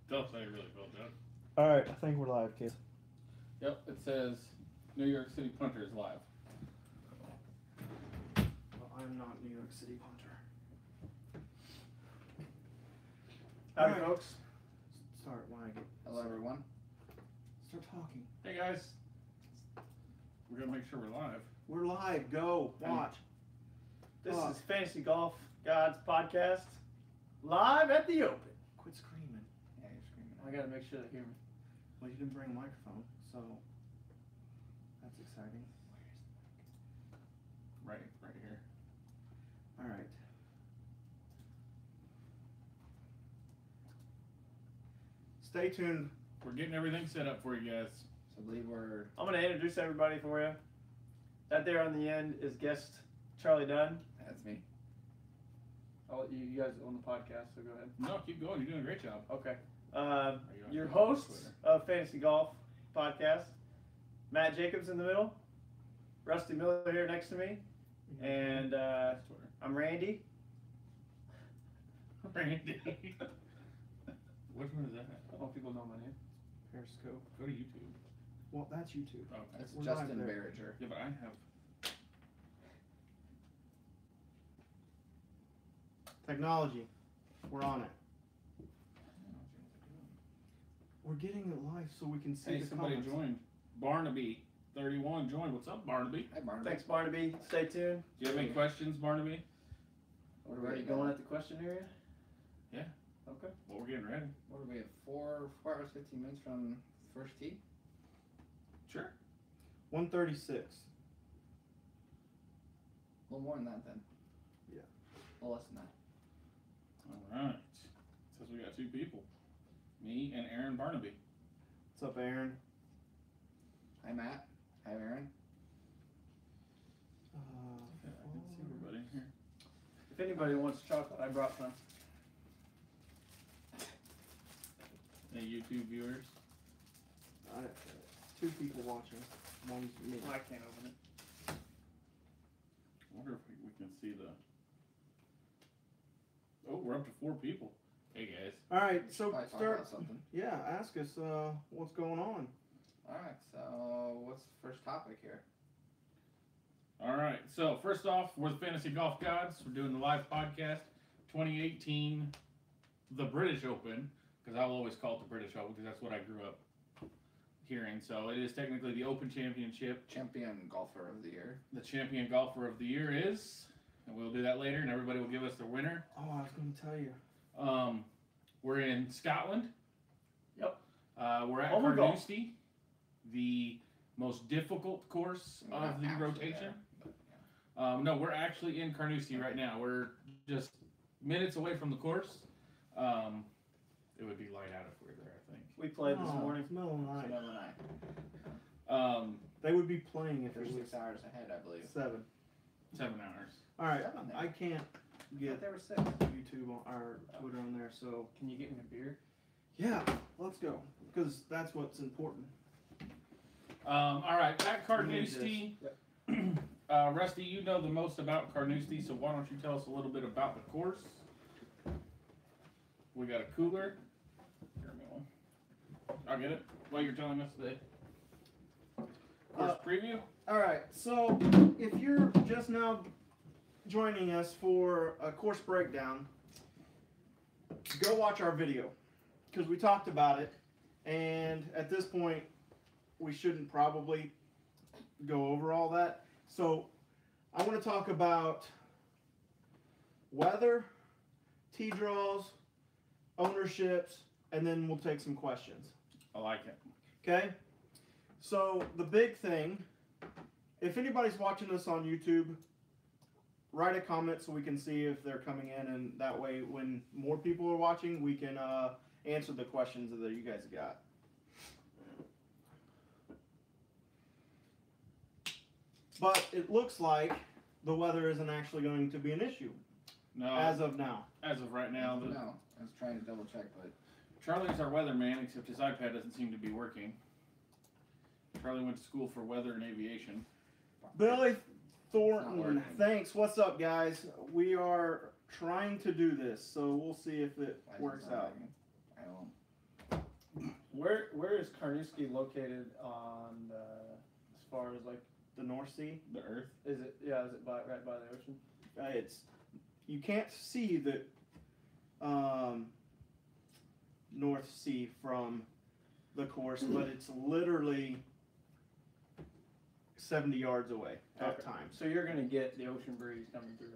Tell us how you really felt, John. All right, I think we're live, kids. Yep, it says New York City Punter is live. Well, I'm not New York City punter. Howdy, Alright. folks. Start when I get. Hello, everyone. Start talking. Hey guys, we're gonna make sure we're live. We're live. Go watch. This Fuck. is Fantasy Golf Gods podcast, live at the Open. Quit screaming. Yeah, you're screaming. I gotta make sure they hear me. Well, you didn't bring a microphone, so that's exciting. Right here. All right. Stay tuned. We're getting everything set up for you guys. So I believe we're. I'm gonna introduce everybody for you. That there on the end is guest Charlie Dunn. That's me. I'll let you guys own the podcast, so go ahead. No, keep going. You're doing a great job. Okay. you on Your Twitter? hosts of Fantasy Golf podcast, Matt Jacobs in the middle, Rusty Miller here next to me, and That's Twitter. I'm Randy. Randy. Which one is that? I don't know if people know my name. Periscope. Go to YouTube. Well, that's YouTube. Okay. That's We're Justin live there. Barringer. Yeah, but I have. Technology. We're on it. We're getting it live so we can see Hey, the somebody comments. joined. Barnaby 31 joined. What's up, Barnaby? Hi, Barnaby. Thanks, Barnaby. Stay tuned. Do you have any questions, Barnaby? We're already going at the question area? Yeah. Okay. Well, we're getting ready. What do we have? 4 hours, 15 minutes from first tee? Sure. 136. A little more than that, then. Yeah. A little less than that. All right. Says we got 2 people. Me and Aaron Barnaby. What's up, Aaron? Hi, Matt. Hi, Aaron. Yeah, I can see everybody here. If anybody wants chocolate, I brought some. Hey, YouTube viewers. I, 2 people watching. One's me. I can't open it. I wonder if we can see the. Oh, we're up to 4 people. Hey guys. All right, so Probably talk start. about something. Yeah, ask us what's going on. Alright, so what's the first topic here? All right. So first off, we're the Fantasy Golf Gods. We're doing the live podcast, 2018, the British Open, because I will always call it the British Open because that's what I grew up hearing. So it is technically the Open Championship. Champion golfer of the year. The champion golfer of the year is, and we'll do that later, and everybody will give us their winner. Oh, I was going to tell you. We're in Scotland. Yep. We're at Home of golf. Carnoustie, the most difficult course Not of the actually rotation. there, but, yeah. No, we're actually in Carnoustie right now. We're just minutes away from the course. It would be light out if we were there, I think. We played this Oh, morning. It's middle of the So night. never mind. They would be playing if They're it was 6 hours ahead, I believe. 7. 7 hours. All right, 7 there. I can't I get thought there were 6. YouTube on, or Twitter on there, so Can you get me a beer? yeah, let's go because that's what's important. All right, at We need Carnoustie, Rusty, you know the most about Carnoustie, so why don't you tell us a little bit about the course? We got a cooler. Here, me one. I'll get it while you're telling us the course preview. All right, so if you're just now joining us for a course breakdown, go watch our video because we talked about it, and at this point, we shouldn't probably go over all that. So I want to talk about weather, tee draws, ownerships, and then we'll take some questions. I like it. Okay? So the big thing, if anybody's watching this on YouTube, write a comment so we can see if they're coming in, and that way when more people are watching, we can answer the questions that you guys got. But it looks like the weather isn't actually going to be an issue No, as of now. as of right now, No, I was trying to double check, but Charlie's our weatherman, except his iPad doesn't seem to be working. Charlie went to school for weather and aviation. Billy It's Thornton, not working. thanks. What's up, guys? We are trying to do this, so we'll see if it why is works it not out. working? I don't. Where is Carnoustie located on as far as like The North Sea. The Earth. is it right by the ocean? It's you can't see the North Sea from the course, but it's literally 70 yards away at Okay. times. So you're gonna get the ocean breeze coming through.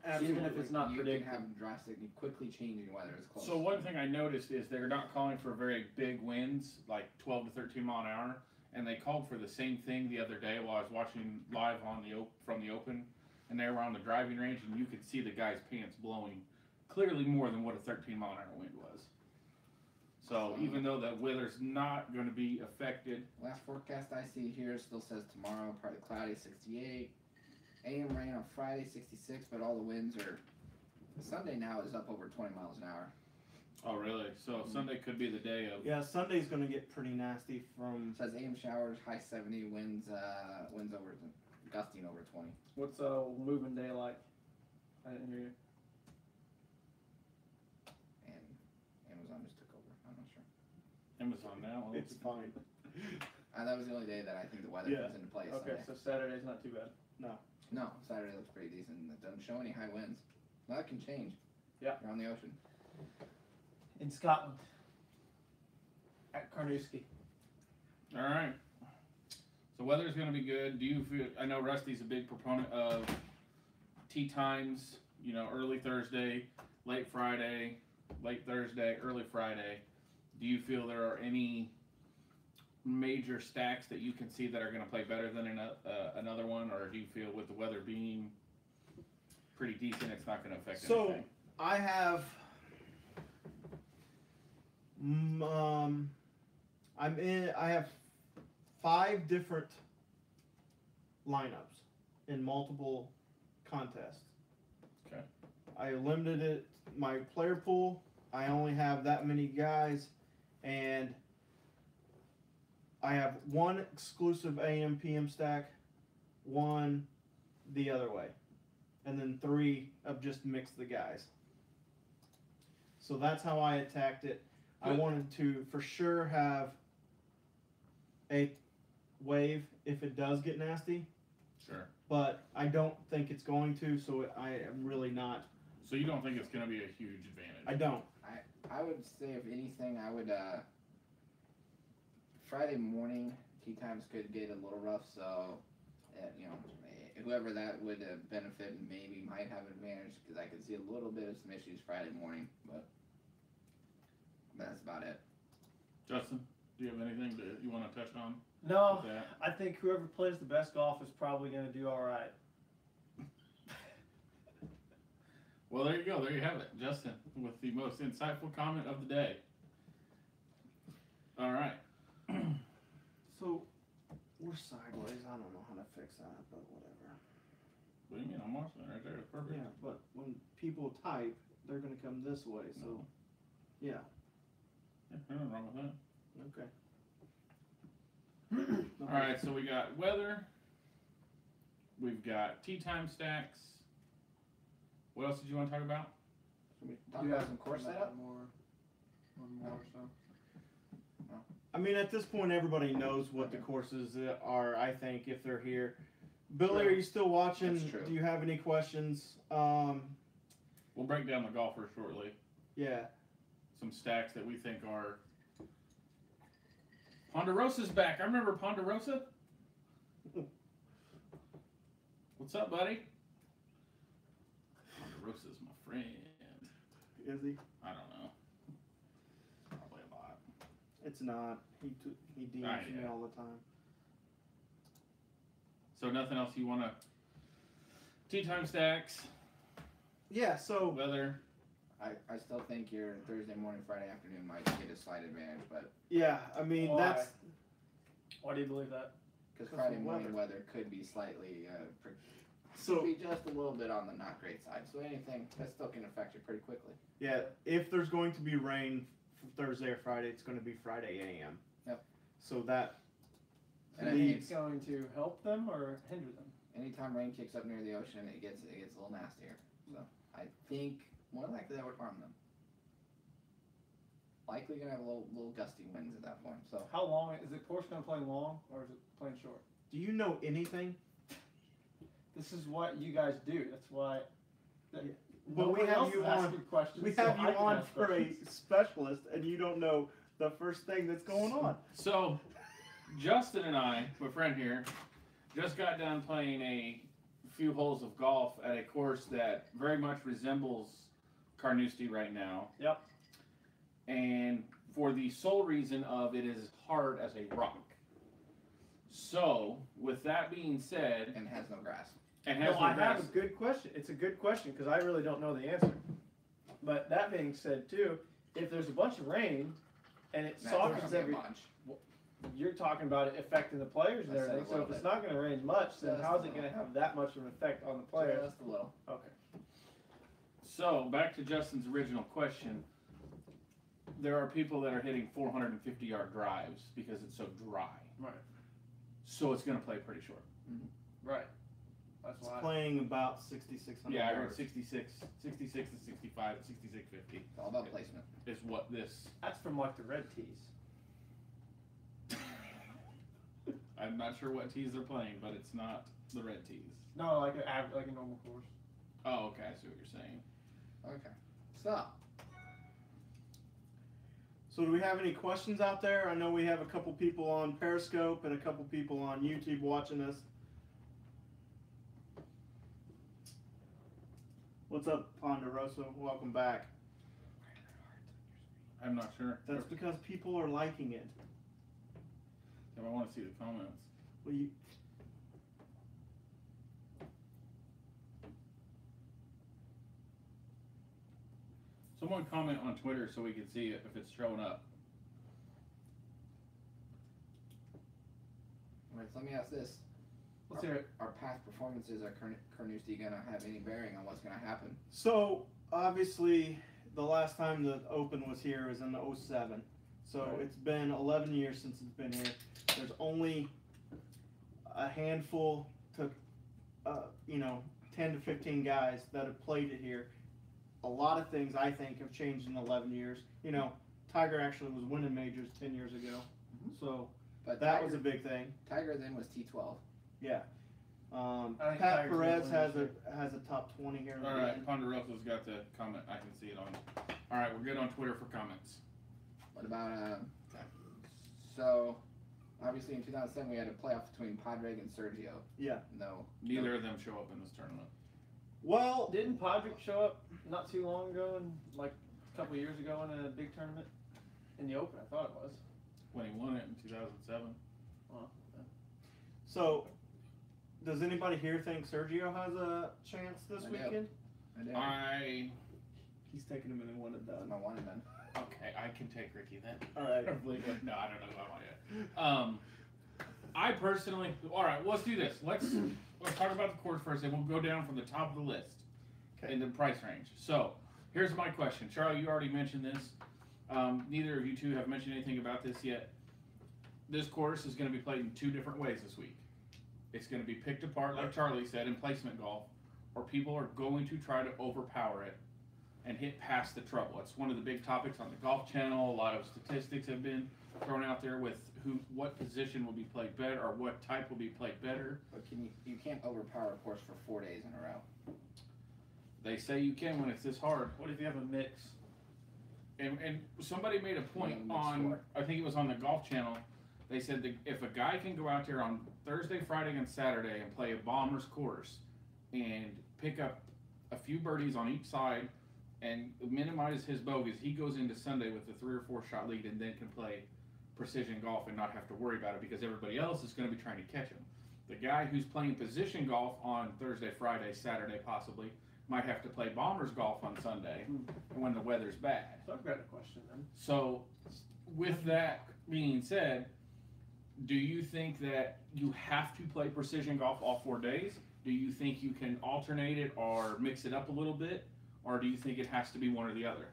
Absolutely. Even if it's not you predicted. can have drastically quickly changing weather. It's close. So one thing I noticed is they're not calling for very big winds, like 12 to 13 mile an hour, and they called for the same thing the other day while I was watching live on from the Open, and they were on the driving range, and you could see the guy's pants blowing, clearly more than what a 13 mile an hour wind was. So even though the weather's not going to be affected, Last forecast I see here still says tomorrow partly cloudy, 68. AM rain on Friday, 66, but all the winds are. Sunday now is up over 20 miles an hour. oh really? So Sunday could be the day of. Yeah, Sunday's going to get pretty nasty from. It says AM showers, high 70, winds over, gusting over 20. What's a moving day like? I didn't hear you. And Amazon just took over. I'm not sure. Amazon now. well, It's fine. That was the only day that I think the weather Yeah. comes into play. Okay, Sunday. so Saturday's not too bad. No, Saturday looks pretty decent. It doesn't show any high winds. That can change. Yeah. You're on the ocean. In Scotland. At Carnoustie. All right. So weather's going to be good. Do you feel? I know Rusty's a big proponent of tee times. You know, early Thursday, late Friday, late Thursday, early Friday. Do you feel there are any major stacks that you can see that are going to play better than another one, or do you feel with the weather being pretty decent, it's not going to affect So anything? I have. I have 5 different lineups in multiple contests. Okay. I limited it. My player pool. I only have that many guys, and I have 1 exclusive AM PM stack, 1 the other way, and then 3 of just mix the guys. So that's how I attacked it. I Good. wanted to for sure have a wave if it does get nasty, Sure. but I don't think it's going to, so I am really not. So you don't think it's going to be a huge advantage? I don't. I would say, if anything, I would. Friday morning tee times could get a little rough, so whoever that would benefit maybe might have an advantage, because I could see a little bit of some issues Friday morning, but that's about it. Justin, do you have anything that you want to touch on No, with that? I think whoever plays the best golf is probably going to do all right. Well, there you go. There you have it, Justin, with the most insightful comment of the day. All right. So we're sideways. I don't know how to fix that, but whatever. What do you mean? I'm watching it right there. It's perfect. Yeah, but when people type, they're gonna come this way. So yeah. Yeah, nothing wrong with that. Okay. All right, so we got weather. We've got tee time stacks. What else did you want to talk about? Should we talk about some course setup? No. More so. I mean, at this point, everybody knows what the courses are. I think if they're here. Billy, True. are you still watching? That's true. Do you have any questions? We'll break down the golfers shortly. Yeah. Some stacks that we think are. Ponderosa's back. I remember Ponderosa. What's up, buddy? Ponderosa's my friend. Is he? I don't know. Probably a lot. It's not. He DMs me yeah. all the time. So nothing else you want to. Tee time stacks, Yeah. So weather. I still think your Thursday morning, Friday afternoon might get a slight advantage, but yeah. I mean, Why? that's. Why do you believe that? because 'Cause Friday of morning weather could be slightly, So could be just a little bit on the not great side. So anything that still can affect you pretty quickly. yeah, if there's going to be rain Thursday or Friday, it's going to be Friday AM. Yep. So that. And I Do you think think it's going to help them or hinder them? anytime rain kicks up near the ocean, it gets a little nastier. So I think more likely that would harm them. likely gonna have a little gusty winds at that point. So How long is the course going to play long or is it playing short? Do you know anything? This is what you guys do. That's why. But nobody we have else you is on- asking questions, We so have you I can on ask for a questions. specialist, and you don't know the first thing that's going on. So, Justin and I, my friend here, just got done playing a few holes of golf at a course that very much resembles Carnoustie right now. Yep. And for the sole reason of it is hard as a rock. So, with that being said, and has no grass. and No, has no I grass, have a good question. It's a good question because I really don't know the answer. But that being said, too, if there's a bunch of rain and it That's not softens gonna be every, a bunch. you're talking about it affecting the players and I said everything. a So if little it's bit. not going to rain much, then Just how's a it going to little. have that much of an effect on the players? Just a little. Okay. so back to Justin's original question. There are people that are hitting 450-yard drives because it's so dry. Right. So it's going to play pretty short. Right. That's It's why. playing about 6,600 Yeah, I heard yards. 66 to 65, 66.50 It's all about placement. is what this. That's from like the red tees. I'm not sure what tees they're playing, but it's not the red tees. No, like like a normal course. Oh, okay, I see what you're saying. Okay. So So do we have any questions out there? I know we have a couple people on Periscope and a couple people on YouTube watching us. What's up, Ponderosa? Welcome back. I'm not sure. That's because people are liking it. I want to see the comments. Well, you, Someone comment on Twitter so we can see it if it's showing up. alright, so let me ask this. Let's hear it. Are past performances at Carnoustie gonna have any bearing on what's gonna happen? so obviously, the last time the Open was here was in '07. So Right. it's been 11 years since it's been here. There's only a handful to, 10 to 15 guys that have played it here. A lot of things I think have changed in 11 years. You know, Tiger actually was winning majors 10 years ago. So But that Tiger, was a big thing. Tiger then was T12. Yeah. I think Pat Tiger's Perez gonna has win has a top 20 here. All right, Ponderosa's got the comment. I can see it on. All right, we're good on Twitter for comments. What about so obviously in 2007 we had a playoff between Padraig and Sergio. Yeah. No. Neither of them show up in this tournament. Well, Didn't Podrick show up not too long ago, and like a couple years ago in a big tournament in the Open? I thought it was. When he won it in 2007. so does anybody here think Sergio has a chance this I do. weekend? I did. I He's taking him in a one and That's done. my one and done. okay. I can take Ricky then. All right. No, I don't know who I want yet. I personally. All right, let's do this. Let's talk about the course first, and we'll go down from the top of the list Okay. in the price range. So, here's my question, Charlie. You already mentioned this. Neither of you two have mentioned anything about this yet. This course is going to be played in two different ways this week. It's going to be picked apart, like Charlie said, in placement golf, or people are going to try to overpower it and hit past the trouble. It's one of the big topics on the Golf Channel. A lot of statistics have been thrown out there with what position will be played better or what type will be played better. But you can't overpower a course for 4 days in a row. They say you can when it's this hard. What if you have a mix? And somebody made a point Yeah, on, score. I think it was on the Golf Channel. They said that if a guy can go out there on Thursday, Friday, and Saturday and play a bomber's course and pick up a few birdies on each side and minimize his bogeys, he goes into Sunday with a 3 or 4 shot lead and then can play precision golf and not have to worry about it because everybody else is going to be trying to catch him. The guy who's playing position golf on Thursday, Friday, Saturday possibly might have to play bomber's golf on Sunday when the weather's bad. So I've got a question then. So, with that being said, do you think that you have to play precision golf all 4 days? Do you think you can alternate it or mix it up a little bit? Or do you think it has to be one or the other?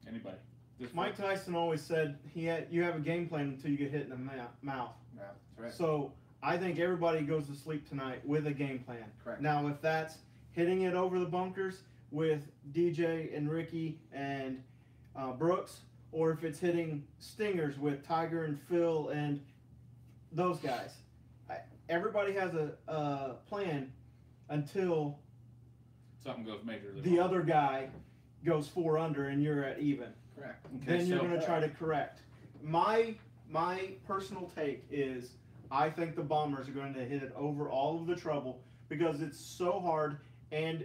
Anybody? This Mike Tyson always said you have a game plan until you get hit in the mouth. Yeah, that's right. So I think everybody goes to sleep tonight with a game plan. Correct. Now, if that's hitting it over the bunkers, with DJ and Ricky and Brooks, or if it's hitting stingers with Tiger and Phil and those guys. Everybody has a plan until Something goes majorly the wrong. other guy goes 4 under and you're at even. Correct. Okay, Then you're so- going to try to correct. My personal take is I think the Bombers are going to hit it over all of the trouble because it's so hard and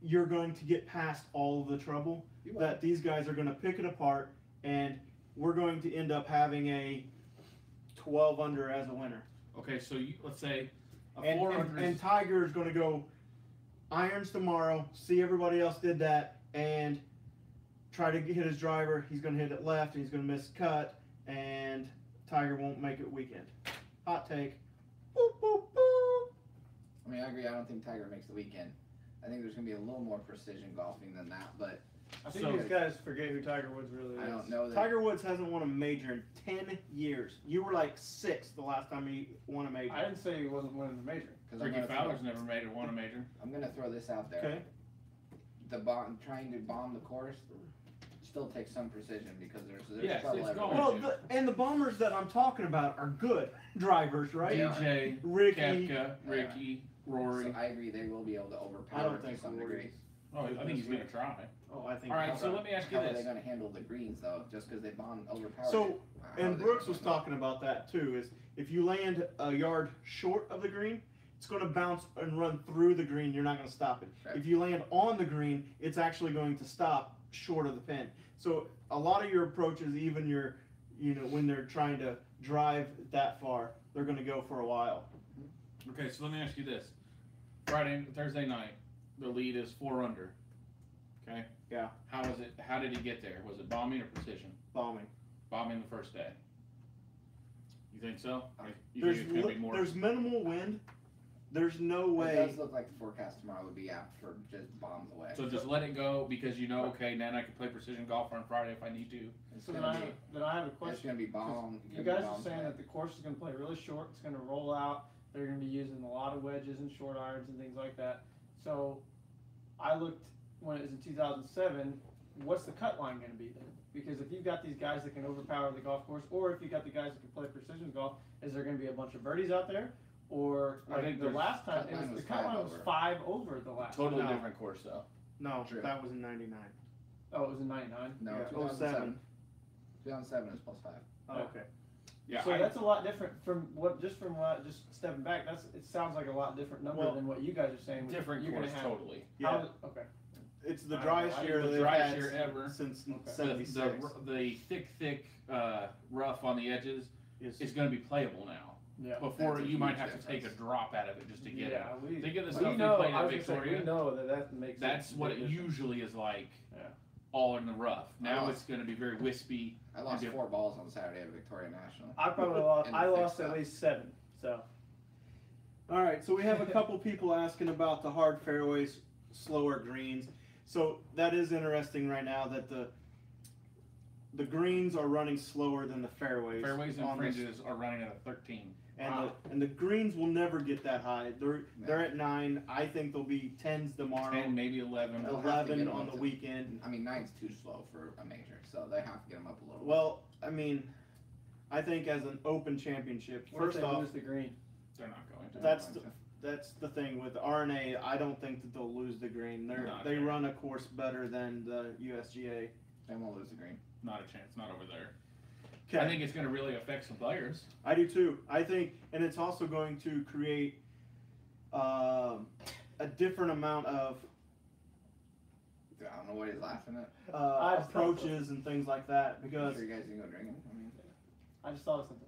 you're going to get past all of the trouble that these guys are going to pick it apart and we're going to end up having a 12 under as a winner. Okay, so let's say a And, 4 and, under. and Tiger is going to go irons tomorrow, see everybody else did that, and try to hit his driver. He's going to hit it left, and he's going to miss cut, and Tiger won't make it weekend. Hot take. Boop, boop, boop. I mean, I agree. I don't think Tiger makes the weekend. I think there's going to be a little more precision golfing than that, but I think So- these guys forget who Tiger Woods really is. I don't know that. Tiger Woods hasn't won a major in 10 years. You were like 6 the last time he won a major. I didn't say he wasn't winning the major. 'Cause Ricky I'm gonna Fowler's throw, never made or won a major. I'm going to throw this out there. Okay. Trying to bomb the course still takes some precision because there's Yes, trouble it's everywhere. going. Well, and the Bombers that I'm talking about are good drivers, right? Yeah. DJ, Ricky. Kepka, Ricky, Rory. So I agree they will be able to overpower I don't it think to some Rory. degree. Oh, I think he's going to try. Oh, I think. All right, so let me ask you How are they this. going to handle the greens though? Just because they overpowered So, it? How are And they Brooks gonna was handle it? talking about that too. Is if you land a yard short of the green, it's going to bounce and run through the green. You're not going to stop it. Right. If you land on the green, it's actually going to stop short of the pin. So a lot of your approaches, even your, when they're trying to drive that far, they're going to go for a while. Okay, so let me ask you this. Thursday night, the lead is 4 under. Okay? Yeah. How did he get there? Was it bombing or precision? Bombing. Bombing the first day. You think so? You There's think it's going to be more? there's minimal wind. There's no It way. does look like the forecast tomorrow would be apt for just bombs away. So just let it go because okay, then I can play precision golf on Friday if I need to. It's So gonna then I have a it's question. going to be bomb. You guys are saying that the course is going to play really short. It's going to roll out. They're going to be using a lot of wedges and short irons and things like that. So I looked when it was in 2007. What's the cut line going to be then? Because if you've got these guys that can overpower the golf course, or if you've got the guys that can play precision golf, is there going to be a bunch of birdies out there? Or I like think the there's- last time, cut line the was cut 5 line was over. 5 over the last. Totally No. different course though. No, True. that was in '99. Oh, it was in '99. No, Yeah, 2007. 2007 is +5. Oh, okay. Yeah. So that's a lot different from just stepping back. It sounds like a lot different number Well, than what you guys are saying. different You're course gonna have. totally. Yeah. Okay. It's the I don't driest know. year The they've driest had year ever. since Okay. '76. The thick rough on the edges is going to be playable now. Yeah. Before That's a you might huge have to take a difference. drop out of it just to get Yeah, it. Think of the we stuff we know. played I at was gonna say, Victoria. we know that makes. That's a what big it difference. usually is like. Yeah. All in the rough. Now Oh. it's going to be very wispy. I lost Yeah. 4 balls on Saturday at Victoria National. I probably lost. And the I thick lost at stuff. least 7. So All right, so we have a couple people asking about the hard fairways, slower greens. So that is interesting right now that the greens are running slower than the fairways. Fairways and on this- fringes are running at a 13. and Wow. the greens will never get that high. They're at 9. I think they'll be 10s tomorrow. 10, maybe 11. They'll have to 11 get 'em on up the to- weekend. I mean, 9's too slow for a major, so they have to get them up a little. Well, I mean, I think as an open championship, what if first they off, lose the green? They're not going to. bit. that's the thing with RNA. I don't think that they'll lose the green. Not They there. run a course better than the USGA. They won't lose the green. Not a chance. Not over there. Okay. I think it's going to really affect some players. I do too. I think, and it's also going to create a different amount of I don't know what he's laughing at. I just thought approaches and things like that I'm because sure you guys can go drinking. I mean, I just thought of something.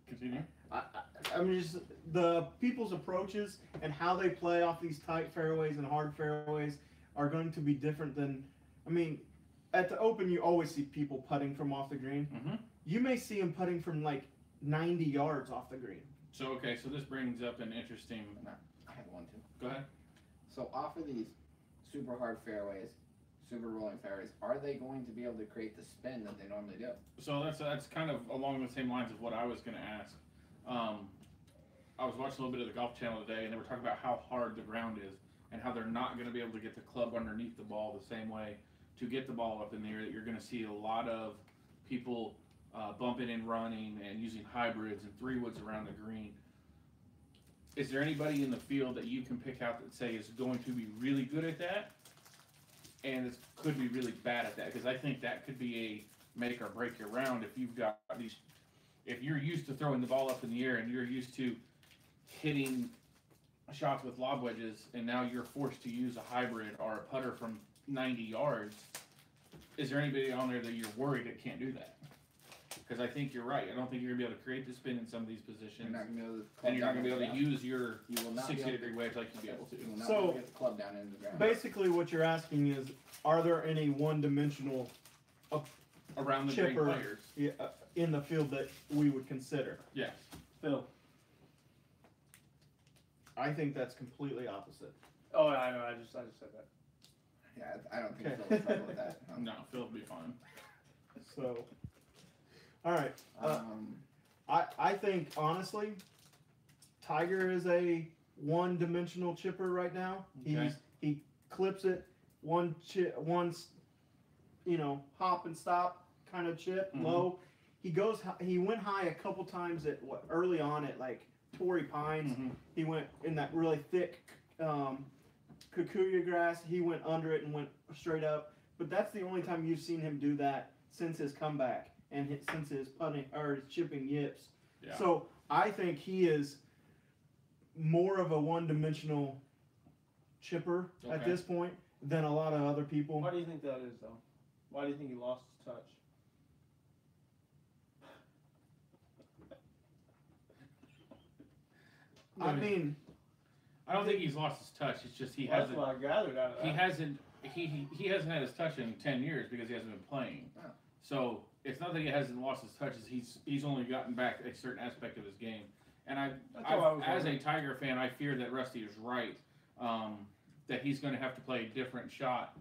Continue. I mean just the people's approaches and how they play off these tight fairways and hard fairways are going to be different than. I mean, at the Open you always see people putting from off the green. Mm-hmm. You may see them putting from like 90 yards off the green. So this brings up an interesting. I have one too. Go ahead. So off of these super hard fairways, super rolling fairways, are they going to be able to create the spin that they normally do? So that's kind of along the same lines of what I was going to ask. I was watching a little bit of the Golf Channel today, and they were talking about how hard the ground is and how they're not going to be able to get the club underneath the ball the same way to get the ball up in the air. That you're going to see a lot of people bumping and running and using hybrids and 3-woods around the green. Is there anybody in the field that you can pick out that say is going to be really good at that, and it could be really bad at that? Because I think that could be a make or break your round if you've got these. If you're used to throwing the ball up in the air and you're used to hitting shots with lob wedges, and now you're forced to use a hybrid or a putter from 90 yards, is there anybody on there that you're worried that can't do that? Because I think you're right. I don't think you're going to be able to create the spin in some of these positions. You're not going to be able to. And you're not going to be able to use your You will not 60-degree wedge like you'd be able to. You will not So, be able to get the club down into the ground. Basically, what you're asking is, are there any one-dimensional Around the chipper green players. in the field that we would consider? Yes. Phil. I think that's completely opposite. Oh, I know. I just said that. Yeah, I don't think Okay. Phil will struggle with that. No, Phil will be fine. So, all right. Um, I think honestly, Tiger is a one-dimensional chipper right now. Okay. He clips it one hop and stop kind of chip Mhm. low. He went high a couple times at early on at like Torrey Pines. Mhm. He went in that really thick kikuyu grass. He went under it and went straight up. But that's the only time you've seen him do that since his comeback and since his putting or his chipping yips. Yeah. So I think he is more of a one-dimensional chipper at Okay. this point than a lot of other people. Why do you think that is, though? Why do you think he lost his touch? I mean, I don't think he's lost his touch. It's just he That's hasn't. what I gathered out of that. He hasn't. He hasn't had his touch in 10 years because he hasn't been playing. Oh. So it's not that he hasn't lost his touches. He's only gotten back a certain aspect of his game. And That's how I was as a wondering. Tiger fan, I fear that Rusty is right. That he's going to have to play a different shot.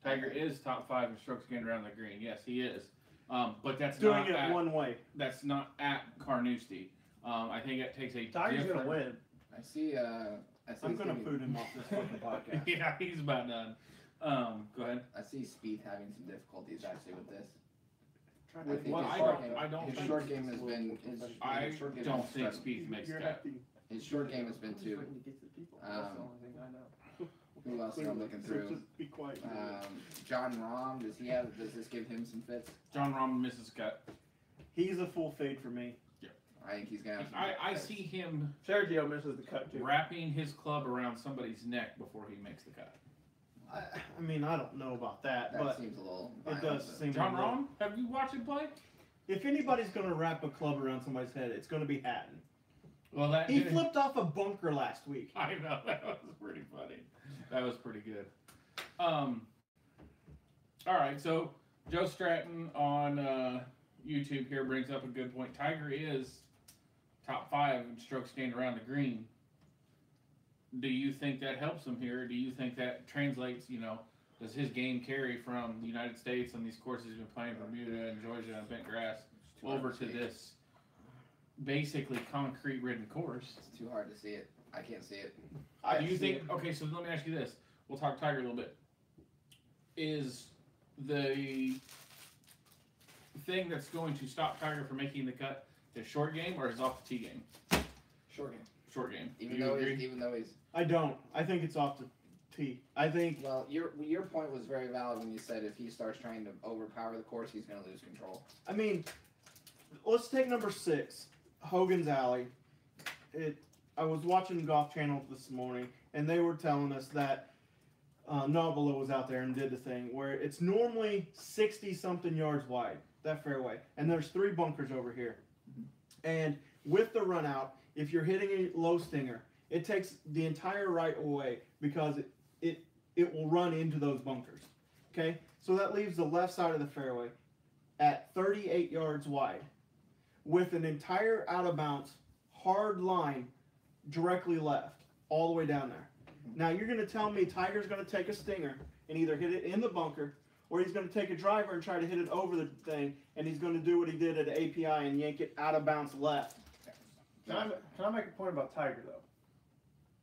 Tiger is top 5 in strokes gained around the green. Yes, he is. But that's doing not it at, one way. that's not at Carnoustie. I think it takes a Tiger's different. gonna win. I see. I'm gonna boot him off this fucking podcast. Yeah, he's about done. Go ahead. I see Spieth having some difficulties actually with this. With I think Well, his I short don't- game, I don't his think- short game has been. I his short game don't has think been- Spieth makes You're cut. happy. His short game has been too. That's the only thing I know. Who else am I looking So through? just be quiet. John Rahm. Does this give him some fits? John Rahm misses cut. He's a full fade for me. I think he's gonna have some I fits. see him Sergio misses the cut too. wrapping his club around somebody's neck before he makes the cut. I mean, I don't know about that, That but seems a little. it violent, does but- seem. John a little- Rahm, have you watched him play? If anybody's gonna wrap a club around somebody's head, it's gonna be Hatton. Well, that He flipped off a bunker last week. I know, that was pretty funny. That was pretty good. All right, so Joe Stratton on YouTube here brings up a good point. Tiger is top 5 in strokes gained around the green. Do you think that helps him here? Do you think that translates, does his game carry from the United States and these courses he's been playing, Bermuda and Georgia and bent grass, It's too hard over to to see. this basically concrete ridden course? It's too hard to see it. I can't see it. I Do you see think? it. Okay, so let me ask you this. We'll talk Tiger a little bit. Is the thing that's going to stop Tiger from making the cut his short game or his off the tee game? Short game. Short game. Even Do you though agree? he's I don't. I think it's off the tee. I think well, your point was very valid when you said if he starts trying to overpower the course, he's going to lose control. I mean, let's take number 6, Hogan's Alley. I was watching Golf Channel this morning, and they were telling us that Nobilo was out there and did the thing where it's normally 60-something yards wide, that fairway, and there's 3 bunkers over here. And with the run out, if you're hitting a low stinger, it takes the entire right away because it will run into those bunkers. Okay, so that leaves the left side of the fairway at 38 yards wide with an entire out of bounds hard line directly left all the way down there. Now you're going to tell me Tiger's going to take a stinger and either hit it in the bunker or he's going to take a driver and try to hit it over the thing and he's going to do what he did at API and yank it out of bounds left. Can I make a point about Tiger though?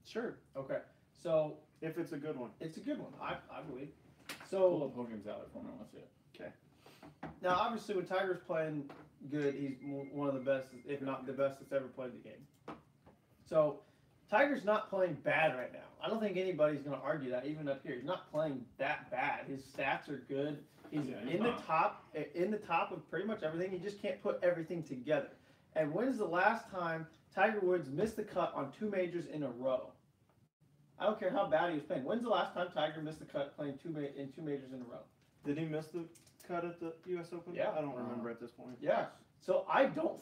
Sure, Okay, so if it's a good one. it's a good one, I believe. Pull So up Hogan's Alley for me. I want to see it. now, obviously, when Tiger's playing good, he's one of the best, if not the best, that's ever played the game. So Tiger's not playing bad right now. I don't think anybody's going to argue that, even up here. He's not playing that bad. His stats are good. He's Yeah, he's in not. the top of pretty much everything. He just can't put everything together. And when's the last time Tiger Woods missed the cut on 2 majors in a row? I don't care how bad he was playing. When's the last time Tiger missed the cut playing 2 majors in a row? Did he miss the cut at the U.S. Open? Yeah. I don't remember at this point. Yeah. So I don't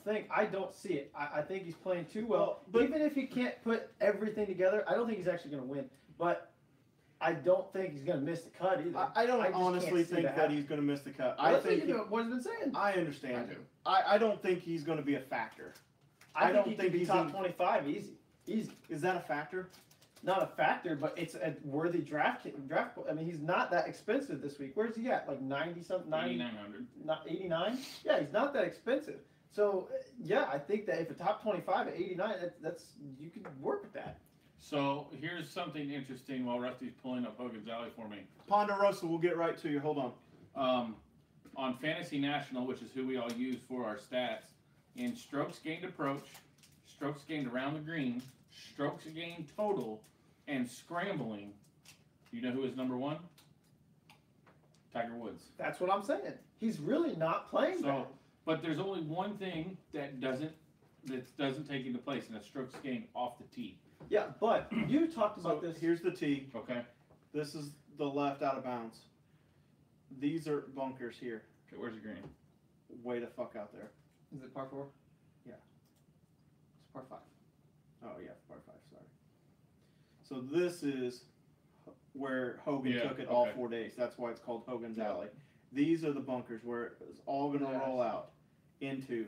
see it. I think he's playing too well. But- Even if he can't put everything together, I don't think he's actually going to win. But I don't think he's going to miss the cut either. I don't I just honestly can't see think that that happening. he's going to miss the cut. Well, I that's think what he's been saying. I understand. I do. I don't think he's going to be a factor. I I don't think he think could be he's top in- 25 easy. Easy. Is that a factor? Not a factor, but it's a worthy draft. I mean, he's not that expensive this week. Where's he at? Like 90 something, 90, 9,900. not 89? Yeah, he's not that expensive. So yeah, I think that if a top 25 at 89, that's you can work with that. So here's something interesting while Rusty's pulling up Hogan's Alley for me. Ponderosa, we'll get right to you. Hold on. On Fantasy National, which is who we all use for our stats, in strokes gained approach, strokes gained around the green, strokes gained total, and scrambling, you know who is number 1? Tiger Woods. That's what I'm saying. He's really not playing bad. So, but there's only one thing that doesn't take into place, and that's strokes gained off the tee. Yeah, but you talked about So this. here's the tee. Okay. This is the left out of bounds. These are bunkers here. Okay. Where's the green? Way the fuck out there. Is it par 4? Yeah. It's par 5. Oh yeah, par 5. Sorry. So this is where Hogan Yeah, took it all okay. 4 days. That's why it's called Hogan's Yeah. Alley. These are the bunkers where it's all going to Yeah, I roll see. out into.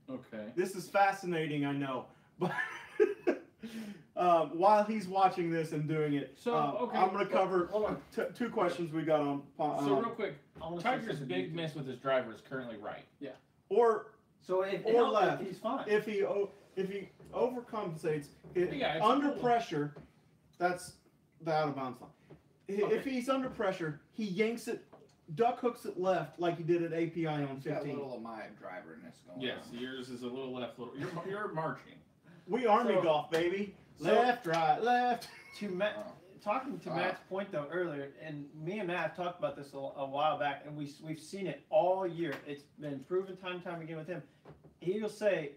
Okay. This is fascinating, I know, but while he's watching this and doing it, So, okay, I'm going to cover Hold on. 2 questions we got on. So real quick, I wanna say Tiger's something big to you. miss with his driver is currently right. or So if or if left. he's fine. if he overcompensates Yeah, it's under cool. pressure, that's the out of bounds line. Okay. If he's under pressure, he yanks it, duck hooks it left like he did at API on It's got a 15. little of my driverness going Yes, on. yours is a little left. You're marching. We army So- golf, baby. so- Left, right, left. to talking to Wow. Matt's point though earlier, and me and Matt talked about this a while back, and we've seen it all year. It's been proven time and time again with him. He will say,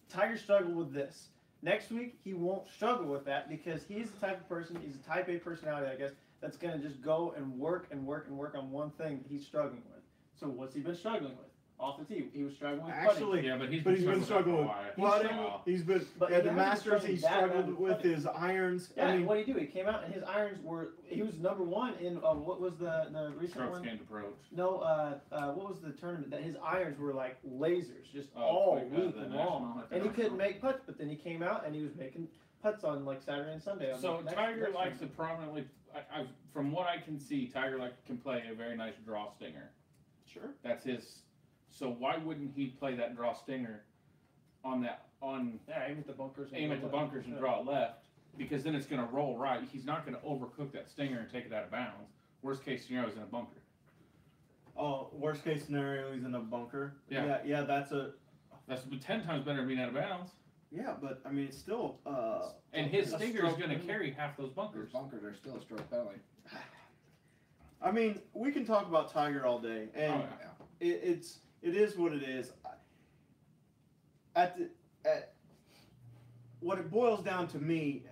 Tiger struggled with this. Next week he won't struggle with that because he's the type of person, he's a type A personality, I guess, that's gonna just go and work and work and work on one thing that he's struggling with. So what's he been struggling with? Off the tee, he was struggling with putting. Actually, Yeah, but he's But he's been with struggling that with for a while. putting. Wow. He's been But at he the hasn't Masters. He struggling that bad struggled with with putting. his irons. Yeah, I and mean, what did he do? He came out and his irons were, he was number 1 in, what was the recent Strokes one? gained approach. No, what was the tournament that his irons were like lasers, just Oh, all quick, week the long, national, and he couldn't make putts. But then he came out and he was making putts on like Saturday and Sunday. On So the next- Tiger next likes to week. prominently. From what I can see, Tiger can play a very nice draw stinger. sure. That's his. So why wouldn't he play that draw stinger on Yeah, aim at the bunkers. aim at the bunkers and draw it left? Because then it's going to roll right. He's not going to overcook that stinger and take it out of bounds. Worst case scenario is in a bunker. Oh, worst case scenario, he's in a bunker. Yeah. Yeah. That's 10 times better than being out of bounds. Yeah, but I mean, it's still. And his a stinger is stroke going to penalty. carry half those Those bunkers. bunkers are still a stroke penalty. I mean, we can talk about Tiger all day, and Oh, yeah. it is what it is. At what it boils down to me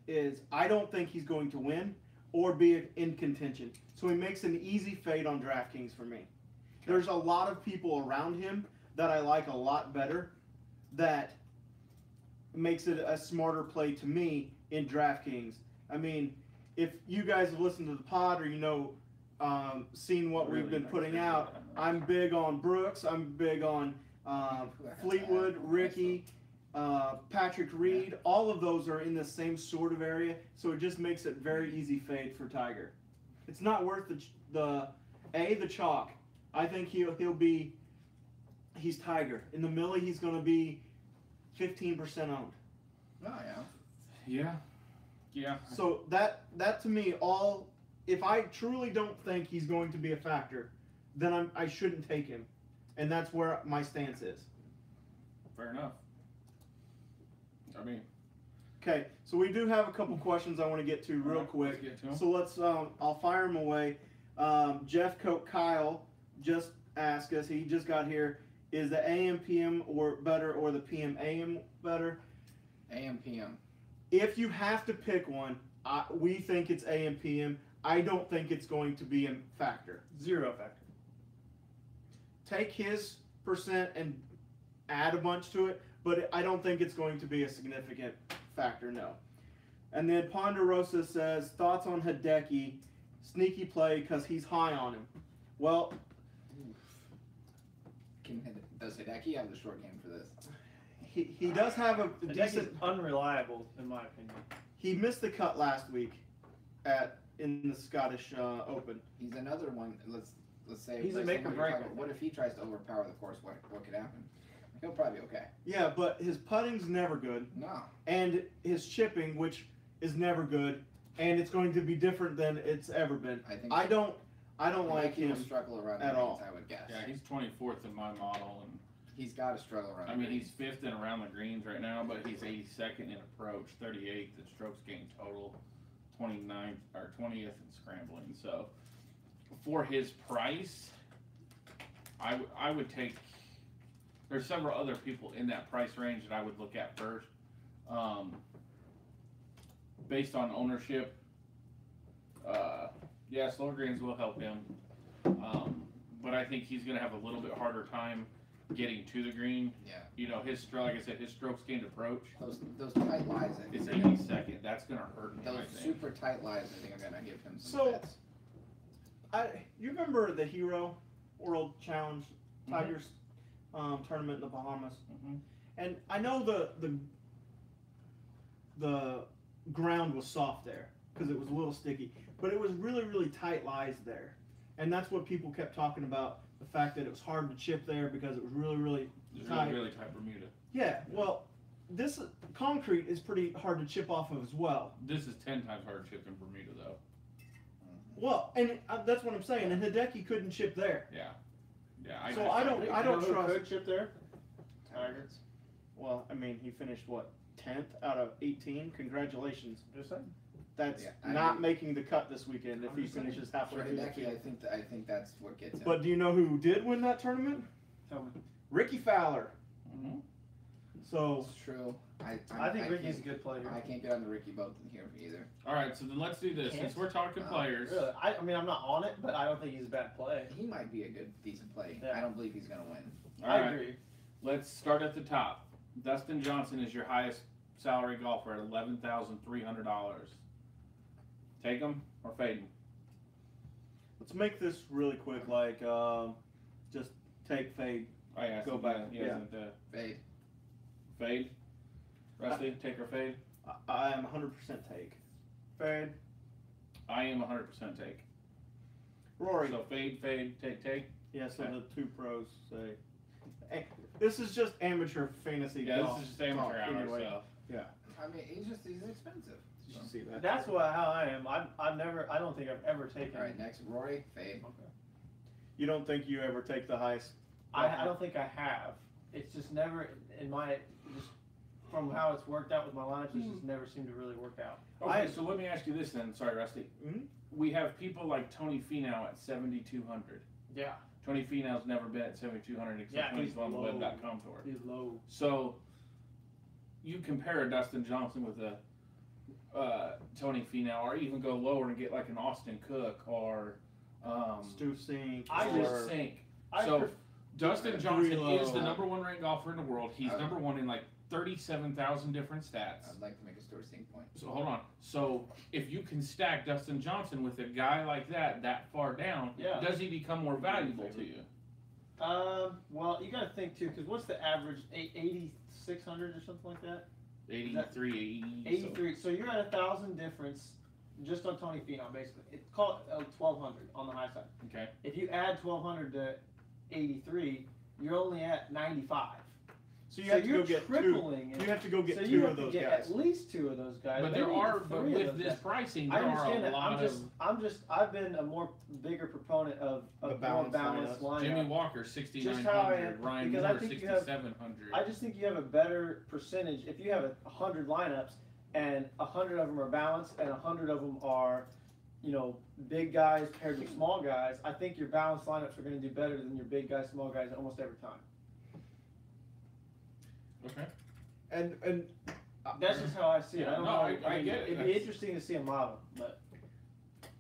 is I don't think he's going to win or be in contention. So he makes an easy fade on DraftKings for me. There's a lot of people around him that I like a lot better that makes it a smarter play to me in DraftKings. I mean, if you guys have listened to the pod or seen what we've been putting out, I'm big on Brooks. I'm big on Fleetwood, Ricky, Patrick Reed. Be of those are in the same sort of area, so it just makes it very easy fade for Tiger. It's not worth the chalk. I think he'll be he's Tiger. In the Millie, he's going to be 15% owned. Oh yeah. Yeah. Yeah. So that to me, if I truly don't think he's going to be a factor, then I shouldn't take him, and that's where my stance is. Fair enough. I mean, Okay, so we do have a couple questions I want to get to real alright, quick. let's get to 'em. So let's I'll fire him away. Jeff Coke Kyle just asked us. He just got here. Is the AM PM or better or the PM AM better? AM PM. If you have to pick one, we think it's AM PM. I don't think it's going to be a factor. 0 factor. Take his percent and add a bunch to it, but I don't think it's going to be a significant factor, no. And then Ponderosa says, thoughts on Hideki, sneaky play because he's high on him. Well, Does Hideki have the short game for this? he does have a Hideki's decent. unreliable, in my opinion. He missed the cut last week in the Scottish Open. He's another one. Let's say He's a based make on or what you're break, talking about, what if he tries to overpower the course? What could happen? He'll probably be okay. Yeah, but his putting's never good, No. and his chipping, which is never good, and it's going to be different than it's ever been. I don't like he will him. struggle around at the all. greens, I would guess. yeah, he's 24th in my model, and He's got to struggle around. I the mean greens. he's 5th in around the greens right now, but he's 82nd in approach, 38th in strokes gained total, 29th or 20th in scrambling. So for his price, I would take. There's several other people in that price range that I would look at first, based on ownership. Yeah, slower greens will help him, but I think he's going to have a little bit harder time getting to the green. Yeah. You know, like I said, his strokes gained approach Those tight lies. I is think 82nd. That's going to hurt him. those I think. super tight lies. I think are gonna give him some So- fits. You remember the Hero World Challenge Mhm. Tigers tournament in the Bahamas? Mhm. And I know the ground was soft there because it was a little sticky, but it was really, really tight lies there. And that's what people kept talking about, the fact that it was hard to chip there because it was really, really It's tight. really tight Bermuda. Yeah, well, this concrete is pretty hard to chip off of as well. This is 10 times harder chip than Bermuda, though. Well, and that's what I'm saying, and Hideki couldn't chip there. Yeah. So I don't You know who trust. could chip there? Tigers. Well, I mean, he finished what, 10th out of 18? Congratulations. Just saying. That's Yeah, not making the cut this weekend if I'm he just saying. finishes For halfway through the Hideki, field. I think that's what gets him. But do you know who did win that tournament? Tell me. Ricky Fowler. Mhm. So It's true. I think Ricky's a good player. I can't get on the Ricky boat here either. All right, so then let's do this. Can't? Since we're talking No, players, Really? I mean, I'm not on it, but I don't think he's a bad play. He might be a good, decent play. Yeah. I don't believe he's gonna win. all I right, agree. let's start at the top. Dustin Johnson is your highest salary golfer at $11,300. Take him or fade him? let's make this really quick. Like, just take fade. I asked Go him, back, He yeah. hasn't, Fade. fade? Rusty, take or fade? I am 100% take. Fade. I am 100% take. Rory. So fade, take. Yeah, so Okay. the two pros say. Hey, this is just amateur fantasy Yeah, golf. this is just amateur talk hour, anyway. so. I mean, he's expensive. You should see that. That's how I am. I don't think I've ever taken. All right, next Rory, fade. Okay. You don't think you ever take the highest? I don't think I have. It's just never in my just from how it's worked out with my lineups. It's just never seemed to really work out. Okay, so let me ask you this then. Sorry, Rusty. Mhm. We have people like Tony Finau at 7,200. Yeah, Tony Finau's never been at 7,200 except Yeah, when he's he's on the low. web.com tour. he's low. So you compare a Dustin Johnson with a Tony Finau, or even go lower and get like an Austin Cook or Stu Sink. I Stu or- Sink. I So pref- Dustin Johnson Reload. is the number one ranked golfer in the world. He's Uh, number one in like 37,000 different stats. I'd like to make a Stuart Sink point. So hold on. So if you can stack Dustin Johnson with a guy like that far down, Yeah. does he become more valuable to you? well, you got to think too, because what's the average? 8,600 or something like that. 83, 80. 83. So you're at 1,000 difference just on Tony Finau, basically. It's called 1,200 on the high side. Okay. If you add 1,200 to 83, you're only at 95. So you have to you're go get two. tripling it. You have to go get so two you of have to those get guys. at least 2 of those guys. But maybe there are, even but 3 of with those this guys. pricing, I there are understand a that. lot of. I've been a more bigger proponent of The more balanced balanced lineup. Jimmy Walker, Just how I 6,900. am, Ryan because I Moore, think you have- 6,700. I just think you have a better percentage if you have 100 lineups and 100 of them are balanced and 100 of them are, big guys paired with small guys. I think your balanced lineups are going to do better than your big guys, small guys almost every time. Okay. And That's just how I see it. I don't No, know. I get it. It'd be That's- interesting to see a model, but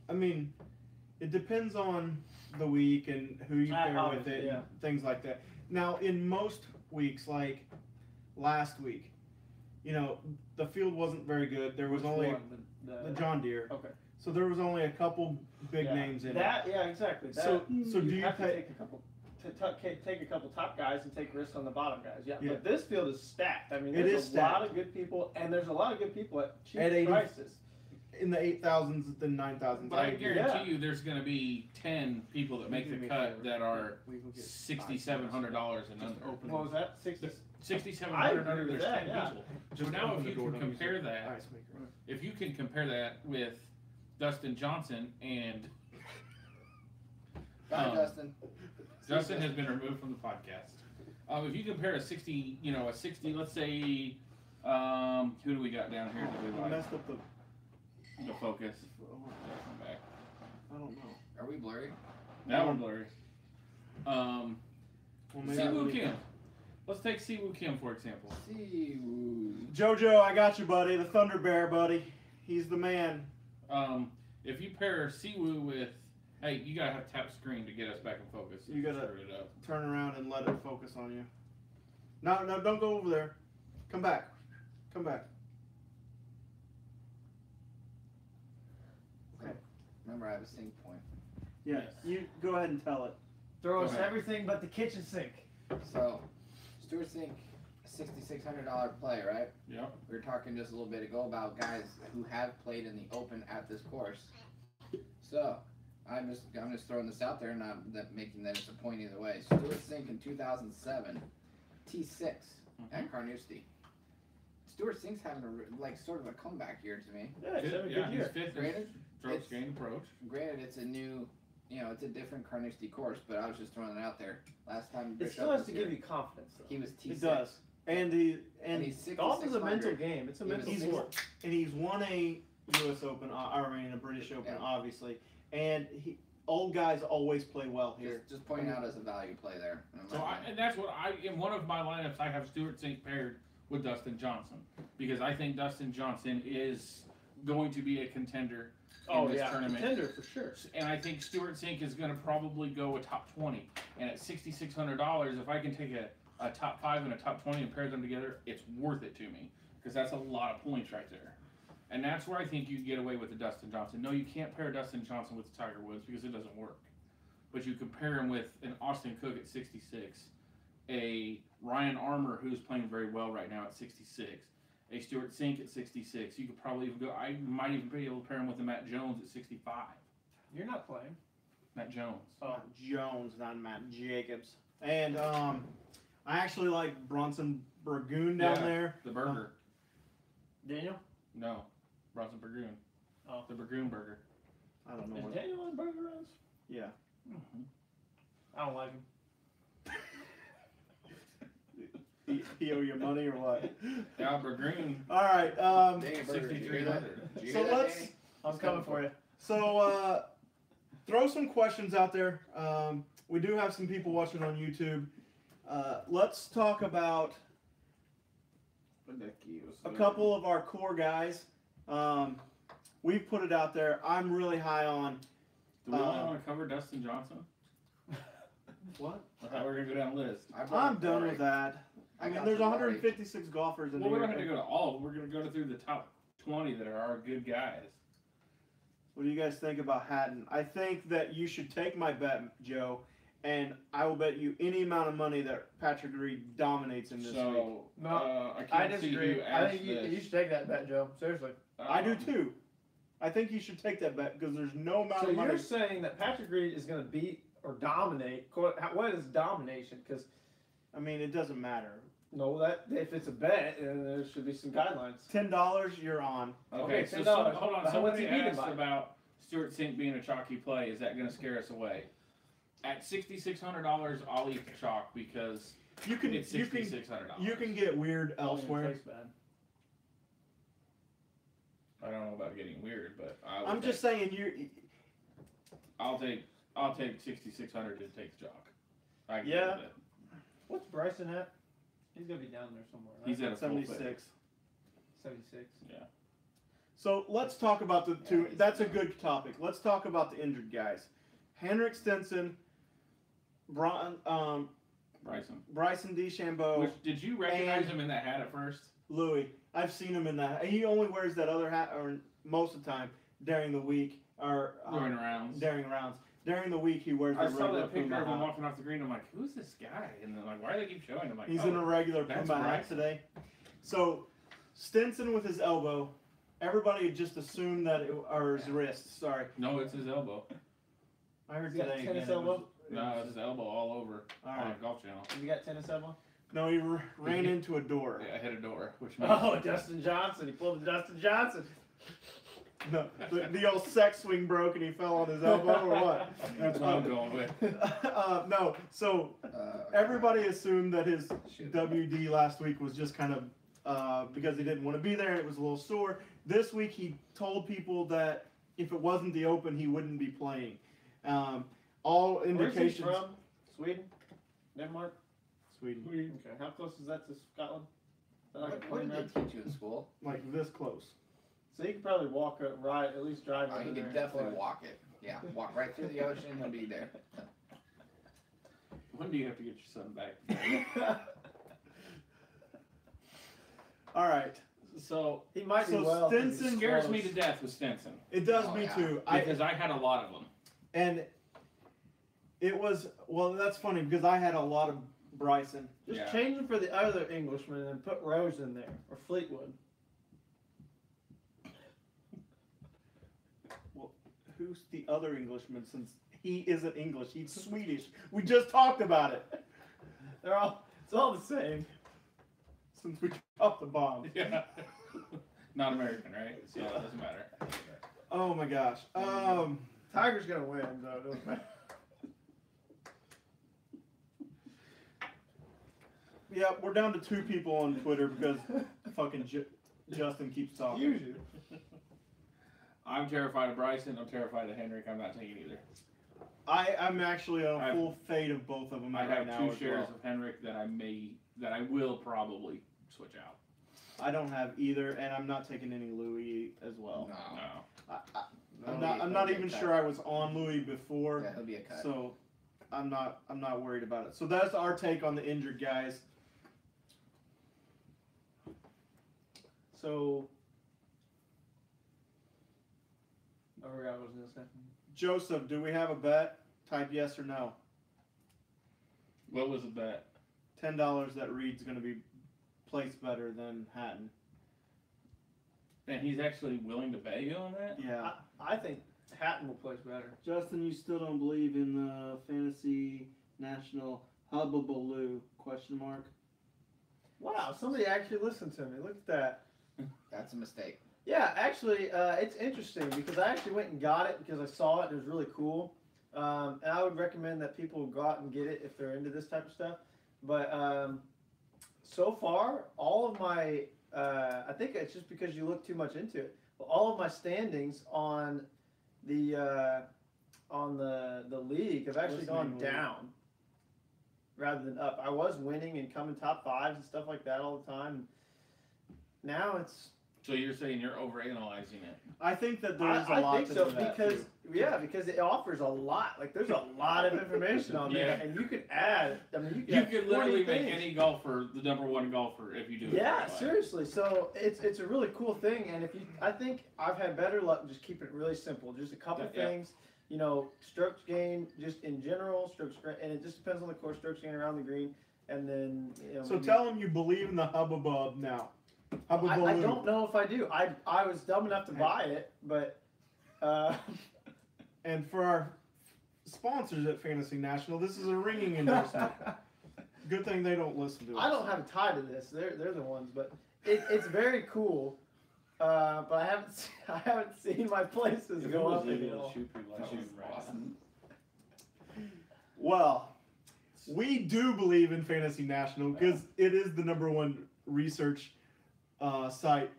I mean, it depends on the week and who you pair with Obviously, it, yeah. and things like that. Now, in most weeks, like last week, the field wasn't very good. There was which only one? the John Deere, Okay. so there was only a couple big Yeah. names in it. That, yeah, exactly. That, So do you have to pay- take a couple, take a couple top guys and take risks on the bottom guys. Yeah, Yeah. but this field is stacked. I mean, It there's is a lot stacked. of good people, and there's a lot of good people at cheap At 80 prices. In the 8,000s, the 9,000s. But I agree. guarantee you, there's going to be 10 people that make the cut that are We will get $6,700 and under. What was that? 60. 6,700 I under. agree with There's that, 10 yeah. people. So Just now, open if the you door, can don't use compare the that, ice maker. if you can compare that with Dustin Johnson and Bye, Justin. Justin has been removed from the podcast. If you compare a 60, let's say, who do we got down here that we We like? messed up the. The focus. Come back. I don't know. Are we blurry? That one blurry. Well, maybe Siwoo we- Kim. Let's take Siwoo Kim for example. Siwoo. JoJo, I got you, buddy. The Thunder Bear, buddy. He's the man. If you pair Siwoo with, hey, you gotta have tap screen to get us back in focus. You gotta- Screwed it up. Turn around and let it focus on you. No, don't go over there. Come back. Come back. Remember, I have a sync point. Yeah, Yes. you go ahead and tell it. Throw Go us ahead. everything but the kitchen sink. So, Stuart Sink, $6,600 play, right? Yep. We were talking just a little bit ago about guys who have played in the Open at this course. So, I'm just throwing this out there, and I'm making that it's a point either way. Stuart Sink in 2007, T6 at Carnoustie. Stuart Sink's having sort of a comeback year to me. Yeah, it's having a Yeah, good he's year. fifth in Granted, strokes it's- gained approach. Granted, it's a new, it's a different Carnoustie course, but I was just throwing it out there. Last time It Bishop still has was to here, give you confidence, though. he was T6. It does. And he's 6,600. Golf is a mental game. It's a He was mental six- sport. and he's won a U.S. Open, a British Open, Yeah. obviously. And old guys always play well here. Just pointing out as a value play there. So and that's what in one of my lineups I have Stuart Sink paired with Dustin Johnson because I think Dustin Johnson is going to be a contender in this tournament. Contender for sure. And I think Stuart Sink is going to probably go a top 20. And at $6,600, if I can take a top 5 and a top 20 and pair them together, it's worth it to me because that's a lot of points right there. And that's where I think you get away with the Dustin Johnson. No, you can't pair Dustin Johnson with Tiger Woods because it doesn't work. But you compare him with an Austin Cook at 66, a Ryan Armour who's playing very well right now at 66, a Stuart Sink at 66. You could probably even go. I might even be able to pair him with a Matt Jones at 65. You're not playing. Matt Jones. Matt Jones, not Matt Jacobs. And I actually like Bronson Burgoon down Yeah. there. The burger. Daniel? No. Bronson Burgoon. Oh. The Burgoon burger. I don't know Is what. Daniel on burger runs? Yeah. I don't like him. He owe you money or what? Yeah, Burgoon. All right. Danny Berger, did you hear that? 6,300. Did you So hear that, let's- Danny? I'm coming for you. So throw some questions out there. We do have some people watching on YouTube. Let's talk about a couple of our core guys. We've put it out there. I'm really high on. Do we only want to cover Dustin Johnson? What? I thought we were going to go down the list. I brought I'm up done Rory. with that. I mean, got there's some Rory. 156 golfers in Well, we're here. not going to go to all of them. We're going to go through the top 20 that are our good guys. What do you guys think about Hatton? I think that you should take my bet, Joe, and I will bet you any amount of money that Patrick Reed dominates in this week. So, No, I I can't see disagree. who I asked think you this. should take that bet, Joe. Seriously. I do too. I think you should take that bet because there's no amount So of money. you're saying that Patrick Reed is going to beat or dominate? What is domination? Because I mean, it doesn't matter. No, that if it's a bet, then there should be some guidelines. $10, you're on. Okay, so $10. hold on. But Somebody what's he beaten asked by? about Stuart Sink being a chalky play. Is that going to scare us away? At $6,600, I'll eat the chalk because You can it's you can $6,600. you can get weird elsewhere. Place bad. I don't know about getting weird, but I'm just saying I'll take $6,600 to take the chalk. I can Yeah. live with it. What's Bryson at? He's gonna be down there somewhere. Right? He's at a full 76. 76. So let's talk about the Yeah, two. he's That's a down. good topic. Let's talk about the injured guys. Henrik Stenson, Bryson. Bryson DeChambeau, Which, did you recognize and- him in that hat at first? Louis. I've seen him in that. He only wears that other hat, or most of the time during the week, or During rounds. during rounds. During the week, he wears the I saw regular that picture Puma of him hat. walking off the green. I'm like, who's this guy? And then like, why do they keep showing him? Like, He's oh, in a regular that's Puma hat Bryson. today. So Stinson with his elbow. Everybody just assumed that or his wrist. Sorry, No, it's his elbow. I heard He's got today. tennis again, it was- elbow? No, it's his elbow all over All on right. Golf Channel. Have you got tennis elbow? No, he ran into a door. Yeah, I hit a door, which means Oh, Dustin Johnson. He pulled a Dustin Johnson. No, the old sex swing broke and he fell on his elbow or what? that's what I'm going with. No, so everybody assumed that his WD last week was just kind of because he didn't want to be there and it was a little sore. This week he told people that if it wasn't the Open, he wouldn't be playing. All Where's he indications. from? Sweden? Denmark? Sweden, Okay. How close is that to Scotland? Is that like a What plane did ride? they teach you in school? like this close. So you could probably walk up, ride, at least drive Oh, over he there could and definitely play. walk it. Yeah, walk right through the ocean. He'll be there. When do you have to get your son back? All right, So He might So be well. 'cause he's Stinson scares me close. to death with Stenson it does Oh, me yeah. too. because I had a lot of them. And it was that's funny because I had a lot of Bryson. Just Yeah. change him for the other Englishman and put Rose in there or Fleetwood. Who's the other Englishman since he isn't English? He's Swedish. We just talked about it. It's all the same. Since we dropped the bomb. Yeah. Not American, right? So it doesn't matter. Oh my gosh. Tiger's gonna win, though. It doesn't matter. Yeah, we're down to 2 people on Twitter because fucking Justin keeps talking. Usually. I'm terrified of Bryson. I'm terrified of Henrik. I'm not taking either. I'm actually on I- a full fade of both of them I right have now 2 as shares well. of Henrik that I will probably switch out. I don't have either, and I'm not taking any Louis as well. No. No. I'm not even sure I was on Louis before. Yeah, he'll be a cut. So I'm not worried about it. So that's our take on the injured guys. So. I forgot what I was gonna say. Joseph, do we have a bet? Type yes or no. What was the bet? $10 that Reed's going to be placed better than Hatton. And he's actually willing to bet you on that? Yeah. I think Hatton will place better. Justin, you still don't believe in the fantasy national hubbubaloo? Question mark. Wow, somebody actually listened to me. Look at that. That's a mistake. Yeah, actually, it's interesting because I actually went and got it because I saw it. It was really cool. And I would recommend that people go out and get it if they're into this type of stuff. But so far, all of my, I think it's just because you look too much into it. But all of my standings on the league have actually gone Listening league. down rather than up. I was winning and coming top 5s and stuff like that all the time. Now it's. So you're saying you're overanalyzing it? I think that there's a I lot think to so do that because too. because it offers a lot. Like there's a lot of information on there, Yeah. and you could add. I mean, You have could 20 literally make things. any golfer the #1 golfer if you do it. Yeah, the right way. seriously. So it's a really cool thing, and I think I've had better luck just keeping it really simple. Just a couple Yeah. things, strokes gained just in general, and it just depends on the course, strokes gained around the green, and then So maybe- tell him you believe in the hubbub now. I Hubbubaloo. don't know if I do. I was dumb enough to buy it, but. And for our sponsors at Fantasy National, this is a ringing endorsement. Good thing they don't listen to us. I don't have a tie to this. They're the ones, but it's very cool. But I haven't seen my places If it go was up any legal at to all. shoot people, I'd That shoot was them right now. awesome. Well, we do believe in Fantasy National because it is the #1 research site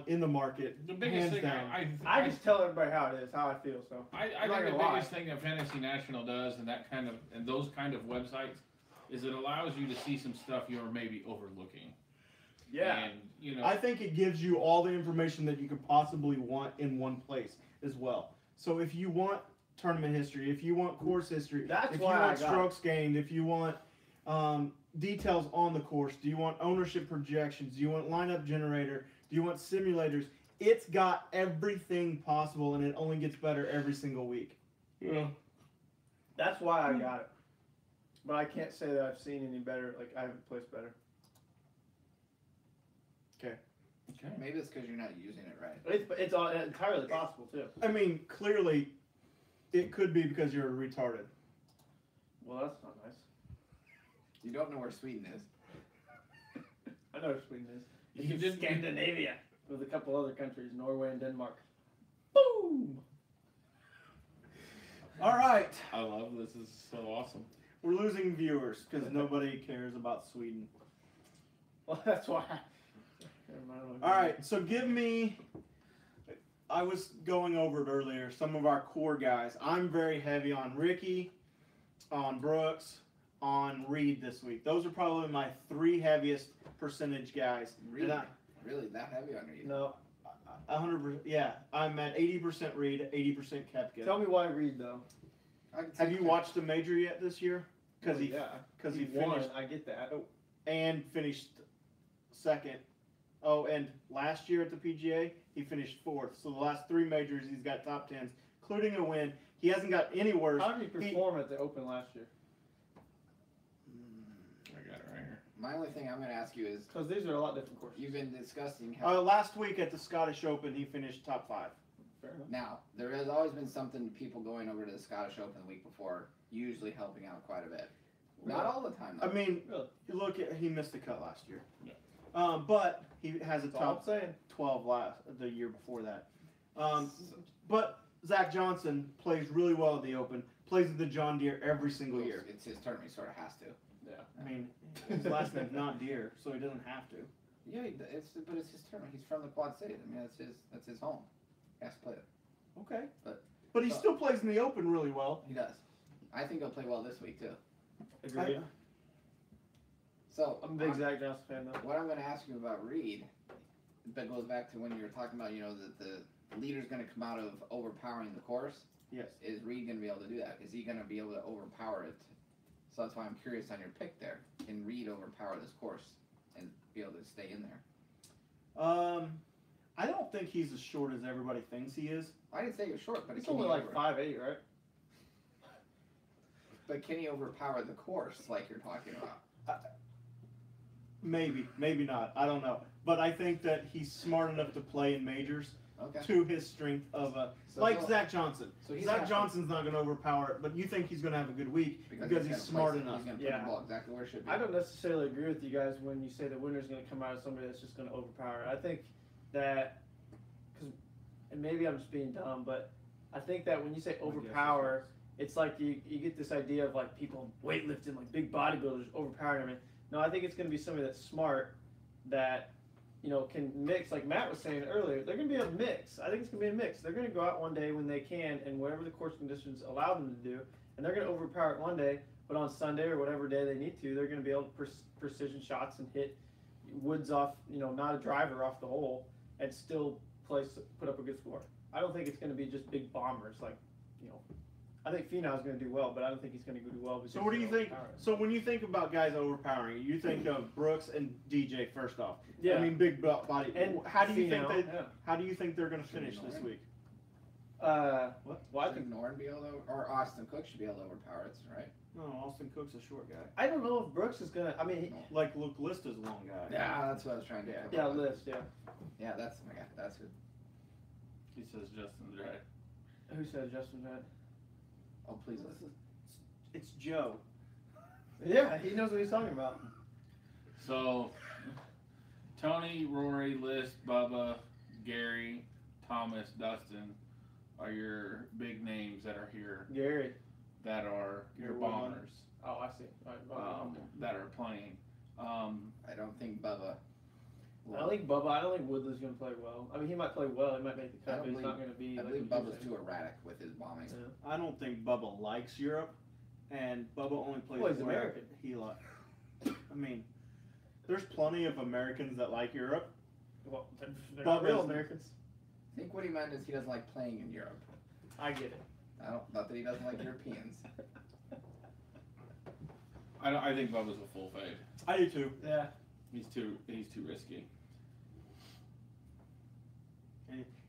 in the market. The biggest hands thing down. I just tell everybody how it is, how I feel. So I I'm not think the gonna lie. biggest thing that Fantasy National does and those kind of websites is it allows you to see some stuff you're maybe overlooking. yeah, And you know, I think it gives you all the information that you could possibly want in one place as well. So if you want tournament history, if you want course history, That's if why you I want got strokes gained, if you want details on the course, do you want ownership projections, do you want lineup generator, do you want simulators, it's got everything possible and it only gets better every single week. yeah. that's why I got it. But I can't say that I've seen any better. Like I haven't placed better. Okay. Maybe it's because you're not using it right. It's all entirely possible too. I mean, clearly, it could be because you're retarded. Well, that's not nice. You don't know where Sweden is. I know where Sweden is. You It's didn't- Scandinavia with a couple other countries, Norway and Denmark. Boom. All right, I love this. This is so awesome. we're losing viewers because nobody cares about Sweden. Well, that's why. All right, so give me. I was going over it earlier. Some of our core guys. I'm very heavy on Ricky, on Brooks, on Reed this week. Those are probably my 3 heaviest percentage guys. Really? And Really that heavy on you? No. 100%. Yeah, I'm at 80% Reed, 80% Koepka. Tell me why Reed though. I can Have see you watched the major yet this year? Because Well, he yeah, because he won. finished I get that. and finished second. Oh, and last year at the PGA, he finished 4th. So the last 3 majors, he's got top 10s, including a win. He hasn't got any worse. How did he perform at the Open last year? I got it right here. My only thing I'm going to ask you is, Because these are a lot different courses. you've been discussing how Last week at the Scottish Open, he finished top 5. Fair enough. now there has always been something people going over to the Scottish Open the week before, usually helping out quite a bit. Not all the time though. I mean, Really? you look at he missed the cut last year. Yeah. But he has a That's all I'm top saying. 12 the year before that. But Zach Johnson plays really well at the Open. Plays at the John Deere every single year. It's his tournament. He sort of has to. I mean, his last name's not Deere, so he doesn't have to. Yeah, but it's his tournament. He's from the Quad Cities. I mean, that's his home. He has to play it. Okay. But he so- still plays in the Open really well. He does. I think he'll play well this week too. Agreed. So I'm a big Zach Johnson fan though. what I'm going to ask you about Reed, that goes back to when you were talking about, that the leader's going to come out of overpowering the course. Yes. Is Reed going to be able to do that? Is he going to be able to overpower it? So that's why I'm curious on your pick there. Can Reed overpower this course and be able to stay in there? I don't think he's as short as everybody thinks he is. I didn't say he was short, but It's can only he like 5'8", right? But can he overpower the course like you're talking about? Maybe, maybe not. I don't know. But I think that he's smart enough to play in majors Okay. to his strength of So like he'll- Zach Johnson. So he's Zach not- Johnson's not going to overpower it, but you think he's going to have a good week because gonna he's place smart it. enough. He's going to put Yeah. the ball exactly where it should be. I don't necessarily agree with you guys when you say the winner's going to come out of somebody that's just going to overpower. I think that, and maybe I'm just being dumb, but I think that when you say overpower, it's like you get this idea of like people weightlifting, like big bodybuilders overpowering everything. No, I think it's going to be somebody that's smart that, can mix, like Matt was saying earlier, they're going to be a mix. I think it's going to be a mix. They're going to go out one day when they can and whatever the course conditions allow them to do, and they're going to overpower it one day, but on Sunday or whatever day they need to, they're going to be able to precision shots and hit woods off, not a driver off the hole, and still put up a good score. I don't think it's going to be just big bombers like, I think Finau's going to do well, but I don't think he's going to do well. Because So what do you they're think? overpowered. So when you think about guys overpowering, you think of Brooks and DJ first off. Yeah. I mean, big body. And how do you Finau, think yeah. How do you think they're going to Should finish be this Norton. week? Well, I Should think Norton be able to, or Austin Cook should be able to overpower it, right? No, Austin Cook's a short guy. I don't know if Brooks is going to. I mean, Like Luke List is a long guy. Yeah, that's what I was trying to. yeah, list, yeah. Yeah, that's my guy. That's good. He says Justin Dredd. Who said Justin Red? Oh, please listen. It's Joe. Yeah, he knows what he's talking about. So, Tony, Rory, List, Bubba, Gary, Thomas, Dustin are your big names that are here Gary. that are your Gary Woodland. bombers Oh, I see. that are playing. I don't think Bubba. I don't think Woodley's going to play well. I mean, he might play well. He might make the I cut, don't but he's not going to be. I like believe what you're Bubba's saying. too erratic with his bombing. Yeah. I don't think Bubba likes Europe, and Bubba only plays Well, he's where American. he likes. I mean, there's plenty of Americans that like Europe. Well, they're not Bubba's- real Americans. I think what he meant is he doesn't like playing in Europe. I get it. Not that he doesn't like Europeans. I think Bubba's a full fade. I do too. Yeah. He's too risky.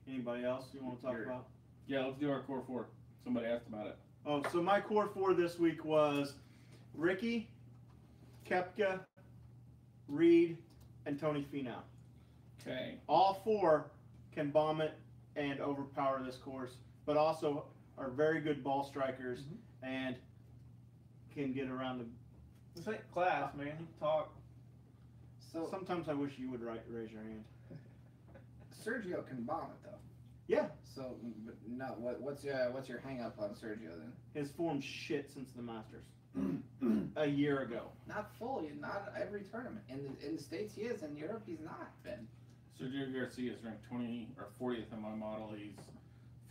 Anybody else you want to talk Gary. about? Yeah, let's do our core four. Somebody asked about it. Oh, so my core four this week was Ricky, Koepka, Reed, and Tony Finau. Okay. All four can bomb it and overpower this course, but also are very good ball strikers and can get around the. This ain't class, man. You can talk. So Sometimes I wish you would raise your hand. Sergio can bomb it though. Yeah. So, but no. What's your hang up on Sergio then? His form's shit since the Masters. A year ago. Not fully, not every tournament. In the States he is, in Europe he's not been. Sergio Garcia is ranked 20 or 40th in my model. He's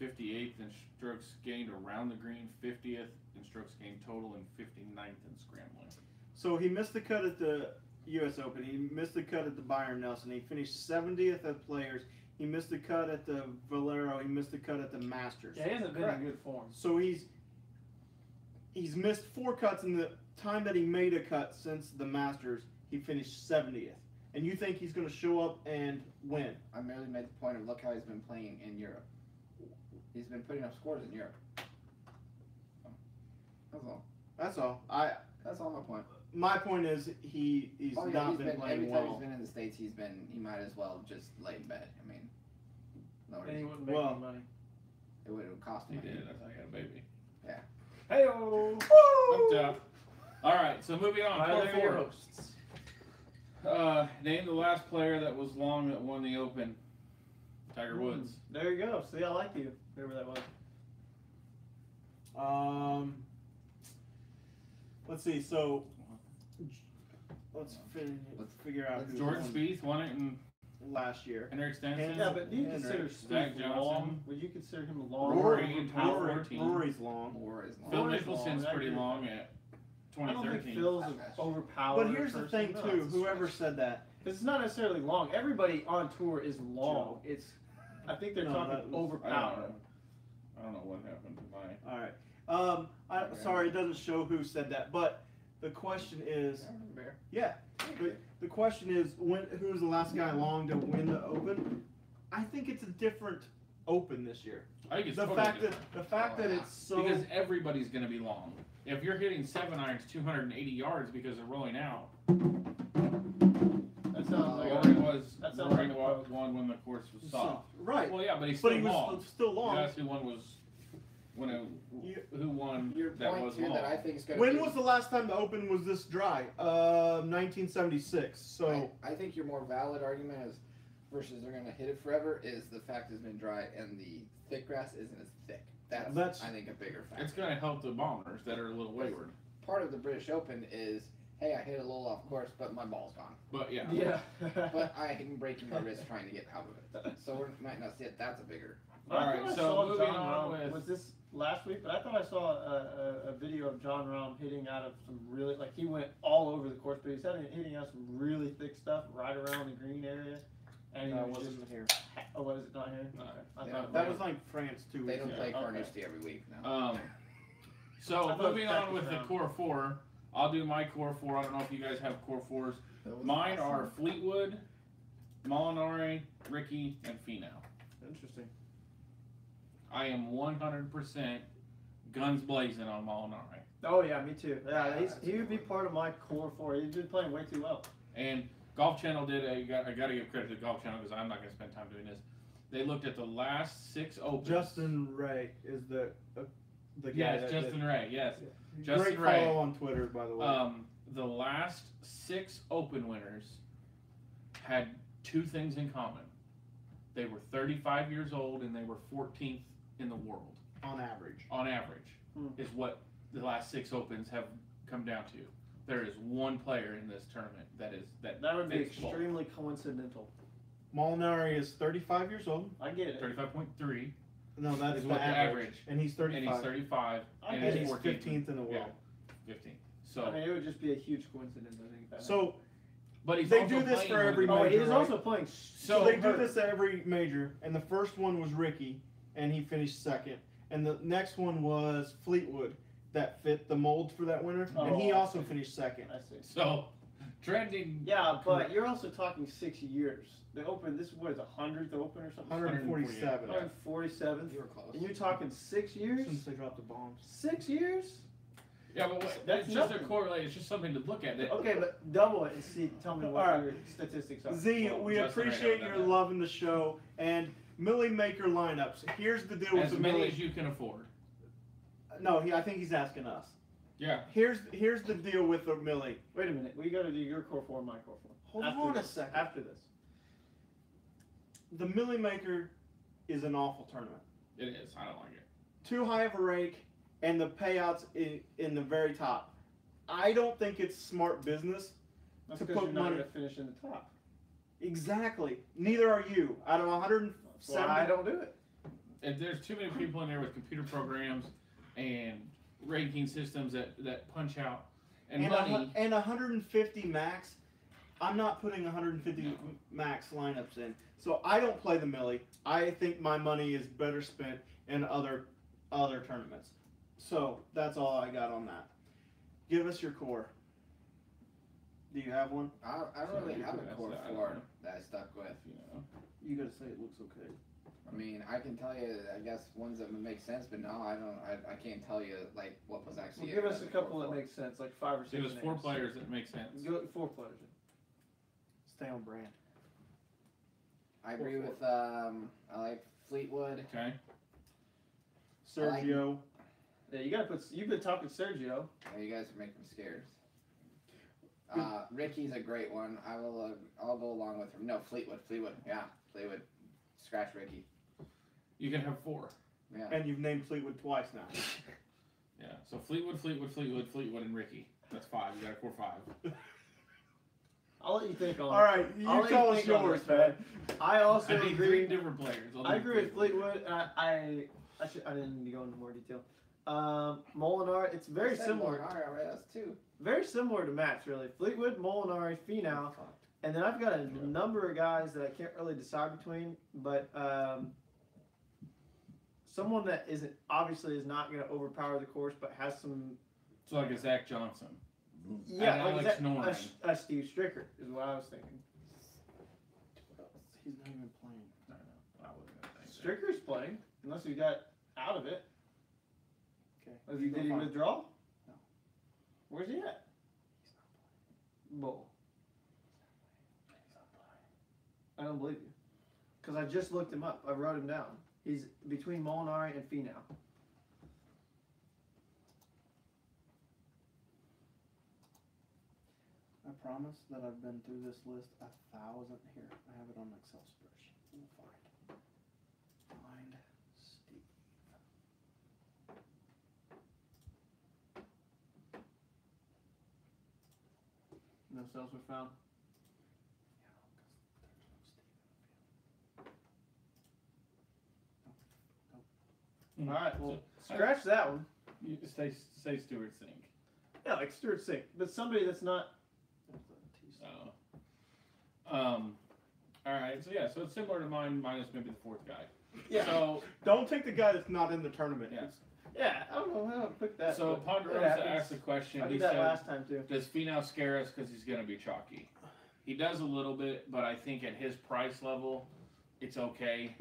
58th in strokes gained around the green, 50th in strokes gained total, and 59th in scrambling. So he missed the cut at the U.S. Open. He missed the cut at the Byron Nelson. He finished 70th at Players. He missed the cut at the Valero. He missed the cut at the Masters. Yeah, he hasn't been Correct. in good form. So he's missed 4 cuts in the time that he made a cut since the Masters. He finished 70th. And you think he's going to show up and win? I merely made the point of look how he's been playing in Europe. He's been putting up scores in Europe. That's all. That's all. That's all my point. My point is he's Oh, yeah, not he's been every playing time well. he's been in the States, he might as well just lay in bed. I mean, no, And he wouldn't make Well, any money. it would cost He money. did. That's how he had a baby. Hey-oh! Hooked up. All right. So moving on. Right, Core there are your four. hosts. Name the last player that was long that won the Open. Tiger Woods. There you go. See, I like you. Whoever that was. Let's see. So let's figure out who Jordan won Spieth won it in last year. Henrik Stenson. Yeah, but do you Henrik, consider Zach Spieth Johnson. long? Would you consider him long? Rory in Overpowered? 2014. Rory's long. More is long. Phil Rory's Mickelson's long, pretty I long at I don't think 2013. Phil's overpowered. But here's the person. thing No, too. it's a Whoever stretch. said that. It's not necessarily long. Everybody on tour is long. It's, I think they're No, talking that was- overpowered. I don't know what happened to my. All right. Sorry, it doesn't show who said that. But the question is, yeah. The question is, who's the last guy long to win the Open? I think it's a different Open this year. I think it's The totally fact different. that it's so Because everybody's going to be long. If you're hitting 7 irons 280 yards because they're rolling out, That sounds like Rory was that sounds Rory like a was one when the course was soft. right. Well, yeah, but he's But still he was long. still long. You asked who one was who won Your that point was too long. that I think is going to When was the last time the Open was this dry? 1976. So I think your more valid argument is versus they're going to hit it forever is the fact it's been dry and the thick grass isn't as thick. That's I think a bigger factor. It's going to help the bombers that are a little wayward. Part of the British Open is, hey, I hit a little off course, but my ball's gone. But yeah. Yeah. But I am breaking my wrist trying to get out of it. So we might not see it. That's a bigger. I All right, thought I so saw moving John on Rahm- with- was this last week? But I thought I saw a video of John Rahm hitting out of some really, like, he went all over the course, but he's hitting out some really thick stuff right around the green area. And he that was wasn't just, here. oh, what is it not here? No. Okay. I Yeah, thought That was like France 2 They weeks don't ago. play Okay. Carnoustie every week now. So I thought moving it was on practice with the round. core four, I'll do my core four. I don't know if you guys have core fours. Mine are Fleetwood, Molinari, Ricky, and Finau. Interesting. I am 100% guns blazing on Molinari. Oh yeah, me too. Yeah, Yeah, that's he a would be good part of my core four. He's been playing way too well. And Golf Channel did I got to give credit to Golf Channel because I'm not going to spend time doing this. They looked at the last 6 Opens. Justin Ray is the guy. Yes, that Justin did. Ray. Yes. Great Justin Ray. follow on Twitter, by the way. the last 6 Open winners had 2 things in common. They were 35 years old and they were 14th in the world. On average. On average, is what the last 6 Opens have come down to. There is one player in this tournament that would be fits both. extremely coincidental. Molinari is 35 years old. I get it. 35.3 No, that's is the what the average. average. And he's 35. And he's 35. And And he's 14th. 15th in the world. 15. So, I mean, it would just be a huge coincidence, I think. That So but he's they also do this playing for with every the- oh, major, he's right? also playing. So they do hurt. this at every major, and the first one was Ricky, and he finished second. And the next one was Fleetwood, that fit the mold for that winner, and he Oh, I also see. finished second. I see. So, trending. Yeah, but you're also talking 6 years. The Open, this what is a 100th Open or something? 147. 147th. You were close. And you're talking 6 years? Since they dropped the bombs. 6 years? Yeah, but what, That's it's just a nothing. correlate. It's just something to look at. That, Okay, but double it and see. Tell me what Alright. your statistics are. Z, Well, we Justin appreciate already your done that. love in the show, and Millie Maker lineups. Here's the deal with as the many Millie. as you can afford. No, I think he's asking us. Yeah. Here's the deal with the Millie. Wait a minute. We got to do your core 4 and my core 4. Hold on a this, second. After this. The Millie Maker is an awful tournament. It is. I don't like it. Too high of a rake, and the payouts in the very top. I don't think it's smart business. That's To because put you're not money- going to finish in the top. Exactly. Neither are you. Out of That's 170, why I don't do it. And there's too many people in there with computer programs and ranking systems that punch out and money. and 150 max. I'm not putting 150 max lineups in. So I don't play the Millie. I think my money is better spent in other tournaments. So that's all I got on that. Give us your core. Do you have one? I don't really have a That's core the- I don't 4 know. that I stuck with. You know. You gotta say it looks okay. I mean, I can tell you, I guess, ones that would make sense, but no, I can't tell you, like, what was actually. Well, give us a in the core couple that 4. make sense, like 5 or 6 It was 4 names. players that make sense. Go 4 players. Stay on brand. I agree Core with, I like Fleetwood. Okay. Sergio. Yeah, you gotta put. You've been talking Sergio. Oh, you guys are making me scared. Ricky's a great one. I'll go along with him. No, Fleetwood. Yeah, Fleetwood. Scratch Ricky. You can have 4. Yeah. And you've named Fleetwood twice now. Yeah. So Fleetwood, and Ricky. That's 5. You got a core 5. I'll let you think on. All right, you I'll let tell you us think on yours, this, man. I also I need 3 agree. different players. I'll I do agree with Fleetwood. I didn't need to go into more detail. Molinari, it's very similar. All right, that's 2. Very similar to Matt's, really. Fleetwood, Molinari, Finau, and then I've got a number of guys that I can't really decide between, but someone that obviously is not going to overpower the course, but has some. So like a Zach Johnson. Yeah, And like Alex that, Noren. a Steve Stricker is what I was thinking. He's not even playing. I know. I wasn't gonna think that. Stricker's playing, unless he got out of it. Okay. Did he Fine. withdraw? No. Where's he at? Bull. I don't believe you. Because I just looked him up. I wrote him down. He's between Molinari and Finau. I promise that I've been through this list 1,000. Here, I have it on an Excel spreadsheet. We'll find Steve. No cells were found. Mm. All right, well, So- scratch that one. You say Stewart Sink. Yeah, like Stuart Sink, but somebody that's not. All right. So yeah. So it's similar to mine, minus maybe the 4th guy. Yeah. So Don't take the guy that's not in the tournament. Yeah. Yeah, I don't know how to pick that. so but Ponderosa it happens. asked the question. I He did that said, last time too. "Does Finau scare us because he's going to be chalky?" He does a little bit, but I think at his price level, it's okay.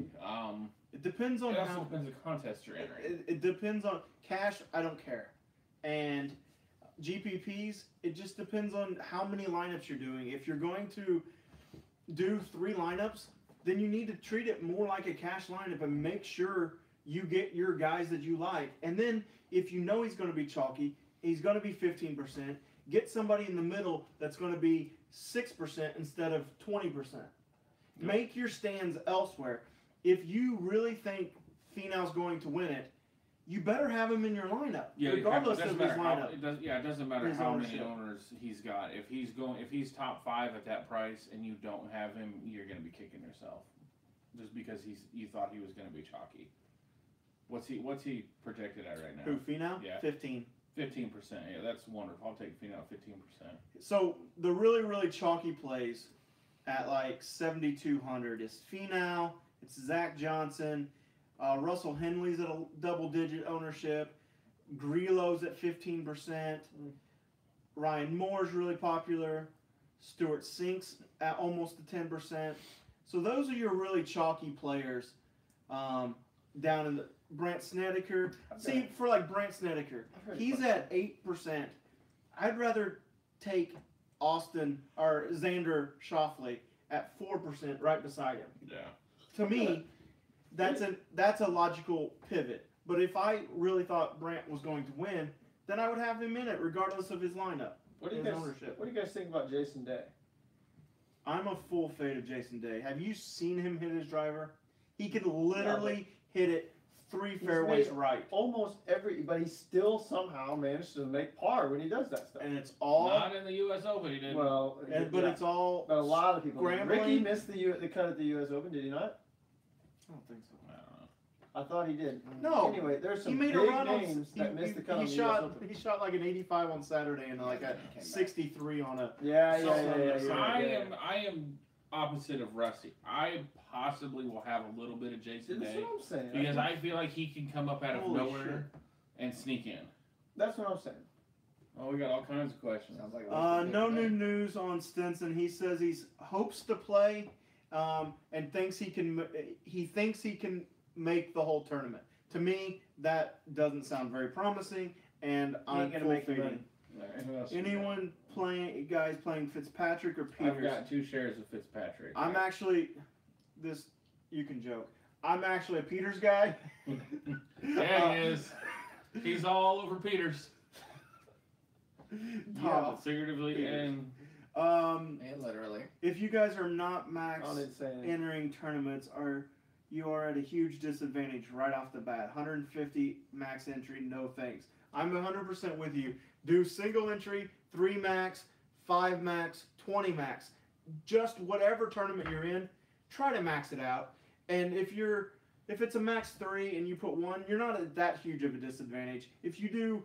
It depends on It also how. depends the contest you're entering. It depends on cash. I don't care, and GPPs. It just depends on how many lineups you're doing. If you're going to do 3 lineups, then you need to treat it more like a cash lineup and make sure you get your guys that you like. And then if you know he's going to be chalky, he's going to be 15%. Get somebody in the middle that's going to be 6% instead of 20%. Make your stands elsewhere. If you really think Finau's going to win it, you better have him in your lineup, regardless of his lineup. It doesn't matter His how many ownership. owners he's got. If he's top 5 at that price and you don't have him, you're going to be kicking yourself, just because you thought he was going to be chalky. What's he projected at right now? Who, Finau? Yeah. 15. 15%. Yeah, that's wonderful. I'll take Finau 15%. So the really, really chalky plays at like 7,200 is Finau, it's Zach Johnson, Russell Henley's at a double-digit ownership, Grillo's at 15%, Ryan Moore's really popular, Stuart Sink's at almost to 10%. So those are your really chalky players down in the Brandt Snedeker. See, for like Brandt Snedeker, he's at 8%. I'd rather take Austin or Xander Schauffele at 4% right beside him. Yeah. To me, that's a logical pivot. But if I really thought Brandt was going to win, then I would have him in it regardless of his lineup. What do you his guys? ownership. What do you guys think about Jason Day? I'm a full fade of Jason Day. Have you seen him hit his driver? He could literally hit it 3 fairways made right. Almost every, but he still somehow managed to make par when he does that stuff. And it's all Not in the U.S. Open, he didn't. Well, but yeah. it's all But a lot of people. Grambling. Ricky missed the cut at the U.S. Open, did he not? I don't think so. I don't know. I thought he did. No. Anyway, there's some He made big a run names on. that missed the cut on the he U.S. shot. Open. He shot like an 85 on Saturday and like a 63 on a. Yeah. So- You're right. I am opposite of Rusty. I possibly will have a little bit of Jason That's Day what I'm saying. because I feel like he can come up out of Holy nowhere and sneak in. That's what I'm saying. Oh, we got all kinds of questions. Sounds like a No new news on Stinson. He says he hopes to play, and thinks he can. He thinks he can make the whole tournament. To me, that doesn't sound very promising, and I'm gonna full make the fading. All right, who else we got? Anyone guys playing Fitzpatrick or Peters? I've got 2 shares of Fitzpatrick. I'm actually this. You can joke. I'm actually a Peters guy. There he is. He's all over Peters. Tom, Figuratively Peters. and And literally. if you guys are not max I don't need to say anything. entering tournaments, you are at a huge disadvantage right off the bat. 150 max entry, no thanks. I'm 100% with you. Do single entry, 3 max, 5 max, 20 max. Just whatever tournament you're in, try to max it out. And if it's a max 3 and you put 1, you're not at that huge of a disadvantage. If you do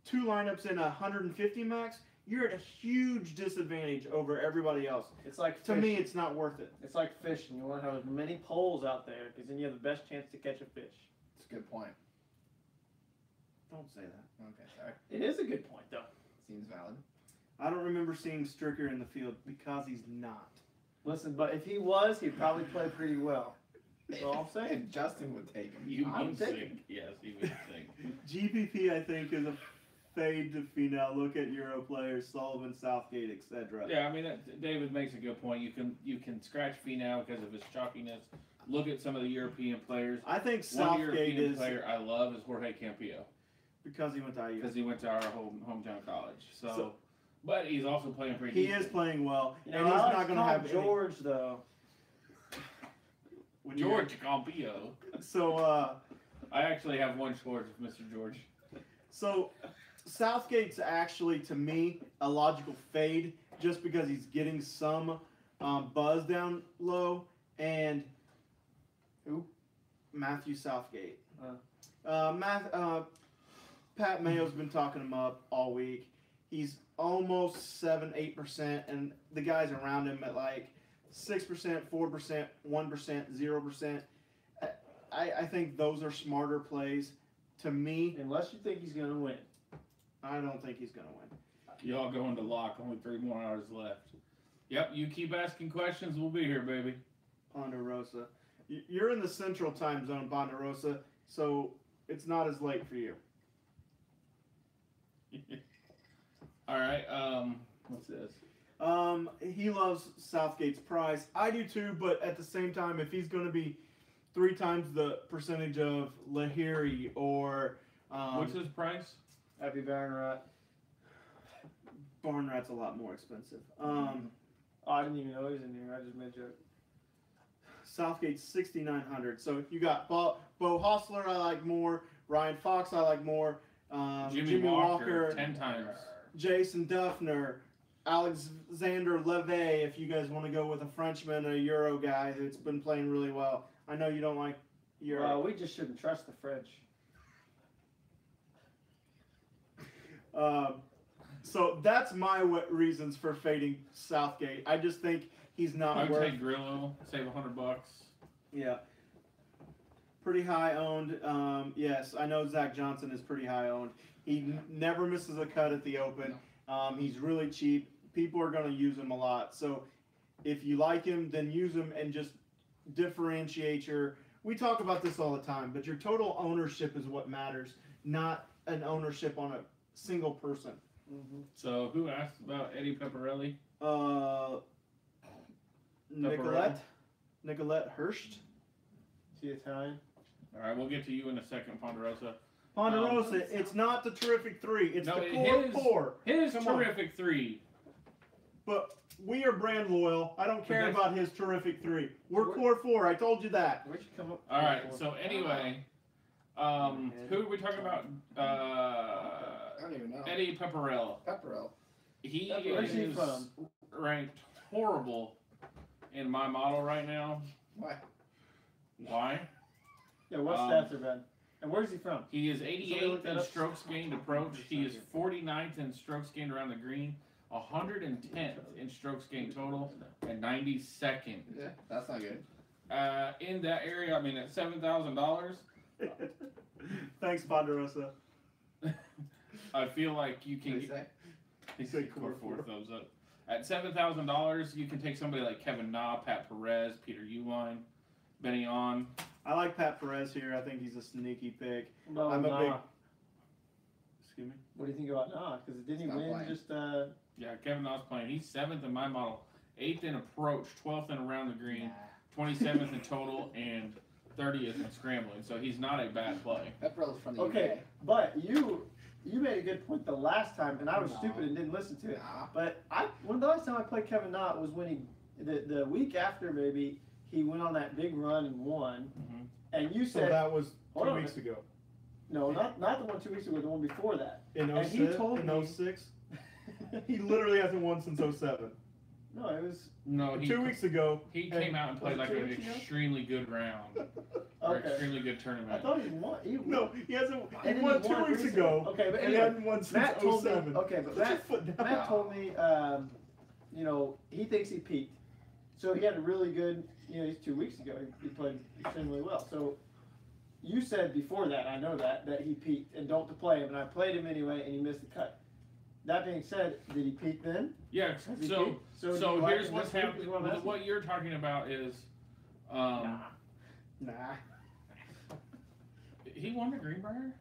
2 lineups in a 150 max, you're at a huge disadvantage over everybody else. It's like To fishing. me, it's not worth it. It's like fishing. You want to have as many poles out there because then you have the best chance to catch a fish. It's a good point. Don't say that. Okay, sorry. It is a good point, though. Seems valid. I don't remember seeing Stricker in the field because he's not. Listen, but if he was, he'd probably play pretty well. That's all I'm saying. And Justin would take him. you I'm would taking- think. Yes, he would think. GPP, I think, is a fade to Finau. Look at Euro players, Sullivan, Southgate, etc. Yeah, I mean, David makes a good point. You can scratch Finau because of his chalkiness. Look at some of the European players. I think One Southgate European is player I love is Jorge Campillo because he went to IU. because he went to our hometown college. So, but he's also playing pretty. He decent. is playing well, You and know, he's I like not going to Tom have George though. When you- George Campillo. So, I actually have one George of Mr. George. so Southgate's actually, to me, a logical fade just because he's getting some buzz down low. And Who? Matthew Southgate. Pat Mayo's been talking him up all week. He's almost 7-8%, and the guys around him at like 6%, 4%, 1%, 0%. I think those are smarter plays. To me, Unless you think he's gonna win. I don't think he's going to win. Y'all going to lock. Only 3 more hours left. Yep, you keep asking questions. We'll be here, baby. Ponderosa. You're in the central time zone, Ponderosa, so it's not as late for you. All right. What's this? He loves Southgate's price. I do too, but at the same time, if he's going to be 3 times the percentage of Lahiri or What's his price? Happy Baron Rat. Barn Rat's a lot more expensive. Oh, I didn't even know he was in here. I just made a joke. Southgate's 6,900. So you got Bo Hostler, I like more. Ryan Fox, I like more. Jimmy Walker 10 times. Jason Duffner, Alexander Levay, if you guys want to go with a Frenchman, a Euro guy that's been playing really well. I know you don't like Euro. Well, we just shouldn't trust the French. So that's my reasons for fading Southgate. I just think he's not I would worth. take Grillo, save $100. Yeah. Pretty high owned. Yes, I know Zach Johnson is pretty high owned. He never misses a cut at the Open. He's really cheap. People are going to use him a lot. So if you like him, then use him and just differentiate your. We talk about this all the time, but your total ownership is what matters, not an ownership on a single person. Mm-hmm. So who asked about Eddie Pepperelli? Nicolette Hurst. Is he Italian? All right, we'll get to you in a second, Ponderosa. Ponderosa, it's not the terrific three. It's No, the core his- four. His Come on. terrific 3. But we are brand loyal. I don't care that's- about his terrific 3. We're Where- core 4. I told you that. Where'd you come up? All right. So anyway, who are we talking about? I don't even know. Eddie Pepperell. Pepperell. He Where's he is from? ranked horrible in my model right now. Why? Why? Yeah, what stats are bad? And where's he from? He is Somebody 88th look that in up. strokes gained approach. He is 49th in strokes gained around the green, 110th in strokes gained total, and 92nd. Yeah, that's not good. In that area, I mean, at $7,000, Thanks, Ponderosa. I feel like you What can did he get. say? He said said core core 4 thumbs up. At $7,000, you can take somebody like Kevin Na, Pat Perez, Peter Uihlein, Benny On. I like Pat Perez here. I think he's a sneaky pick. No, I'm a nah. big. Excuse me. What do you think about Nah? Because didn't he He's not win playing. just Yeah, Kevin Na's playing. He's 7th in my model, 8th in approach, 12th in around the green, 27th in total, and 30th in scrambling. So he's not a bad play. Pepperell's from the Okay, UK. but you made a good point the last time, and I was No. stupid and didn't listen to it. Nah. But when the last time I played Kevin Knott was when the week after maybe he went on that big run and won, Mhm. and you So said that was Hold 2 on. weeks ago. no, not the one 2 weeks ago, the one before that. In And he 06, told in me- 06, he literally hasn't won since 07. No, it was No, he 2 weeks ago. he came out and played Was like it 2 an weeks ago? extremely good round, or okay. extremely good I tournament. thought he won. He won. No, he hasn't. He And then won he 2 won weeks recently. ago. Okay, but And he anyway, hadn't won since Matt told me. 07. Okay, but Put your Matt, foot down. Matt told me, you know, he thinks he peaked. So he had a really good, you know, 2 weeks ago, he played extremely well. So you said before that, I know that he peaked and don't to play him, and I played him anyway, and he missed the cut. That being said, did he peak then? Yeah. Has he So peaked? do so you like here's him what's this week, happening. is what I'm asking? What you're talking about is, Nah. Nah. he won the Greenbrier.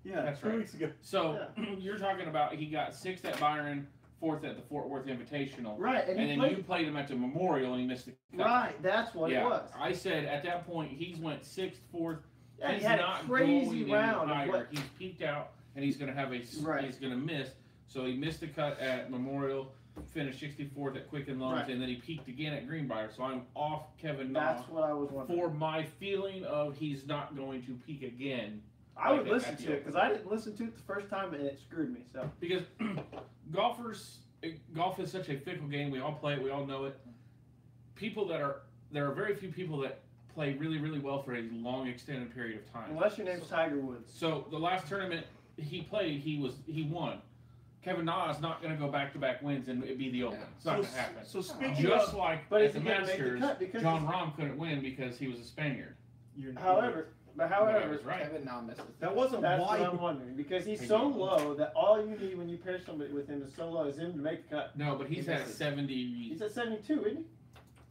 Yeah, That's 2 right. weeks ago. So you're talking about he got 6th at Byron, 4th at the Fort Worth Invitational, Right, and and he then played. you played him at the Memorial and he missed the cut. Right, that's what yeah, it was. I said at that point he's went 6th, 4th. Yeah, he he's had not a crazy going any round. Of higher. what, He's peaked out and he's going to have Right. he's going to miss. So he missed the cut at Memorial, finished 64th at Quicken Loans, Right. and then he peaked again at Greenbrier. So I'm off Kevin Na that's what I was wondering. for my feeling of he's not going to peak again. I would like listen at the to it Open. because I didn't listen to it the first time and it screwed me. So Because golf is such a fickle game. We all play it. We all know it. There are very few people that play really, really well for a long, extended period of time. unless your name's Tiger Woods. So the last tournament he played, he won. Kevin Na is not going to go back-to-back wins and it be the Open. Yeah. It's not going to happen. So speaking Just of, like But at is the he gonna make the Masters, cut because John Rahm couldn't win because he was a Spaniard. However, That however, was right. Kevin now misses. that wasn't that's why. what I'm wondering because he's He so did. low that all you need when you pair somebody with him is so low as him to make the cut. No, but he's He at misses. 70. He's at 72, isn't he?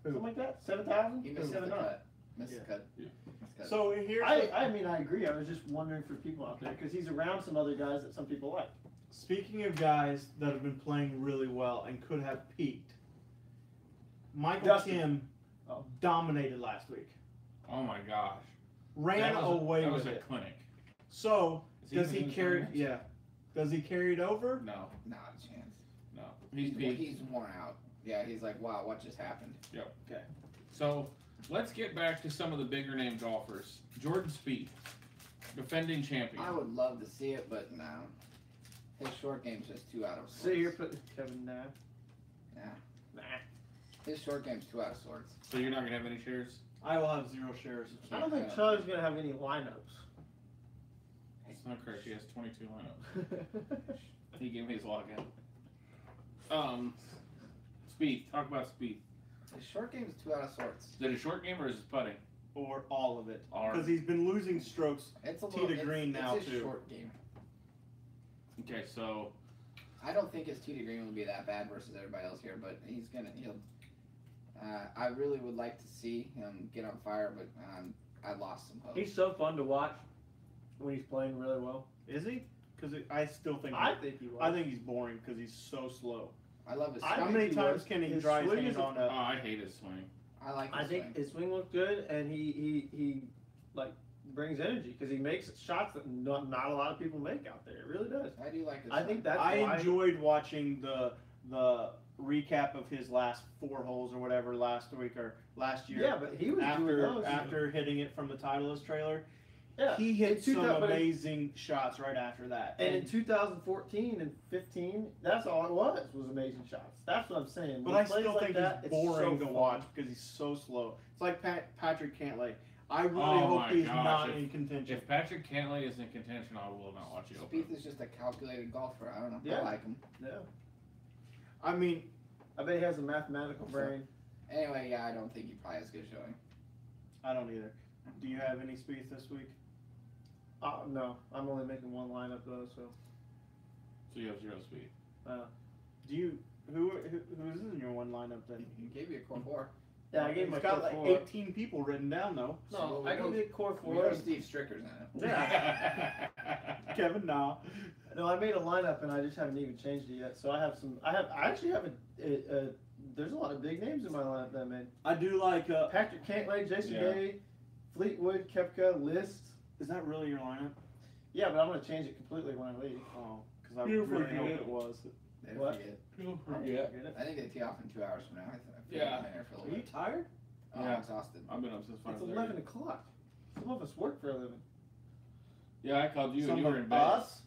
Something like that. 7,000. He misses the 7,900. cut. Misses the cut. Yeah. Misses the cut. So here's. I mean, I agree. I was just wondering for people out there because he's around some other guys that some people like. Speaking of guys that have been playing really well and could have peaked, Michael Dustin. Kim Oh. dominated last week. Oh my gosh. Ran That away was with a it. clinic. So Is does even he in the carry? tournaments? Yeah. Does he carry it over? No, Not a chance. no. He's worn out. Yeah, he's like, wow, what just happened? So let's get back to some of the bigger name golfers. Jordan Spieth, defending champion. I would love to see it, but no. His short game's just too out of sorts. See, you're putting Kevin Nah. Nah. His short game's too out of sorts. So you're not gonna have any shares? I will have 0 shares. I don't think Charlie's gonna have any lineups. That's not correct. He has 22 lineups. He gave me his login. Spieth. Talk about Spieth. His short game is too out of sorts. Is it a short game or is it putting? Or all of it. All Because he's been losing strokes. It's a Tee little to green now, it's his too. short game. Okay, so I don't think his tee to green will be that bad versus everybody else here, but he'll. I really would like to see him get on fire, but I lost some hope. He's so fun to watch when he's playing really well. Is he? Because I still think I think he was. I think he's boring because he's so slow. I love his. I How swing. many think he times was. can he His dry his swing hand is a- on oh, a... I hate his swing. I like. His I think swing. his swing looks good, and he like brings energy because he makes shots that not a lot of people make out there. It really does. I do like his. I think that's I why. enjoyed watching the recap of his last 4 holes or whatever last week or last year. Yeah, but he was doing those. After hitting it from the Titleist trailer. Yeah. He hit In some 2000 amazing shots right after that. And in 2014 and 15, that's all it was amazing shots. That's what I'm saying. But When I he plays still like think that, he's it's boring so to fun. watch because he's so slow. It's like Patrick Cantlay. I really Oh hope my he's gosh, not if- in contention. If Patrick Cantlay is in contention, I will not watch you open. Spieth is just a calculated golfer. I don't know. Yeah. I like him. Yeah. I mean, I bet he has a mathematical brain. Anyway, yeah, I don't think he probably has good showing. I don't either. Do you have any Spieth this week? No, I'm only making one lineup though, so. So you have 0 speed. Do you who's in your one lineup then? He gave you a core 4. Yeah, I gave him It's my got core like 4. 18 people written down though. No, So I gave it core We 4. know Steve Stricker's in it. Yeah. Kevin, nah. No, I made a lineup and I just haven't even changed it yet. So I actually have there's a lot of big names in my lineup that I made. I do like. Patrick Cantlay, Jason Yeah. Day, Fleetwood, Koepka, List. Is that really your lineup? Yeah, but I'm gonna change it completely when I leave. Oh, because I You really forget. hope it was. They What? forget. You'll I forget. didn't forget it. I think they tee off in 2 hours from now. I feel Yeah. like I'm in there for a Are little you bit. tired? Oh, Yeah. I'm exhausted. I've been up since 5:30. It's 11 o'clock. Some of us work for a living. Yeah, I called you and Some you were of in bed. us.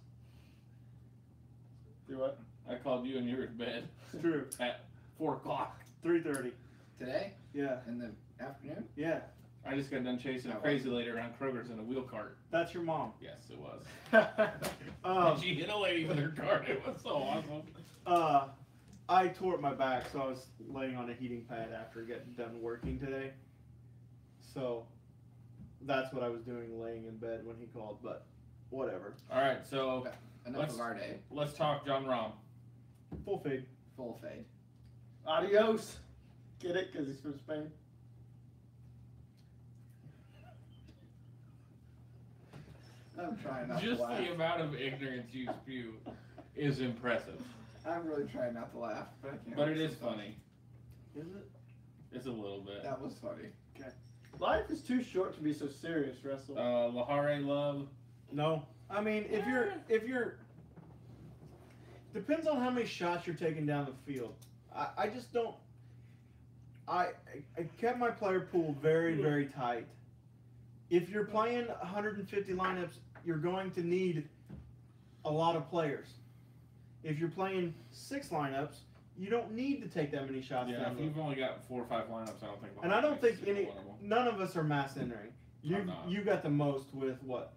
Do what? I called you and you were in bed It's true. at 4 o'clock. 3:30. Today? Yeah. In the afternoon? Yeah. I just got done chasing a crazy lady around Kroger's in a wheel cart. That's your mom. Yes, it was. Um, And she hit a lady with her cart. It was so awesome. I tore up my back, so I was laying on a heating pad after getting done working today. So that's what I was doing, laying in bed when he called. But whatever. All right, so Enough Let's- of our day. let's talk John Rahm. Full fade. Full fade. Adios. Get it? Because he's from Spain. I'm trying not Just to laugh. the amount of ignorance you spew is impressive. I'm really trying not to laugh, but I can't. But it help is sometimes. funny. Is it? It's a little bit. That was funny. Life is too short to be so serious, Russell. Lahare Love. No. I mean, if you're depends on how many shots you're taking down the field. I just don't. I kept my player pool very, very tight. If you're playing 150 lineups, you're going to need a lot of players. If you're playing 6 lineups, you don't need to take that many shots Yeah, down if the you've only got 4 or 5 lineups, I don't think. And I don't Lahare think makes a any, one of them. none of us are mass entering. I'm not. You got the most with what,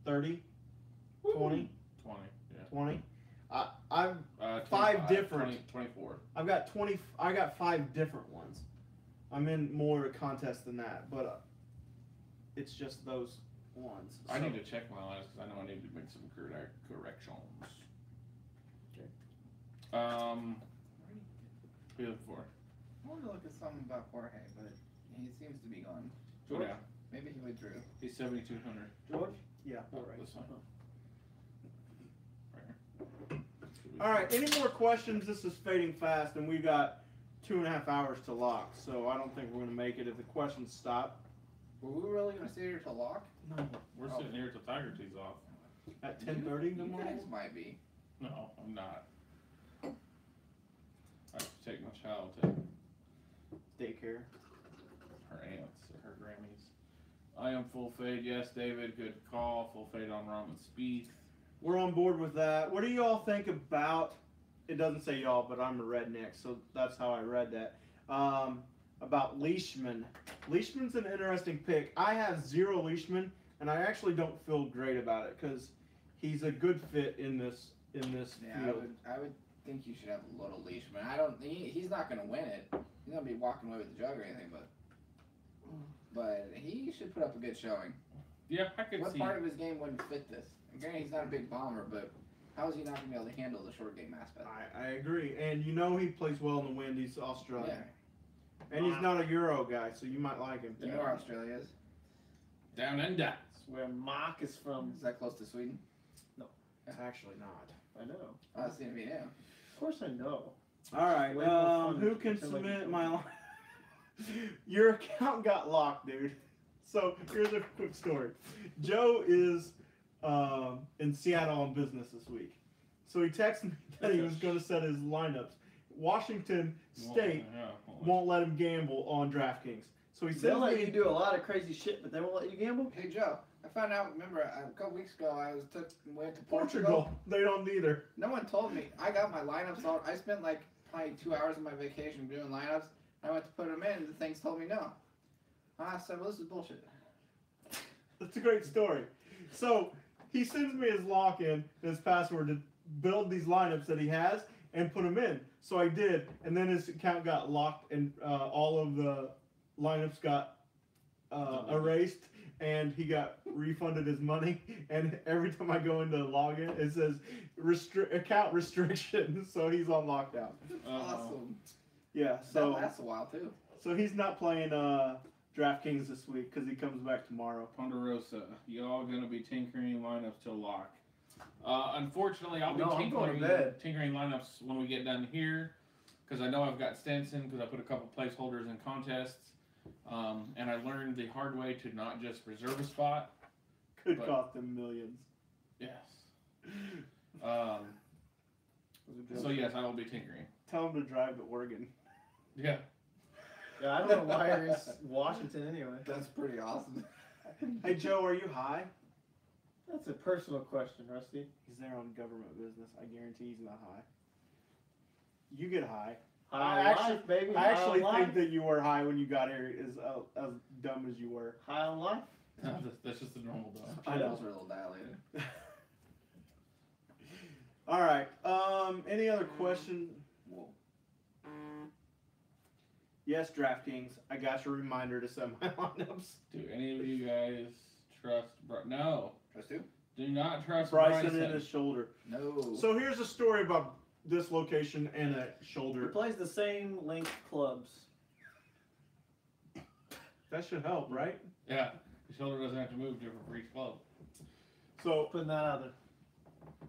30, 20, 20. Yeah. 20. I've 25, 5 different. 20, 24. I've got 20. I got 5 different ones. I'm in more contests than that, but it's just those ones. I So- need to check my lines because I know I need to make some corrections. Okay. Who you looking for? I want to look at something about Jorge, but he seems to be gone. Go down. Maybe he withdrew. He's 7,200. George? Yeah. Oh, All right. this one. Right here. All right. Any more questions? This is fading fast, and we got 2.5 hours to lock. So I don't think we're gonna make it if the questions stop. Were we really going to stay here till lock? No. We're sitting here till Tiger tees off. At 10:30 in the You morning. guys might be. No, I'm not. take my child to Daycare. her aunts or her Grammys. I am full fade. Yes, David. Good call. Full fade on Roman Spieth. We're on board with that. What do y'all think about? It doesn't say y'all, but I'm a redneck, so that's how I read that. About Leishman. Leishman's an interesting pick. I have 0 Leishman, and I actually don't feel great about it because he's a good fit in this Yeah, field. I would think you should have a little Leishman. I don't. He's not going to win it. He's going to be walking away with the jug or anything, but he should put up a good showing. Yeah, I could What see. part of his game wouldn't fit this? And granted, he's not a big bomber, but how is he not going to be able to handle the short game aspect? I agree, and you know he plays well in the wind. He's Australian, Yeah, and he's not a Euro guy, so you might like him. you know where Australia is? Down under. That's where Mark is from. Is that close to Sweden? It's actually not. I know. Oh, that's the NBA. Of course I know. All right, Way more fun who to can pretend like you submit don't. my line? Your account got locked, dude. So here's a quick story. Joe is in Seattle on business this week. So he texted me that he was going to set his lineups. Washington State won't let him gamble on DraftKings. So he They'll sends let me you do a lot of crazy shit, but they won't let you gamble. Hey Joe, I found out. Remember, a couple weeks ago, went to Portugal. They don't either. No one told me. I got my lineups all. I spent like probably 2 hours of my vacation doing lineups. I went to put them in, and the things told me no. I said, well, this is bullshit. That's a great story. So he sends me his login and his password to build these lineups that he has and put them in. So I did, and then his account got locked, and all of the lineups got erased, and he got refunded his money. And every time I go into login, it says account restriction. So he's on lockdown. Awesome. Yeah. That So lasts a while too. so he's not playing DraftKings this week because he comes back tomorrow. Ponderosa, y'all gonna be tinkering lineups till lock. Unfortunately, I'll be No, I'm going to tinkering, bed. tinkering lineups when we get done here, because I know I've got Stenson, because I put a couple placeholders in contests, and I learned the hard way to not just reserve a spot. Could But- cost him millions. Yes. So yes, I will be tinkering. Tell him to drive to Oregon. Yeah. Yeah, I don't know why you're in Washington anyway. That's pretty awesome. Hey Joe, are you high? That's a personal question, Rusty. He's there on government business. I guarantee he's not high. You get high. High I on actually- life, baby. I High actually on think life. that you were high when you got here, as dumb as you were. High on life. That's just a normal dog. I know. Those are a little dilated. All right. Any other question? Whoa. Yes, DraftKings. I got your reminder to set my lineups. Do any of you guys trust? No. Trust who? Do not trust Bryson Bryson. in his shoulder. No. So here's a story about dislocation and a He shoulder. plays the same length clubs. That should help, right? Yeah. The shoulder doesn't have to move different for each club. So Putting that out there.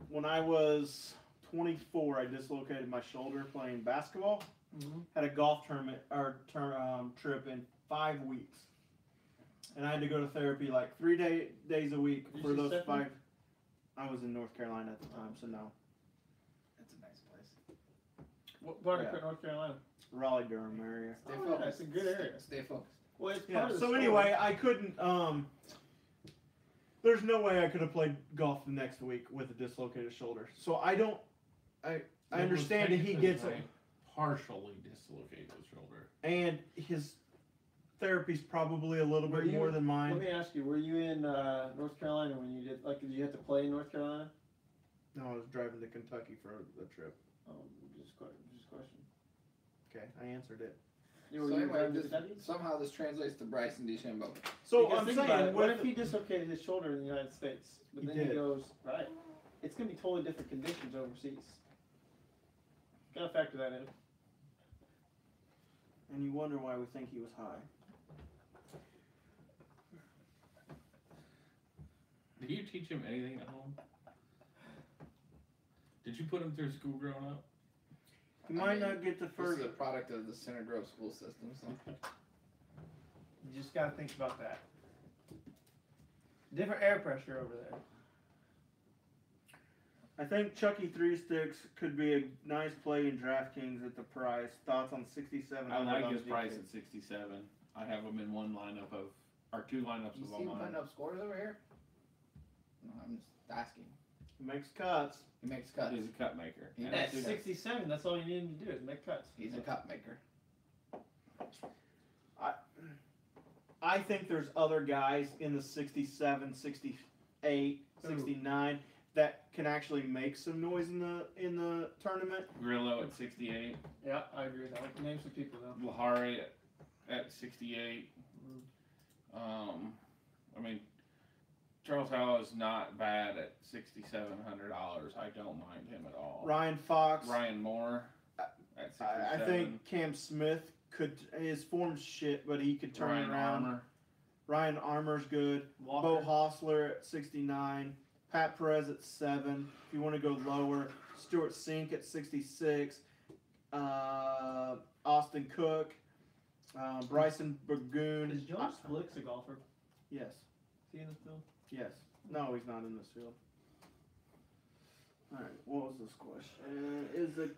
when I was 24, I dislocated my shoulder playing basketball. Mm-hmm. Had a golf tournament or trip in 5 weeks, and I had to go to therapy like 3 days a week You for should those step in. 5. I was in North Carolina at the time, so no. That's a nice place. What part Yeah. of North Carolina? Raleigh, Durham area. Stay Oh, yeah, focused. it's a good area. Stay focused. Well, it's Yeah. part of the So story. anyway, I couldn't. There's no way I could have played golf the next week with a dislocated shoulder. So I don't. I understand that he gets it, partially dislocated his shoulder. and his therapy's probably a little Were bit you- more than mine. Let me ask you: were you in North Carolina when you did? Like, did you have to play in North Carolina? No, I was driving to Kentucky for the trip. Oh, just question. Okay, I answered it. You So were anyway, driving to this, Kentucky? somehow this translates to Bryson DeChambeau. So Because I'm think about saying, it, what if he dislocated his shoulder in the United States, but He then he did. goes right? It's gonna be totally different conditions overseas. Gotta factor that in. and you wonder why we think he was high. Did you teach him anything at home? Did you put him through school growing up? He might not get the This first. is a product of the Center Grove school system. So. You just gotta think about that. Different air pressure over there. I think Chucky 3 Sticks could be a nice play in DraftKings at the price. Thoughts on 67? I like his price at 67. I have him in one lineup of, or two lineups You of see all him mine. putting up scores over here? No, I'm just asking. He makes cuts. He makes cuts. He's a cut maker. He And At does. 67, that's all you need him to do is make cuts. He's a cup maker. I think there's other guys in the 67, 68, 69 that can actually make some noise in the tournament. Grillo at 68. Yeah, I agree with that. Like, name some people though. Lahari at 68. I mean, Charles Howell is not bad at $6,700. I don't mind him at all. Ryan Fox. Ryan Moore at 67. I think Cam Smith his form's shit, but he could turn Ryan it around. Armour. Ryan Armour's good. Walker. Bo Hostler at 69. Pat Perez at 7. If you want to go lower, Stuart Sink at 66. Austin Cook. Bryson Burgoon. Is Jonas Blix a golfer? Yes. Is he in this field? Yes. No, he's not in this field. Alright, what was this question? Is the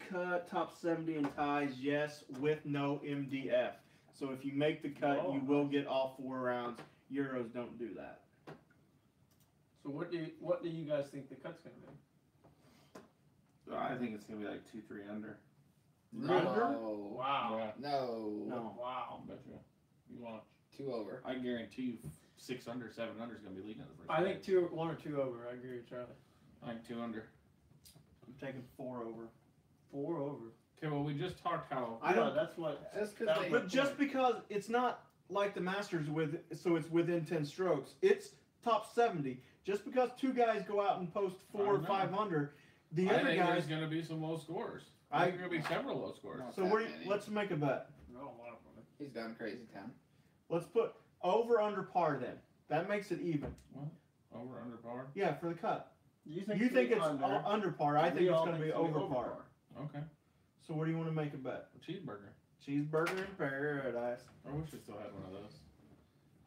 cut top 70 in ties? Yes, with no MDF. So if you make the cut, Oh, you will get all 4 rounds. Euros don't do that. So what do you guys think the cut's gonna be? I think it's going to be like 2-3 under. No. Wow. Yeah, No. No. Wow. I bet you. You watch. 2 over. I guarantee you 6 under, 7 under is going to be leading in the first. I day. think 1 or 2 over. I agree with Charlie. I think 2 under. I'm taking 4 over. 4 over. Okay, well, we just talked how. I don't. That's what. Just That because was they. But just because it's not like the Masters so it's within 10 strokes. It's top 70. Just because 2 guys go out and post 4 or I know. 5 under, the I other think guys. there's going to be some low scores. I think there'll be several low scores. No. So let's make a bet. No, a lot of them. He's gone crazy town. Let's put over under par then. That makes it even. Over under par. Yeah, for the cut. You You think it's under? under par. I think We it's all going to think be it's gonna over par. Okay. So what do you want to make a bet? A cheeseburger. Cheeseburger in paradise. I wish we still had one of those.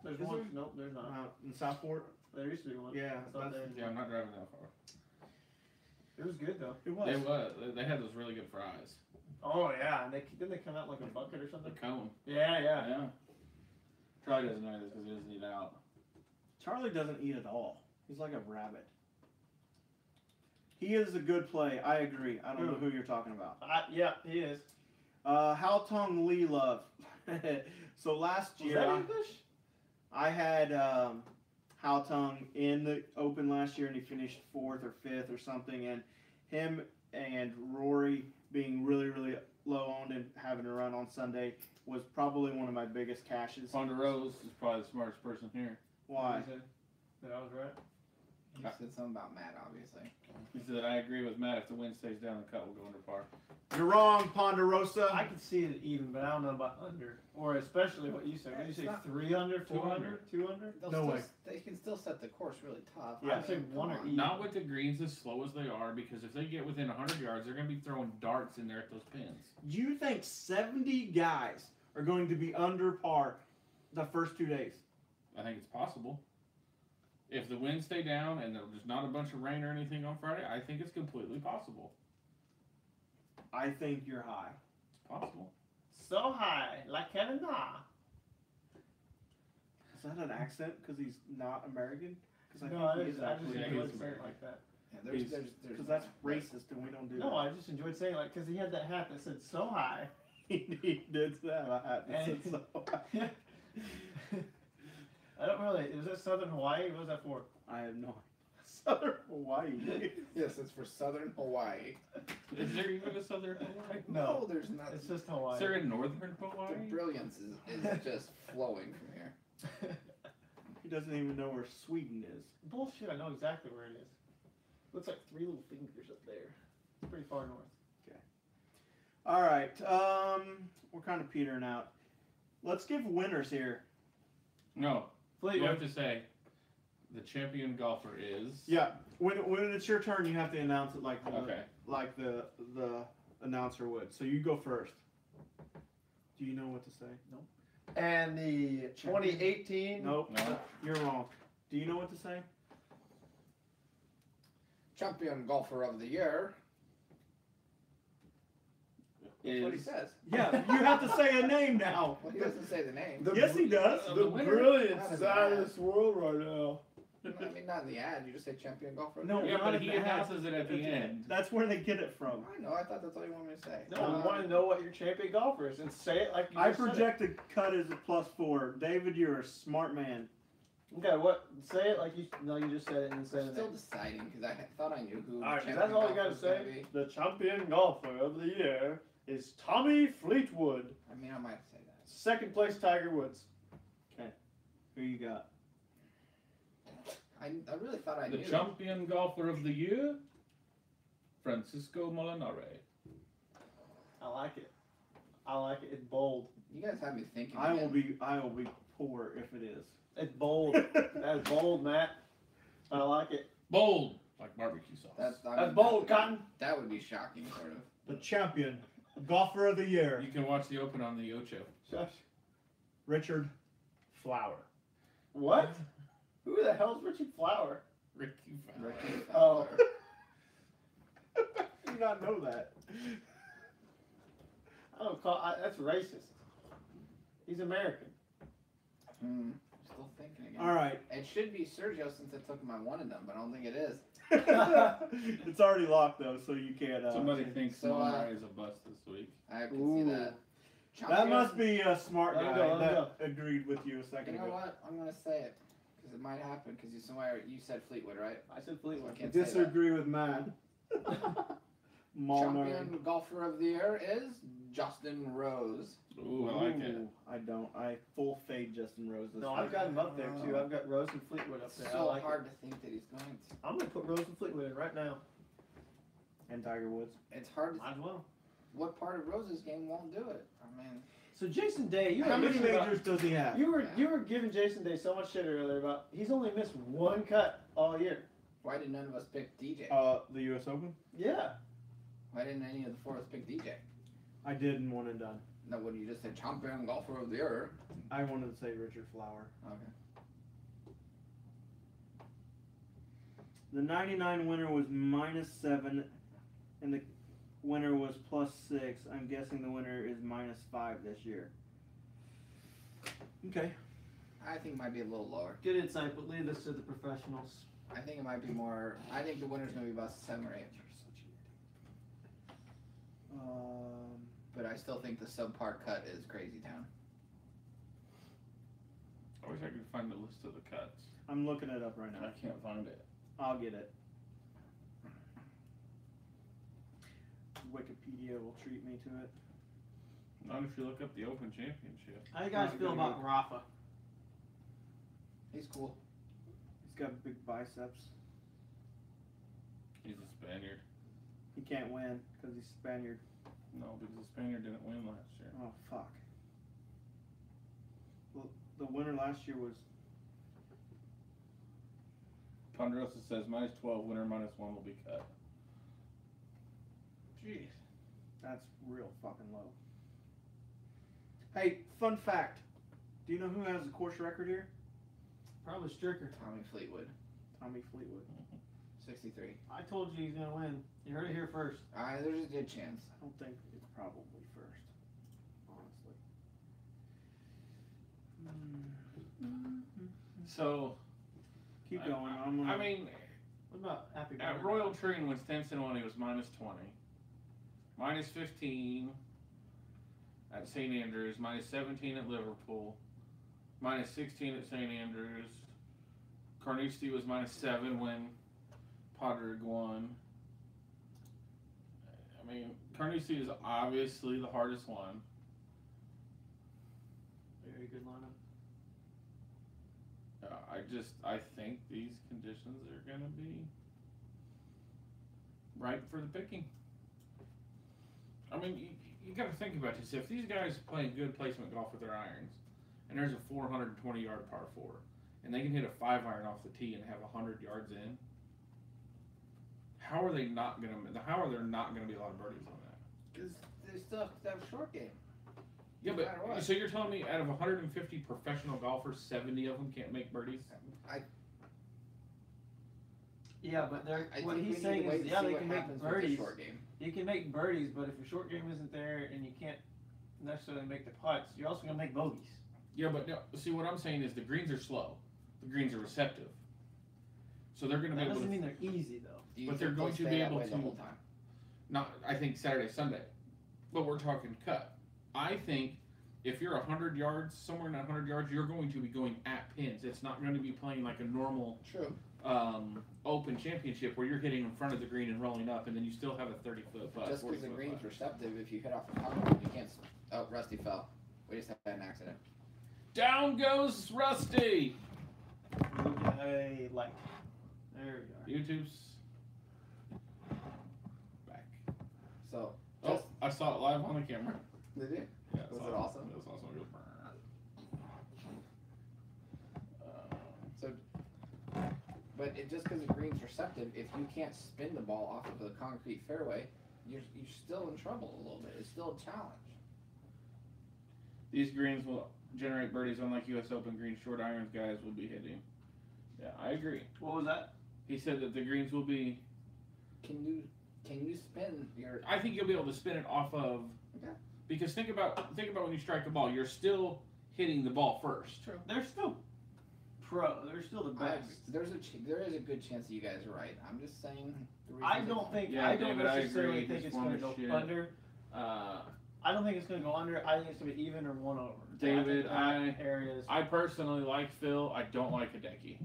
There's Is one. there? Nope, there's not. In Southport? There used to be one. Yeah, I thought that's- they- Yeah, I'm not driving that far. It was good though. It was. They was. They had those really good fries. Oh yeah, and didn't they come out like a bucket or The something? cone. Yeah, yeah. Yeah. Charlie doesn't know this because he doesn't eat out. Charlie doesn't eat at all. He's like a rabbit. He is a good play. I agree. I don't know who you're talking about. Yeah, he is. Hao Tong Lee Love. So last Was year, that English? I had Hao Tong in the Open last year, and he finished 4th or 5th or something. And him and Rory being really, really low owned and having a run on Sunday was probably one of my biggest cashes. Ponderosa is probably the smartest person here. Why? He said that I was right. He said something about Matt, obviously. He said, I agree with Matt. If the wind stays down, the cut will go under par. You're wrong, Ponderosa. I could see it even, but I don't know about under. Or especially what you said. What did you It's say? not- 3 under, 4 2 under, 2 under? They'll No still, way. They can still set the course really tough. Yeah. I'd say 1 or come on. even. Not with the greens as slow as they are, because if they get within 100 yards, they're going to be throwing darts in there at those pins. You think 70 guys are going to be under par the first 2 days? I think it's possible. If the winds stay down and there's not a bunch of rain or anything on Friday, I think it's completely possible. I think you're high. It's possible. So high, like Kevin Na. Is that an accent because he's not American? Because No, I think I he just is actually. Yeah, enjoyed he's saying it American. like that. Yeah, there's Because that's racist and we don't do No, that. I just enjoyed saying it like because he had that hat that said so high. He did have a hat that said And- so. I don't really. Is that Southern Hawaii? What was that for? I have no idea. Southern Hawaii. Yes, it's for Southern Hawaii. Is there even a southern Hawaii? No. there's not. It's just Hawaii. Is there a northern The Hawaii? brilliance is just flowing from here. He doesn't even know where Sweden is. Bullshit! I know exactly where it is. Looks like 3 little fingers up there. It's pretty far north. All right. We're kind of petering out. Let's give winners here. No. You Fleetwood. have to say the champion golfer is. Yeah. When it's your turn, you have to announce it like the Okay. like the announcer would. So you go first. Do you know what to say? And the 2018. Nope. No. You're wrong. Do you know what to say? champion golfer of the year. That's what he says. Yeah, you have to say a name now. Well, he doesn't say the name. Yes, he does. The The winner. brilliant Not side as of this world right now. I mean, not in the ad. You just say champion golfer. of the No, year. Yeah, not but in he the ad. announces it at the end. That's where they get it from. I know. I thought that's all you wanted me to say. No, we want to know what your champion golfer is and say it like you I just said it. project a cut as a +4. David, you're a smart man. Okay, what? Say it like you. No, you just said it and then say I'm it. still deciding because I thought I knew who. Alright, champion that's all you golfer gotta was gonna say? be. The champion golfer of the year is Tommy Fleetwood. I mean, I might say that. Second place, Tiger Woods. Who you got? I really thought I The knew. champion golfer of the year, Francisco Molinari. I like it. I like it. It's bold. You guys have me thinking. I will again. be poor if it is. It's bold. That's bold, Matt. I like it. Bold, like barbecue sauce. That's bold, Cotton. That would be shocking, sort of. The champion golfer of the year, You can watch the Open on the Ocho. Shush. Richard Flower. What? Who the hell's Richard Flower? Ricky Fowler. Ricky Oh. Fowler. I do not know that. I don't call. That's racist. He's American. Still thinking again. All right. It should be Sergio since I took him I wanted them, but I don't think it is. It's already locked though, so you can't. Somebody thinks So, Molinari is a bust this week. I can see that. That must be a smart Let him guy go, let him that agreed with you a You second know ago. what? I'm gonna say it because it might happen. Because you said Fleetwood, right? I said Fleetwood. I can't say that. Disagree with Matt. Molinari. Champion golfer of the year is Justin Rose. Ooh, I like it. Ooh, I don't. I full fade Justin Rose this No, week. I've got him up there too. I've got Rose and Fleetwood up It's there. I so like hard it. to think that he's going to. I'm gonna put Rose and Fleetwood in right now. And Tiger Woods. It's hard to. Might as well. What part of Rose's game won't do it? I mean, So Jason Day, you How were many bitching about- majors does he have? You were giving Jason Day so much shit earlier about he's only missed one cut all year. why did none of us pick DJ? The U.S. Open. Yeah. Why didn't any of the four of us pick DJ? I did in one and done. No, what you just said, champion golfer of the year. I wanted to say Richard Flower. Okay. The 99 winner was -7, and the winner was +6. I'm guessing the winner is -5 this year. Okay. I think it might be a little lower. Good insight, but leave this to the professionals. I think it might be more. I think the winner's gonna be about 7 or 8. But I still think the subpar cut is Crazy Town. I wish I could find the list of the cuts. I'm looking it up right I now. can't find it. I'll get it. Wikipedia will treat me to it. Not if you look up the Open Championship. How you guys Oh, feel good, about good. Rafa? He's cool. He's got big biceps. He's a Spaniard. He can't win because he's Spaniard. No, because the Spaniard didn't win last year. Oh, fuck. Well, the winner last year was... Ponderosa says -12, winner -1 will be cut. Jeez. That's real fucking low. Hey, fun fact. Do you know who has the course record here? Probably Stricker. Tommy Fleetwood, Tommy Fleetwood. 63. I told you he's gonna win. You heard it here first. There's a good chance. I don't think it's probably first, honestly. So, Keep I- going. I'm gonna... I mean, What about Happy at Birthday? Royal Tree in Wisconsin when he was -20, -15 at St. Andrews, -17 at Liverpool, -16 at St. Andrews. Carnoustie was -7 when Padraig won. I mean, Carnoustie is obviously the hardest one. Very good lineup. I think these conditions are going to be ripe for the picking. I mean, you got to think about this. If these guys play good placement golf with their irons, and there's a 420-yard par 4, and they can hit a 5-iron off the tee and have 100 yards in, how are there not going to be a lot of birdies on that? Because they still have to have a short game. Yeah, No matter but what. so you're telling me out of 150 professional golfers, 70 of them can't make birdies? Yeah, but they're, I what think he's we saying need to wait is, to yeah, see they what can make happens with the birdies. short game. You can make birdies, but if your short game isn't there and you can't necessarily make the putts, you're also gonna make bogeys. Yeah, but no, see what I'm saying is the greens are slow. The greens are receptive. So they're going to be That able doesn't to. mean they're easy though. Do you But they're think going they'll to stay be that able way to- the whole time? Not, I think Saturday, Sunday. But we're talking cut. I think if you're 100 yards, somewhere in 100 yards, you're going to be going at pins. It's not going to be playing like a normal True. Open Championship where you're hitting in front of the green and rolling up, and then you still have a 30-foot putt. Just 40 because the foot green's putt. receptive, if you hit off a concrete, you can't. Oh, Rusty fell. We just had an accident. Down goes Rusty. Hey, like, there we are. YouTube's back. So, Oh, just I saw it live on the camera. did you? Yeah, Was it awesome? It was awesome. It goes, So, but it just because the green's receptive, if you can't spin the ball off of the concrete fairway, you're still in trouble a little bit. It's still a challenge. These greens will generate birdies unlike U.S. Open green short irons guys will be hitting. Yeah, I agree. What was that? He said that the greens will be. Can you spin your? I think you'll be able to spin it off of. Okay. Because think about when you strike a ball, you're still hitting the ball first. True. They're still pro. They're still the best. There is a good chance that you guys are right. I'm just saying. I don't think. Yeah, I don't David, I necessarily agree. think This it's going to form go is shit. under. Uh, I don't think it's going to go under. I think it's going to be even or one over. David, I think that areas. I personally like Phil. I don't like Hideki.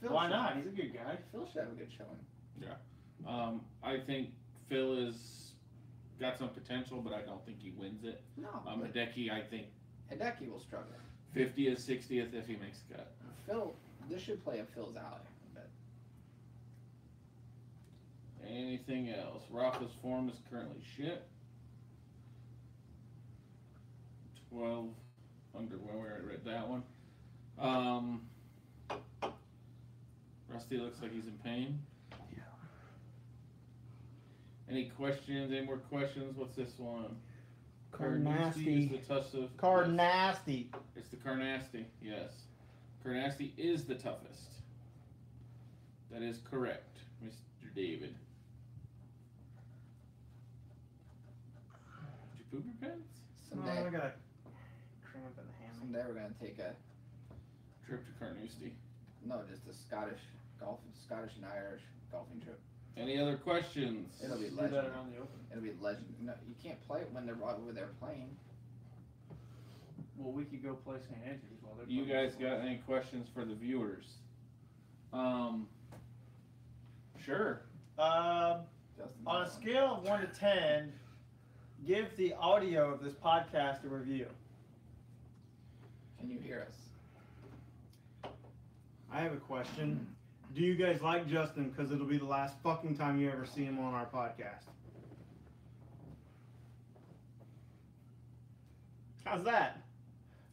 Why not? He's a good guy. Phil should have a good showing. I think Phil is got some potential, but I don't think he wins it. No. Hideki, I think Hideki will struggle. 50th, 60th if he makes the cut. Phil, this should play up Phil's alley. But Anything else? Rafa's form is currently shit. 12 under when we read that one. Rusty looks like he's in pain. Yeah. Any questions? Any more questions? What's this one? Carnasty. Is the toughest. Yes. Carnasty. It's the Carnasty. Yes, Carnasty is the toughest. That is correct, Mr. David. Did you poop your pants? Oh, someday, I got a cramp in the hammy. someday we're gonna take a Trip to Carnoustie. just a Scottish and Irish golfing trip. Any other questions? It'll be Do that legend. around the open. It'll be legend. No, you can't play it when they're over there playing. Well, we could go play St. Andrews while they're. You playing guys this got one. any questions for the viewers? Sure. Justin, On a scale of 1 to 10, give the audio of this podcast a review. can you hear us? I have a question. Do you guys like Justin? Because it'll be the last fucking time you ever see him on our podcast. How's that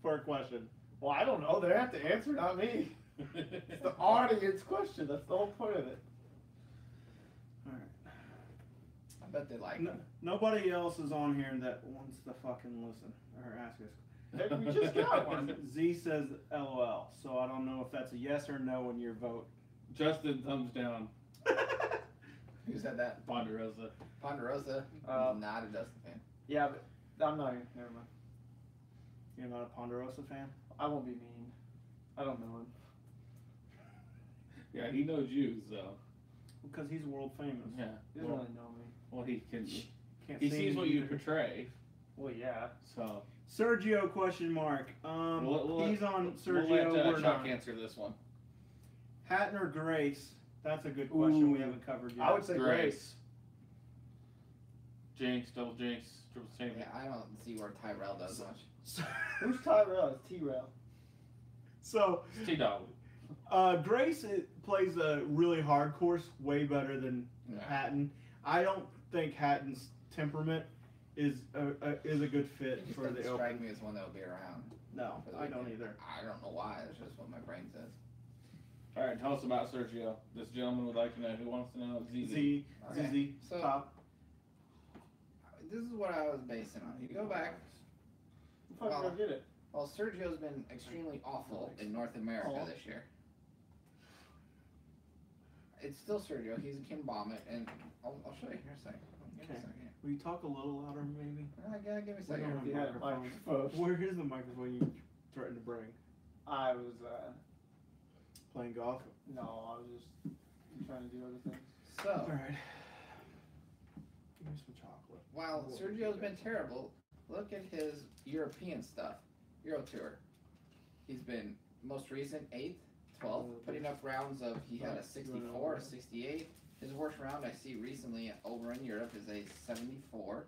for a question? Well, I don't know. They have to answer, not me. It's the audience question. That's the whole point of it. All right. I bet they like No, him. nobody else is on here that wants to fucking listen or ask us. Hey, we just got one. Z says LOL, so I don't know if that's a yes or no in your vote. Justin, thumbs down. Who said that? Ponderosa. Ponderosa. Uh, Not a Justin fan. Yeah, but I'm not even. Never mind. You're not a Ponderosa fan? I won't be mean. I don't know him. Yeah, he knows you, so. Because he's world famous. Yeah. He doesn't Well, really know me. well, he can. Can't He see sees him what you either. portray, Well, yeah. so. Sergio question mark. We'll He's on Sergio. We'll let we're Chuck not. answer this one. Hatton or Grace? That's a good question we Ooh. haven't covered yet. I would say Grace. Jinx, double jinx, triple chain. Yeah, I don't see where Tyrell does much. Who's Tyrell? It's T-Rail. So, It's T-Dog. Grace plays a really hard course way better than Yeah. Hatton. I don't think Hatton's temperament is a good fit It just for doesn't the strike Open. me as one that will be around. No, for the I don't weekend. either. I don't know why. That's just what my brain says. All right, tell us about Sergio. This gentleman would like to know. Who wants to know? ZZ. Z, Okay. ZZ, So- top. This is what I was basing on. You go back. I'm fucking Well, gonna get it. Well, Sergio's been extremely awful in North America Oh. this year. it's still Sergio. He can bomb it, and I'll show you here in a second. Give me a Okay. second. Will you talk a little louder, maybe? Give me a We don't second. have If you had a microphones. microphone. Where is the microphone you threatened to bring? I was, Playing golf? no, I was just trying to do other things. So, Alright. Give me some chocolate. while Sergio's been terrible, look at his European stuff. Euro Tour. He's been most recent 8th, 12th, putting up rounds of, he had a 64, a 68. His worst round I see recently over in Europe is a 74.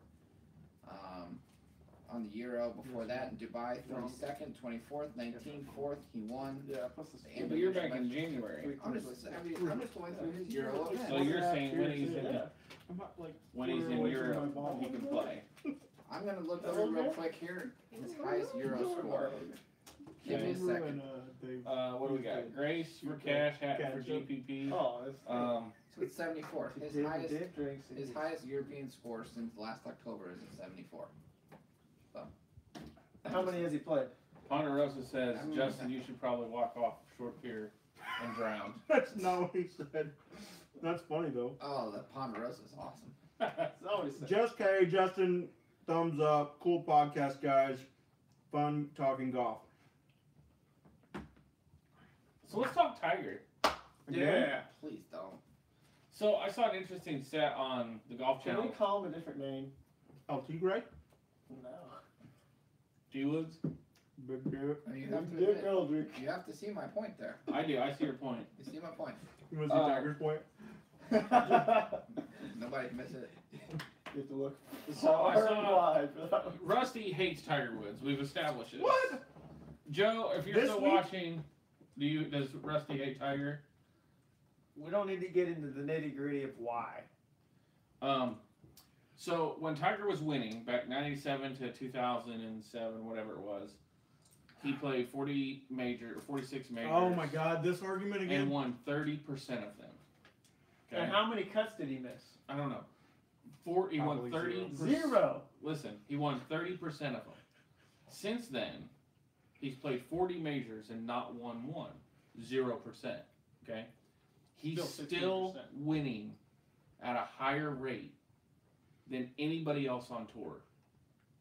On the Euro before that in Dubai, 32nd, 24th, 19th, 4th, he won. Yeah, plus the But you're back in January. I'm just going through his Euro event. So you're saying when he's in I'm not like when he's in Europe, he can play. I'm gonna look through real quick here. His highest Euro score. Give me a second. What do we got? Grace for cash, hat for GPP. Oh, that's So it's 74. His Dave highest drinks. his highest European score since last October is a 74. So. How many has he played? Ponderosa says, Justin, you should probably walk off short pier and drown. That's not what he said. That's funny though. Oh, the Ponderosa is awesome. That's all he said. Just K, Justin, thumbs up. Cool podcast, guys. Fun talking golf. So let's talk Tiger. Yeah. Please don't. So I saw an interesting stat on the Golf Can we Channel. call him a different name? LT Gray? No. G Woods? Big Dick. I mean, you have to Dick admit, Eldridge. you have to see my point there. I do. I see your point. You see my point. You want to see Tiger's point? Nobody can miss it. You have to look So I far saw- and wide for that one. Rusty hates Tiger Woods. We've established it. What? Joe, if you're This still week? watching, does Rusty hate Tiger? We don't need to get into the nitty gritty of why. So when Tiger was winning back 97 to 2007, whatever it was, he played 46 majors. Oh my God, this argument And again? won 30% of them. Okay. And how many cuts did he miss? I don't know. He won Probably 30. Zero. Listen, he won 30% of them. Since then, he's played 40 majors and not won one. 0%. Okay. He's Still still 16%. winning at a higher rate than anybody else on tour,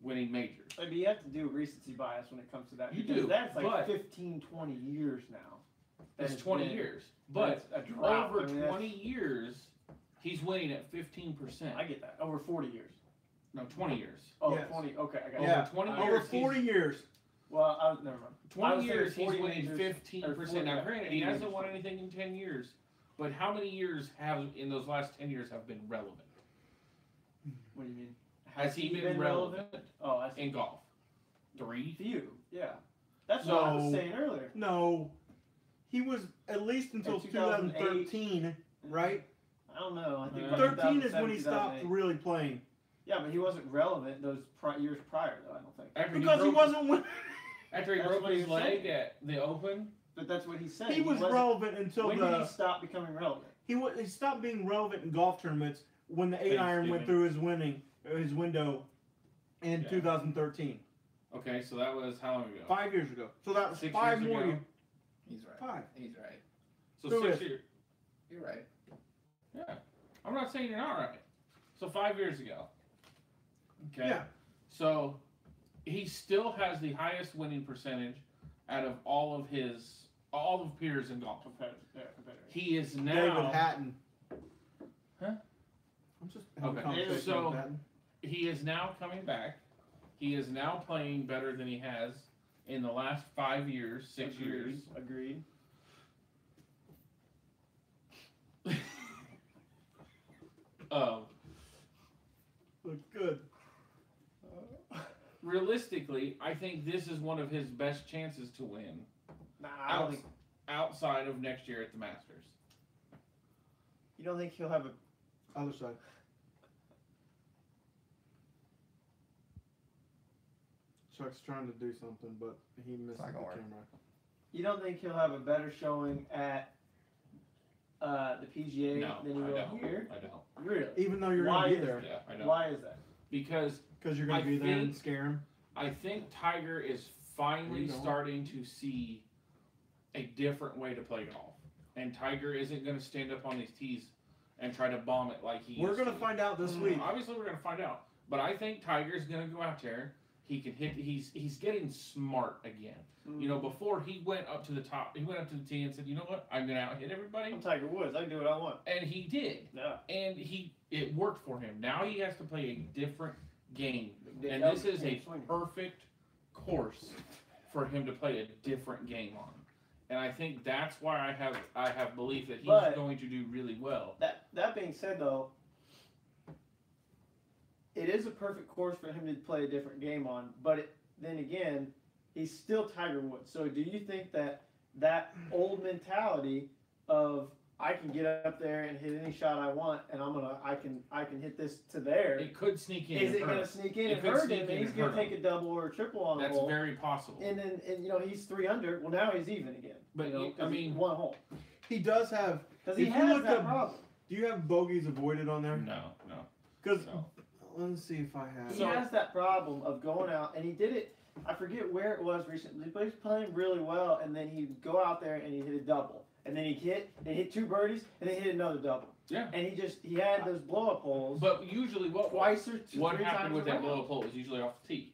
winning majors. I mean, you have to do recency bias when it comes to that. You because do, That's like but- 15, 20 years now. That's That it's 20 been- years. But that's a drought. over I mean, that's- 20 years, he's winning at 15%. I get that. Over 40 years. No, 20 years. Oh, Yes. 20. Okay, I got Over it. Yeah, 20 over years, 40 years. Well, never mind. I 20 was thinking years, he's 40 winning majors, 15%. Now, or 40, granted, he 80 hasn't majors. won anything in 10 years, but how many years have, in those last 10 years, have been relevant? What do you mean? Has he been relevant Oh, I see. in golf? 3? Few. Yeah. That's what I was No. saying earlier. No. He was at least until 2008. 2013, right? I don't know. I think 13 is 2007, when he stopped 2008. really playing. Yeah, but he wasn't relevant those years prior, though. I don't think. After Because he broke- wasn't winning. After he That's broke what his you're leg saying. at the Open, But that's what he's saying. He was wasn't- relevant until When did he the stop becoming relevant? he stopped being relevant in golf tournaments when the 8-iron went through his window in Yeah. 2013. okay, so that was how long ago? 5 years ago. So that was 6 5 years more ago? years. He's right. 5. He's right. So Who 6 is? years. You're right. Yeah. I'm not saying you're not right. So 5 years ago. Okay. Yeah. So he still has the highest winning percentage out of all of peers in golf. Competitor. He is David now Hatton. Huh? I'm just having a Okay. conversation So- with Hatton. he is now coming back. He is now playing better than he has in the last 5 years, 6 years. Agreed. Looks good. Realistically, I think this is one of his best chances to win Nah, I don't think. outside of next year at the Masters. You don't think he'll have a? Other side. Chuck's trying to do something, but he missed the not gonna work. camera. You don't think he'll have a better showing at the PGA No, than he I will don't. here? I don't. Really? Even though you're Why going to be is there. Yeah, I don't. Why is that? Because Because you're going I to be there and think- scare him. I think Tiger is Where finally you going? starting to see a different way to play golf. and Tiger isn't going to stand up on these tees and try to bomb it like he. We're used gonna to. find out this week. Obviously, we're going to find out. But I think Tiger's going to go out there. He can hit. He's getting smart again. You know, before he went up to the top, he went up to the tee and said, "You know what? I'm going to out hit everybody." I'm Tiger Woods. I can do what I want. And he did. Yeah. And it worked for him. Now he has to play a different game. And Yep. this is a Swing. perfect course for him to play a different game on. And I think that's why I have belief that he's But- going to do really well. That being said, though, it is a perfect course for him to play a different game on. But then again, he's still Tiger Woods. So do you think that old mentality of I can get up there and hit any shot I want, and I can hit this to there? It could sneak in. Is and it going to hurt. sneak in It and could hurt sneak him? in And he's and going to hurt take a double or a triple on That's the hole. very possible. And then he's 3 under. Well, now he's even again. But you know, I 'cause he mean- one hole He does have. because he If you has look that up- problem. Do you have bogeys avoided on there? No. Because No. let's see if I have. He has that problem of going out, and he did it. I forget where it was recently, but he's playing really well, and then he'd go out there and he'd hit a double, and then he'd hit 2 birdies, and then hit another double. Yeah. And he had those blow up holes But usually, what twice or what 3 happened times with that around. blow up hole was usually off the tee.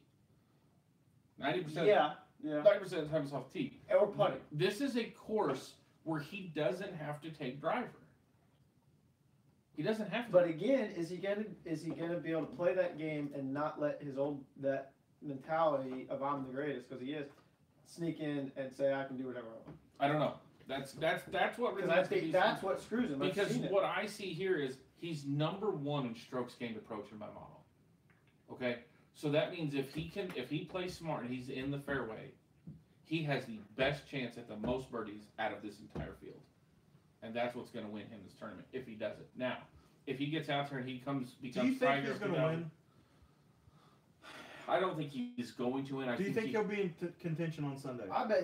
90%. Yeah, 90% of the time it's off the tee. or putting. This is a course where he doesn't have to take driver. He doesn't have to. But again, is he gonna be able to play that game and not let that mentality of I'm the greatest, because he is, sneak in and say I can do whatever I want? I don't know. That's what Because I think that's what screws him. I've because seen it. what I see here is he's number 1 in strokes gained approach in my model. Okay, so that means if he plays smart and he's in the fairway, he has the best chance at the most birdies out of this entire field, and that's what's going to win him this tournament if he does it. Now, if he gets out there and he becomes Do you think Tiger he's going to 2000 win? I don't think he's going to win. Do you think he'll be in contention on Sunday? I bet,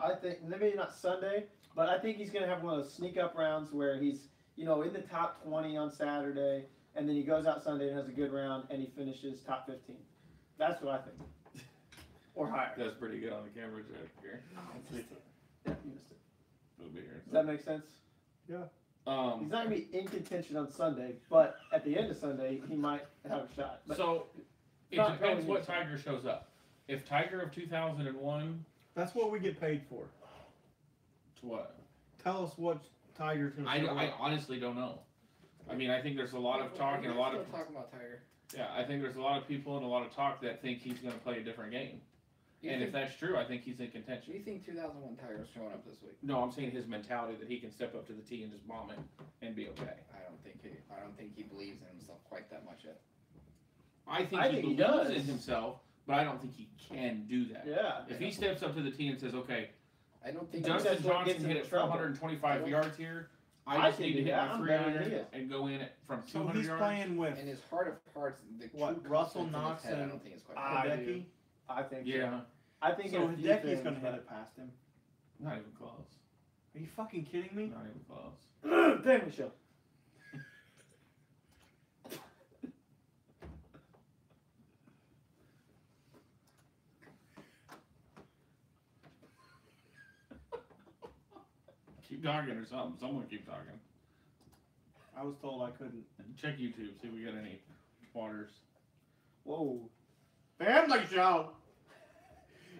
I think, maybe not Sunday, but I think he's going to have one of those sneak up rounds where he's, in the top 20 on Saturday, and then he goes out Sunday and has a good round, and he finishes top 15. That's what I think. Or higher. That's pretty good on the camera, Jack. Here, Yeah, you missed it. it'll be here. Does that make sense? He's not going to be in contention on Sunday, but at the end of Sunday, he might have a shot. But So it not depends going what into- Tiger shows up. If Tiger of 2001, That's what we get paid for. to what? Tell us what Tiger's going to I honestly don't know. I mean, I think there's a lot of talk and a lot of talking about Tiger. yeah. I think there's a lot of people and a lot of talk that think he's going to play a different game. Do you And if think, that's true, I think he's in do contention. you think 2001 Tiger's showing up this week? No, I'm saying his mentality that he can step up to the tee and just bomb it and be okay. I don't think he believes in himself quite that much yet. I think I he think he believes does. in himself, but I don't think he can do that. yeah. If he steps up to the tee and says, "Okay, I don't think That's Dustin what gets Johnson him hit in it trouble. 425 yards here. I I just can need to do hit that. my I'm 300 betting he is. and go in it from So 200 he's yards." playing with in his heart of hearts, the What, true Russell confidence in his Knox head, I and don't think it's quite. I there. do. Hideki. I think so. Yeah, I think So in a few Hideki's things, going to hit but- it past him. not even close. Are you fucking kidding me? Not even close. Family show. Keep talking or something. Someone keep talking. I was told I couldn't. Check YouTube. See if we got any waters. Whoa. Family show!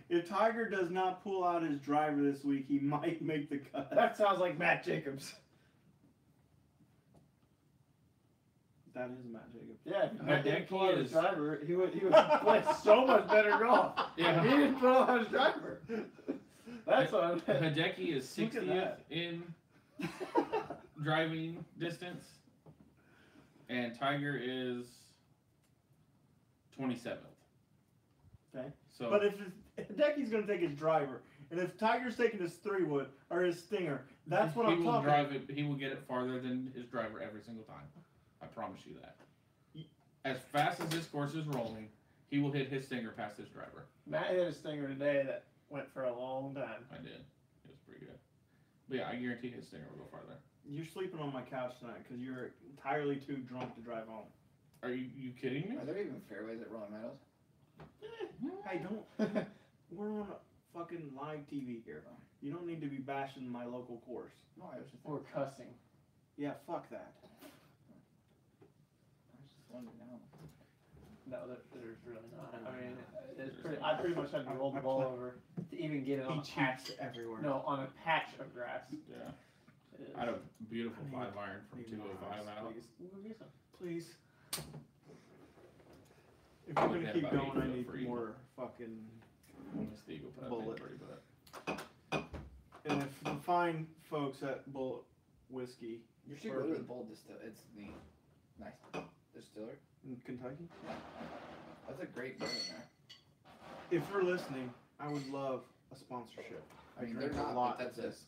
If Tiger does not pull out his driver this week, he might make the cut. That sounds like Matt Jacobs. That is Matt Jacobs. Yeah, if Hideki Matt didn't pull out his is- driver, he would play so much better golf. Yeah. He didn't pull out his driver. That's what I'm Hideki is Look at 60th that. in driving distance, and Tiger is 27th. Okay. So, But if Hideki's going to take his driver, and if Tiger's taking his 3-wood or his stinger, that's what he I'm will talking drive it. He will get it farther than his driver every single time. I promise you that. As fast as this course is rolling, he will hit his stinger past his driver. Matt hit a stinger today that went for a long time. I did. It was pretty good. But yeah, I guarantee his stinger will go farther. You're sleeping on my couch tonight because you're entirely too drunk to drive home. Are you kidding me? Are there even fairways at Rolling Meadows? Hey, don't. We're on fucking live TV here. You don't need to be bashing my local course. No, I was just. Or cussing. Yeah, fuck that. I was just wondering now. No, there's really not. I mean, I pretty much had to roll the ball over to even get it on He a patch. cheats everywhere. No, on a patch of grass. Yeah. It is. I had a beautiful I need- 5 iron from Need 205 my out. eyes, We'll go get some. Please. If we're gonna Yeah, keep about going, I 8 need free. more fucking. Steve will put up Bullet. pretty, but And if the fine folks at Bullet Whiskey You should go to the Bold Distill. It's the nice distiller. in Kentucky, That's a great bourbon there. if you're listening, I would love a sponsorship. I mean, drink they're not, a lot but of that's this.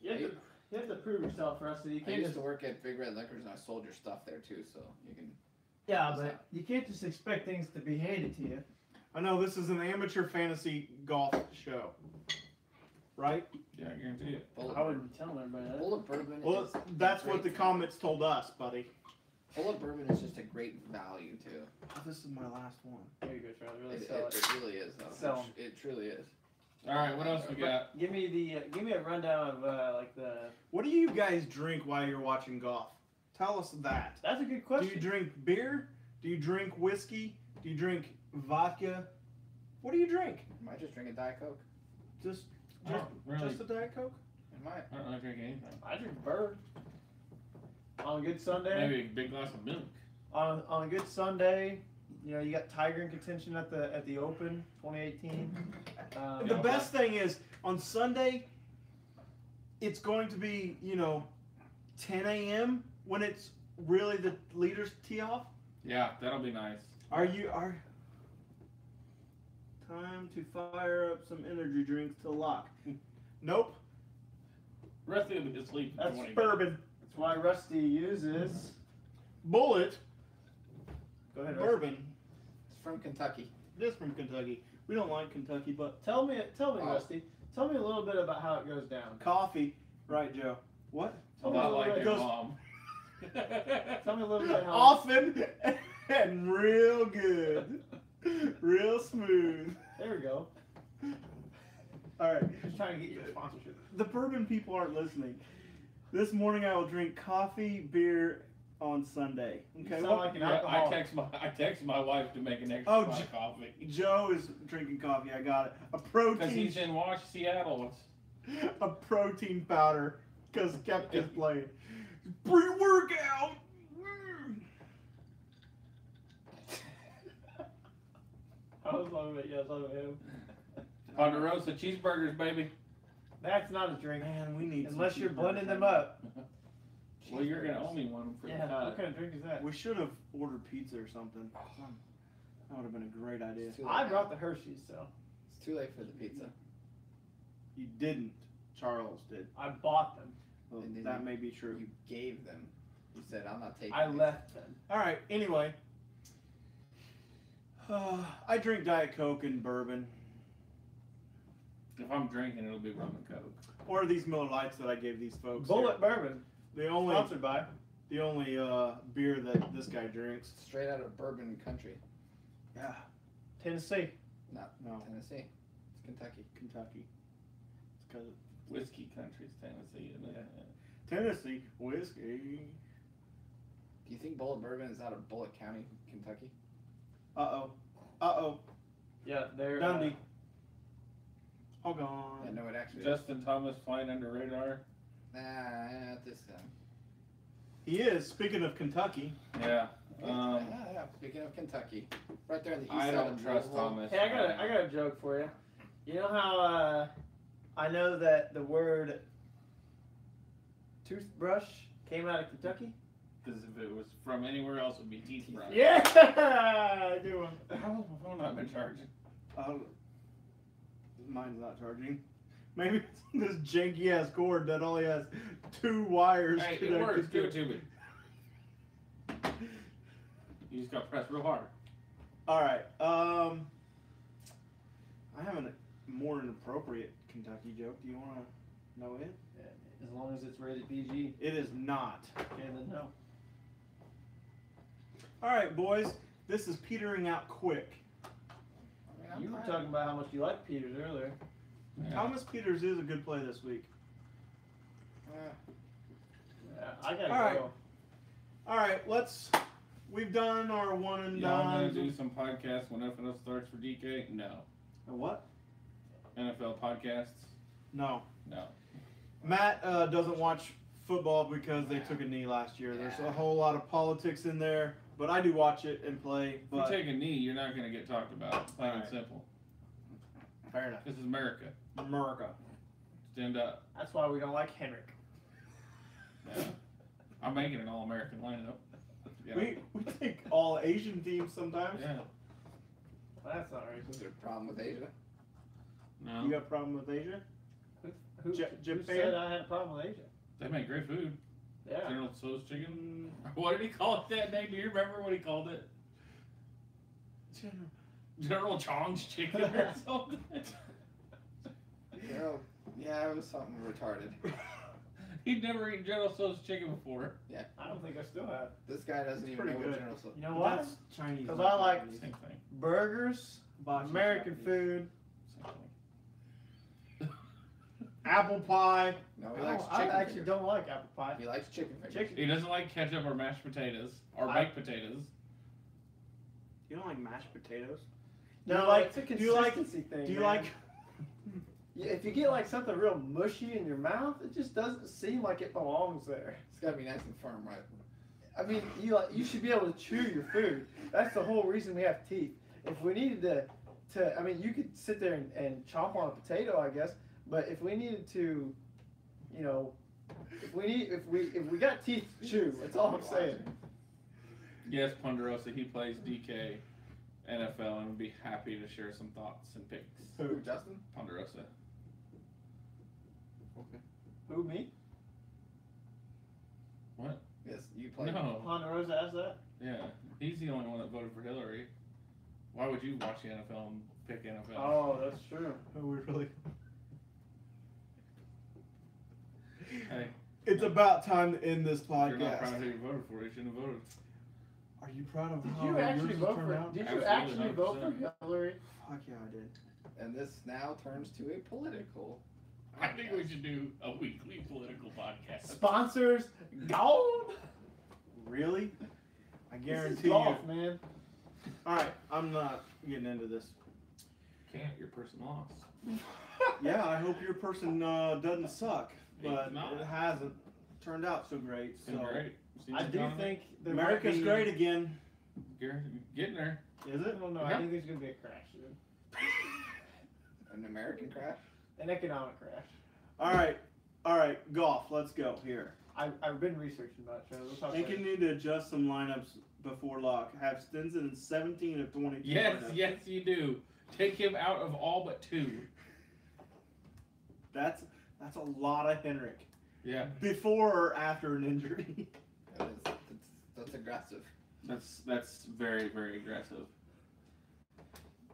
You have to prove yourself, Rusty. You I can't used just to work at Big Red Liquors and I sold your stuff there too, so you can. Yeah, but you can't just expect things to be handed to you. I know this is an amateur fantasy golf show, right? yeah, I guarantee it. Bullet, I wouldn't be telling everybody that. Bullet bourbon. Well, is that's great what the for- comments told us, buddy. Bullet bourbon is just a great value too. This is my last one. There you go, Charlie. Really It, sell it. it really is though. Sell 'em. It truly is. All right, what else we got? Give me a rundown of like the. What do you guys drink while you're watching golf? Tell us that. That's a good Do question. you drink beer? Do you drink whiskey? Do you drink vodka? What do you drink? I might just drink a Diet Coke. Just I don't really, just a Diet Coke? I might. I don't really drink anything. I drink bird. On a good Sunday. Maybe a big glass of milk. On a good Sunday, you know, you got Tiger in contention at the Open 2018. The best thing is on Sunday, it's going to be 10 a.m. when it's really the leaders tee off. Yeah, that'll be nice. Are time to fire up some energy drinks to lock? Nope, The rest of it will be asleep in That's 20 bourbon, That's why Rusty uses. Bullet, Go ahead, Rusty. bourbon. It's from Kentucky. It is from Kentucky. We don't like Kentucky, but Tell me, Oh. Rusty. Tell me a little bit about how it goes down. coffee, right, Joe? What? A lot like your Goes- mom. Tell me a little bit how. Often and real good, real smooth. There we go. All right. Just trying to get your sponsorship. The bourbon people aren't listening. This morning I will drink coffee, beer on Sunday. You Okay. sound Well, like an Yeah, I alcoholic. text my wife to make an extra Oh, pot J- of coffee. Joe is drinking coffee. I got it. A Because protein, he's in Seattle. a protein powder. Because Kepka's playing pre-workout. I was talking about him. Ponderosa cheeseburgers, baby. That's not a drink. Man, we need. some Unless you're cheeseburgers blending them right up. Well, you're gonna owe me one for Yeah. the What cut. kind of drink is now. that? We should have ordered pizza or something. That would have been a great idea. It's too late I now. brought the Hershey's, so It's too late for the pizza. You didn't. Charles did. I bought them. Well, And then that you- may be true. You gave them. You said, I'm not taking I these." left them. All right. Anyway, I drink Diet Coke and bourbon, If I'm drinking, it'll be rum and coke. or these Miller Lights that I gave these folks. Bullet Bourbon, here. The only sponsored by. beer that this guy drinks. Straight out of bourbon country. Yeah. Tennessee. No, Tennessee. It's Kentucky. Kentucky. It's because Whiskey country's Tennessee, isn't it? Tennessee whiskey. Do you think Bullet Bourbon is out of Bullitt County, Kentucky? Uh oh. Yeah, they're. Dundee. All I gone. know it actually is. Justin Thomas flying under radar. Nah, not this time. He is. Speaking of Kentucky, Yeah. Yeah, speaking of Kentucky, right there on the east I side don't of trust Louisville. Thomas. Hey, I got a joke for you. You know how I know that the word toothbrush came out of Kentucky? Because if it was from anywhere else, it would be teeth brush. Yeah, I do one. How long has my phone not been charging? mine's not charging. Maybe it's this janky ass cord that only has 2 wires Hey, it connected works. to Give it to me. You just got to press real hard. All right. I have a more inappropriate Kentucky joke. Do you want to know it? As long as it's rated PG, It is not. okay, then no. All right, boys. This is petering out quick. I mean, I'm You were fine. talking about how much you like Peters earlier. Yeah. Thomas Peters is a good play this week. Yeah, I gotta All right. go. All right, we've done our one and Y'all gonna done. do some podcasts when NFL starts for DK? No. A what? NFL podcasts? No. No. Matt doesn't watch football because they took a knee last year. There's a whole lot of politics in there, but I do watch it and play. If But you take a knee, you're not gonna get talked about. Plain and Alright. simple. fair enough. This is America. America. Stand up. That's why we don't like Henrik. Yeah. I'm making an all-American lineup. Yeah. We take all Asian teams sometimes. Yeah. Well, that's not right. Is there a problem with Asia? No. You got a problem with Asia? Who Japan? said I had a problem with Asia? They make great food. Yeah. General Tso's chicken. What did he call it that name? Do you remember what he called it? General Chong's chicken or something? Yeah, it was something retarded. He'd never eaten General Tso's chicken before. I don't think I still have. This guy doesn't even pretty know good. what General Tso. You know what? That's Chinese. 'Cause not I like- Japanese. Same thing. Burgers, Bocce's American Japanese. food, Same thing. Apple pie. No, he likes I chicken actually fingers. don't like apple pie. He likes chicken fingers. Chicken. He doesn't like ketchup or mashed potatoes or I- baked potatoes. You don't like mashed potatoes? No, you like- it's a do you like- consistency thing. Do you man. like? Yeah, if you get like something real mushy in your mouth, it just doesn't seem like it belongs there. It's gotta be nice and firm, right? I mean, you should be able to chew your food. That's the whole reason we have teeth. If we needed to I mean, you could sit there and chomp on a potato, I guess. But if we needed to, you know, if we got teeth to chew, that's all I'm saying. Yes, Ponderosa, he plays DK NFL and would be happy to share some thoughts and picks. Who, Justin? Ponderosa. Who, me? What? Yes, you play. No. Ponderosa asked that? Yeah. He's the only one that voted for Hillary. Why would you watch the NFL and pick NFL? Oh, that's true. Oh, we really. Hey, It's about time to end this if you're not proud podcast. of who you voted for, you shouldn't have voted. Are you proud of Did how you actually yours vote turned for? out? Did you Absolutely, actually vote 100%. for Hillary? Fuck yeah, I did. And this now turns to a political. I think we should do a weekly political podcast. Sponsors gone. Really? I This is guarantee golf, you. man. All right, I'm not getting into this. Can't, your person lost. Yeah, I hope your person doesn't suck, but It's not. it hasn't turned out so great. It's been So great. I Season do economy. think there America's might be, great again, You're getting there. is I it? don't know. Yeah. I think there's gonna be a crash soon. An American crash? An economic crash. All right, golf. Let's go here. I've been researching about it, Trevor. We'll talk Think you later. need to adjust some lineups before lock. Have Stinson in 17 of 22. Yes, lineups. yes, you do. Take him out of all but two. That's a lot of Henrik. Yeah, Before or after an injury. That's aggressive. that's very, very aggressive.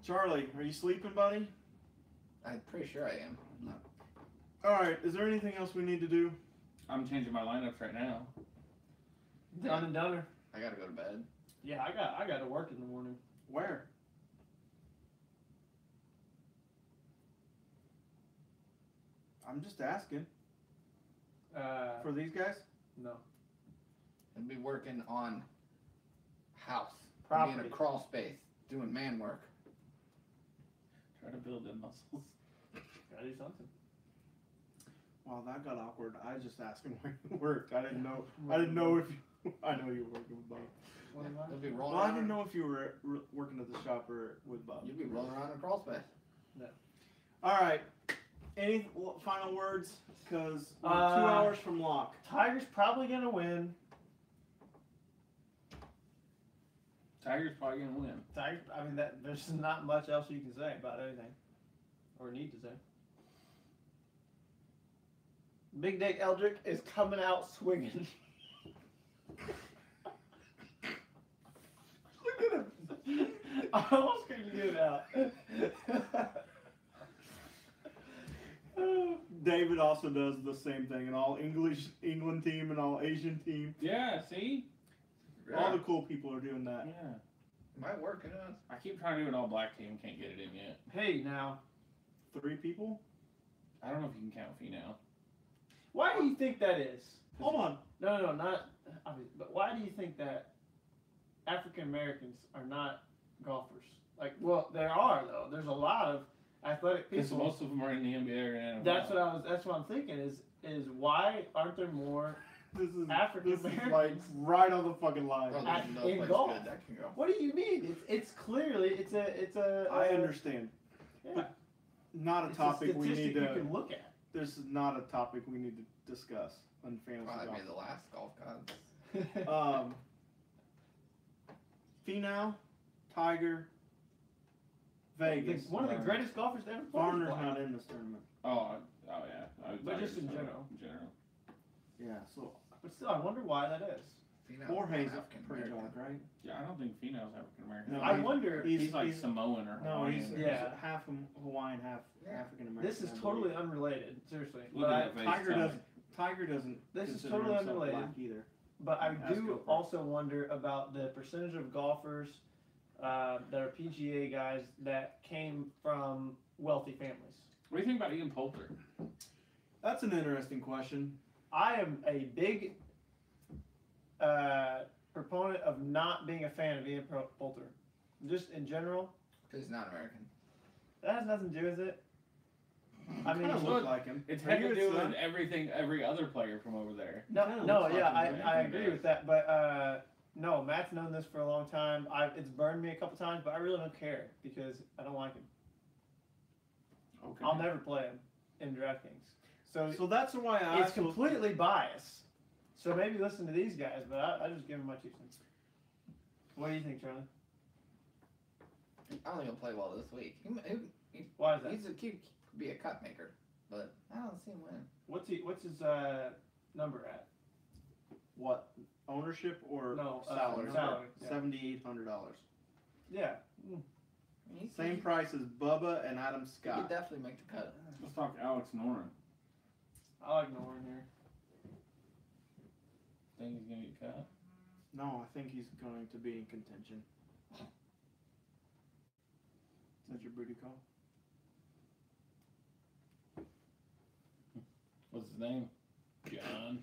Charlie, are you sleeping, buddy? I'm pretty sure I am. No. All right. Is there anything else we need to do? I'm changing my lineups right now. Done and done. I gotta go to bed. Yeah, I got to work in the morning. Where? I'm just asking. For these guys? No. I'll be working on house. Property. Be in a crawl space, doing man work. Try to build in muscles. Gotta do something. Wow, that got awkward. I was just asking where you worked. I didn't know. I didn't know if you, I know you were working with Bob. What am I? You'll be rolling Well, I around. didn't know if you were working at the shop or with Bob. You'll be rolling around in a crawl space. All right. Any final words? Because we're 2 Uh, hours from lock. Tigers probably gonna win. Tiger's probably gonna win. Tigers. I mean, there's not much else you can say about anything, or need to say. Big Dick Eldrick is coming out swinging. Look at him. I almost couldn't get it out. David also does the same thing. An all England team and all Asian team. Yeah, see? All the cool people are doing that. Yeah. Am I working on? I keep trying to do an all black team, can't get it in yet. Hey, now. 3 people? I don't know if you can count Finau. Why do you think that is? Hold on. No, not obviously, but why do you think that African Americans are not golfers? Like, well, there are though. There's a lot of athletic Because people. most of them are in the NBA or NFL. That's what I'm thinking is why aren't there more? This is African this is like Americans. right on the fucking line. Well, At- there's no in place golf. good that can go. What do you mean? It's clearly it's a. I understand. Yeah, Not a it's topic we statistic need you to. can look at. This is not a topic we need to discuss on fantasy Probably golf. be the last golf gods. Finau, Tiger, Vegas. One of the greatest golfers to ever play. Varner's not in this tournament. Oh yeah. But just in general. In general. Yeah, so But still, I wonder why that is. Finau's Jorge's African pretty American. dark, right? Yeah, I don't think Finau's African American. No, I wonder. He's like Samoan or no, Hawaiian. he's Yeah. half Hawaiian, half Yeah. African American. This is totally unrelated, seriously. Look But at I, that face, Tiger tell me. doesn't. Tiger doesn't. This is consider totally himself unrelated. black either. but I Ask do Gopher. also wonder about the percentage of golfers that are PGA guys that came from wealthy families. What do you think about Ian Poulter? That's an interesting question. I am a big proponent of not being a fan of Ian Poulter. Just in general, Because he's not American. that has nothing to do with it. I mean, kind of look- look like him. It's Are had you to his do son? with every other player from over there. no, kinda no, looks like yeah, him, I right? agree with that. But no, Matt's known this for a long time. It's burned me a couple times, but I really don't care because I don't like him. Okay. I'll never play him in DraftKings. So that's why I It's completely biased. So maybe listen to these guys, but I just give them my 2 cents. What do you think, Charlie? I don't think he'll play well this week. Why is that? He could be a cut maker, but I don't see him win. What's his number at? what ownership or No, salary? salary. Yeah. $7,800. Yeah. I mean, Same price as Bubba and Adam He could Scott. definitely make the cut. Let's talk Alex Noren. I like Noren here. Think he's gonna get cut? No, I think he's going to be in contention. Is that your booty call? What's his name? John.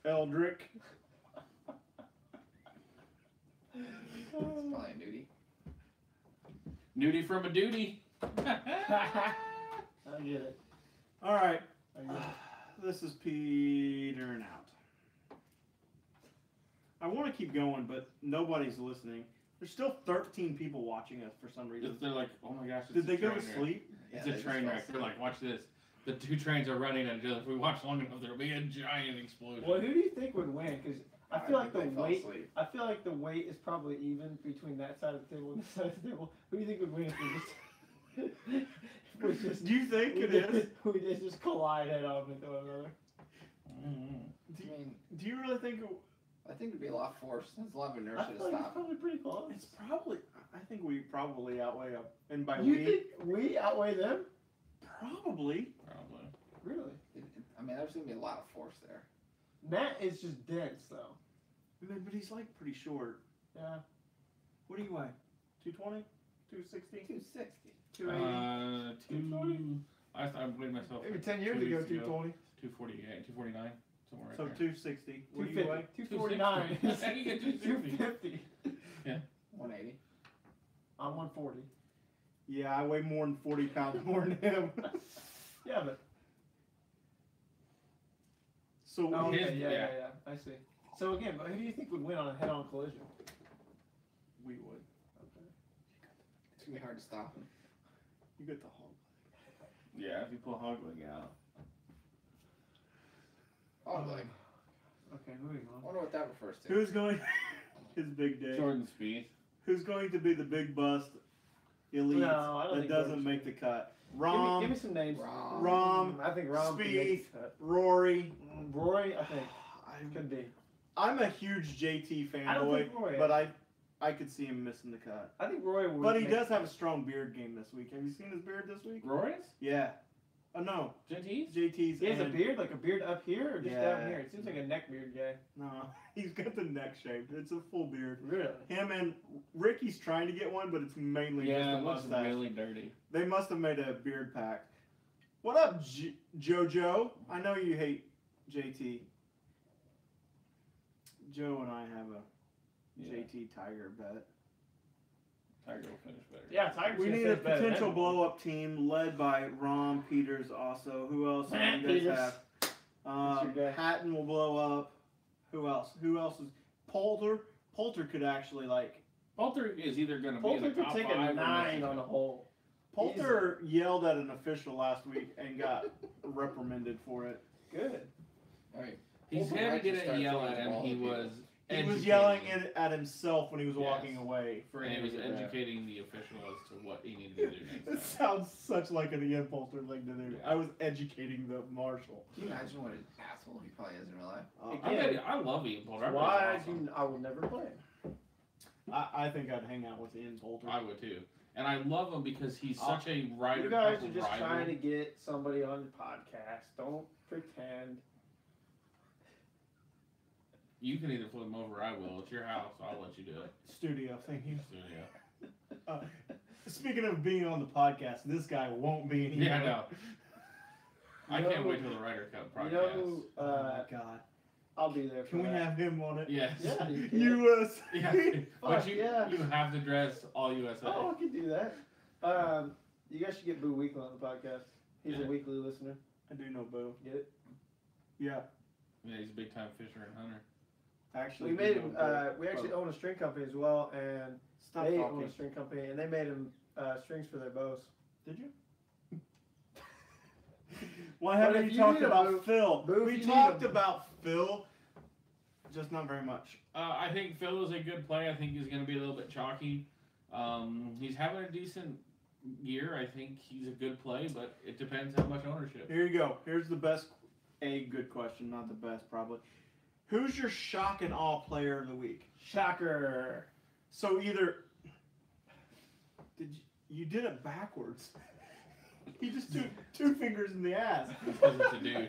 Eldrick. It's probably a nudie. Nudie from a duty. I get it. All right. I get it. This is petering out. I want to keep going, but nobody's listening. There's still 13 people watching us for some reason. They're like, oh my gosh. It's Did a they go train to wreck. sleep? It's Yeah, a they train just wreck. fell They're like, watch this. The 2 trains are running at each other. If we watch long enough, there'll be a giant explosion. Well, who do you think would win? Because I feel like the think they fell weight. asleep. I feel like the weight is probably even between that side of the table and this side of the table. Who do you think would win if we just? Do you think it is? We just collide head on into one another. Mm-hmm. I mean, Do you really think I think it'd be a lot of force. There's a lot of I inertia feel to like it's stop. probably pretty close. it's probably? I think we probably outweigh them. And by You we, think we outweigh them? probably. Probably. Really? I mean, there's gonna be a lot of force there. Matt is just dense, though. But he's like pretty short. Yeah. What do you weigh? 220? 260? 260. 280. 2. I weighed myself. Maybe like 10 years 2 ago, weeks 220. 248, 249, somewhere right So there. 260. What do you weigh? 249. 260. You get 260. 250. 180. I'm 140. Yeah, I weigh more than 40 pounds more than him. Yeah, but. So Oh, okay, His- yeah, yeah. I see. So again, but who do you think would win on a head-on collision? we would. It's gonna be hard to stop him. You get the hog. Yeah, if you pull hog leg out. Oh, like, Okay, moving I on. wonder what that refers to. Who's going? His big day. Jordan Spieth. Who's going to be the big bust elite No, I don't that think doesn't Jordan make Spieth. the cut? Give Rom, me some names. Rom, I think Rom could make the cut. Rory. Rory, I think I'm, could be. I'm a huge JT I don't fanboy, think Rory. but I could see him missing the cut. I think Rory would. But he make does the have a cut. strong beard game this week. Have you seen his beard this week? Roy's? Yeah. Oh no, JT's? JT's. He has a and- beard, like a beard up here, or just Yeah. down here. It seems like a neck beard guy. No, he's got the neck shaved. It's a full beard. Really? Him and Ricky's trying to get one, but it's mainly Yeah, just it a looks mustache. really dirty. They must have made a beard pact. What up, JoJo? I know you hate JT. Joe and I have a Yeah. JT Tiger bet. Tiger will finish better. Yeah, Tiger's We gonna need a finish better than potential everyone. blow-up team led by Rom Peters. Also, who else do you guys Peters. have? That's your guy. Hatton will blow up. Who else? Who else is Poulter? Poulter could actually like. Poulter is either going to be in Poulter the could top take 5 a or 9 miss on it. the hole. Poulter yelled at an official last week and got reprimanded for it. Good. All right. He's Poulter had might to just get a start yell throwing at the him. ball He at people. was. He was educating- yelling at himself when he was Yes. walking away. For And he was anything there. educating the official as to what he needed to do It next time. sounds such like an Ian Poulter thing to do. I was educating the marshal. Can you imagine what an asshole he probably is in real life? I love Ian Poulter. I That's think why he's awesome. I will never play him. I think I'd hang out with Ian Poulter. I would too. And I love him because he's such a rider. You guys type are of just rival. trying to get somebody on the podcast. Don't pretend. You can either flip him over or I will. It's your house. I'll let you do it. Studio, thank you. Studio. Speaking of being on the podcast, this guy won't be anymore. Yeah, I know. I You know can't who- wait till the Ryder Cup podcast. You know who? Oh my God. I'll be there for Can we that. have him on it? Yes. Yeah, you can. US. Yeah. But Fuck, you, yeah. you have to dress all USA. Oh, I can do that. You guys should get Boo Weekly on the podcast. He's Yeah. a weekly listener. I do know Bo. Get it? Yeah. Yeah, he's a big time fisher and hunter. Actually, We do made know him. Bo. We actually own a string company as well, and Stop they talking. own a string company, and they made him strings for their bows. Did you? Why But haven't if you you talked need a about Boo- Phil? Boo, if We you need talked a- about Phil, just not very much. I think Phil is a good play. I think he's going to be a little bit chalky. He's having a decent year. I think he's a good play, but it depends how much ownership. Here you go. Here's the best, a good question, not the best probably. Who's your shock and awe player of the week? Shocker. So either you did it backwards. He just took 2 fingers in the ass. Because it's a dude.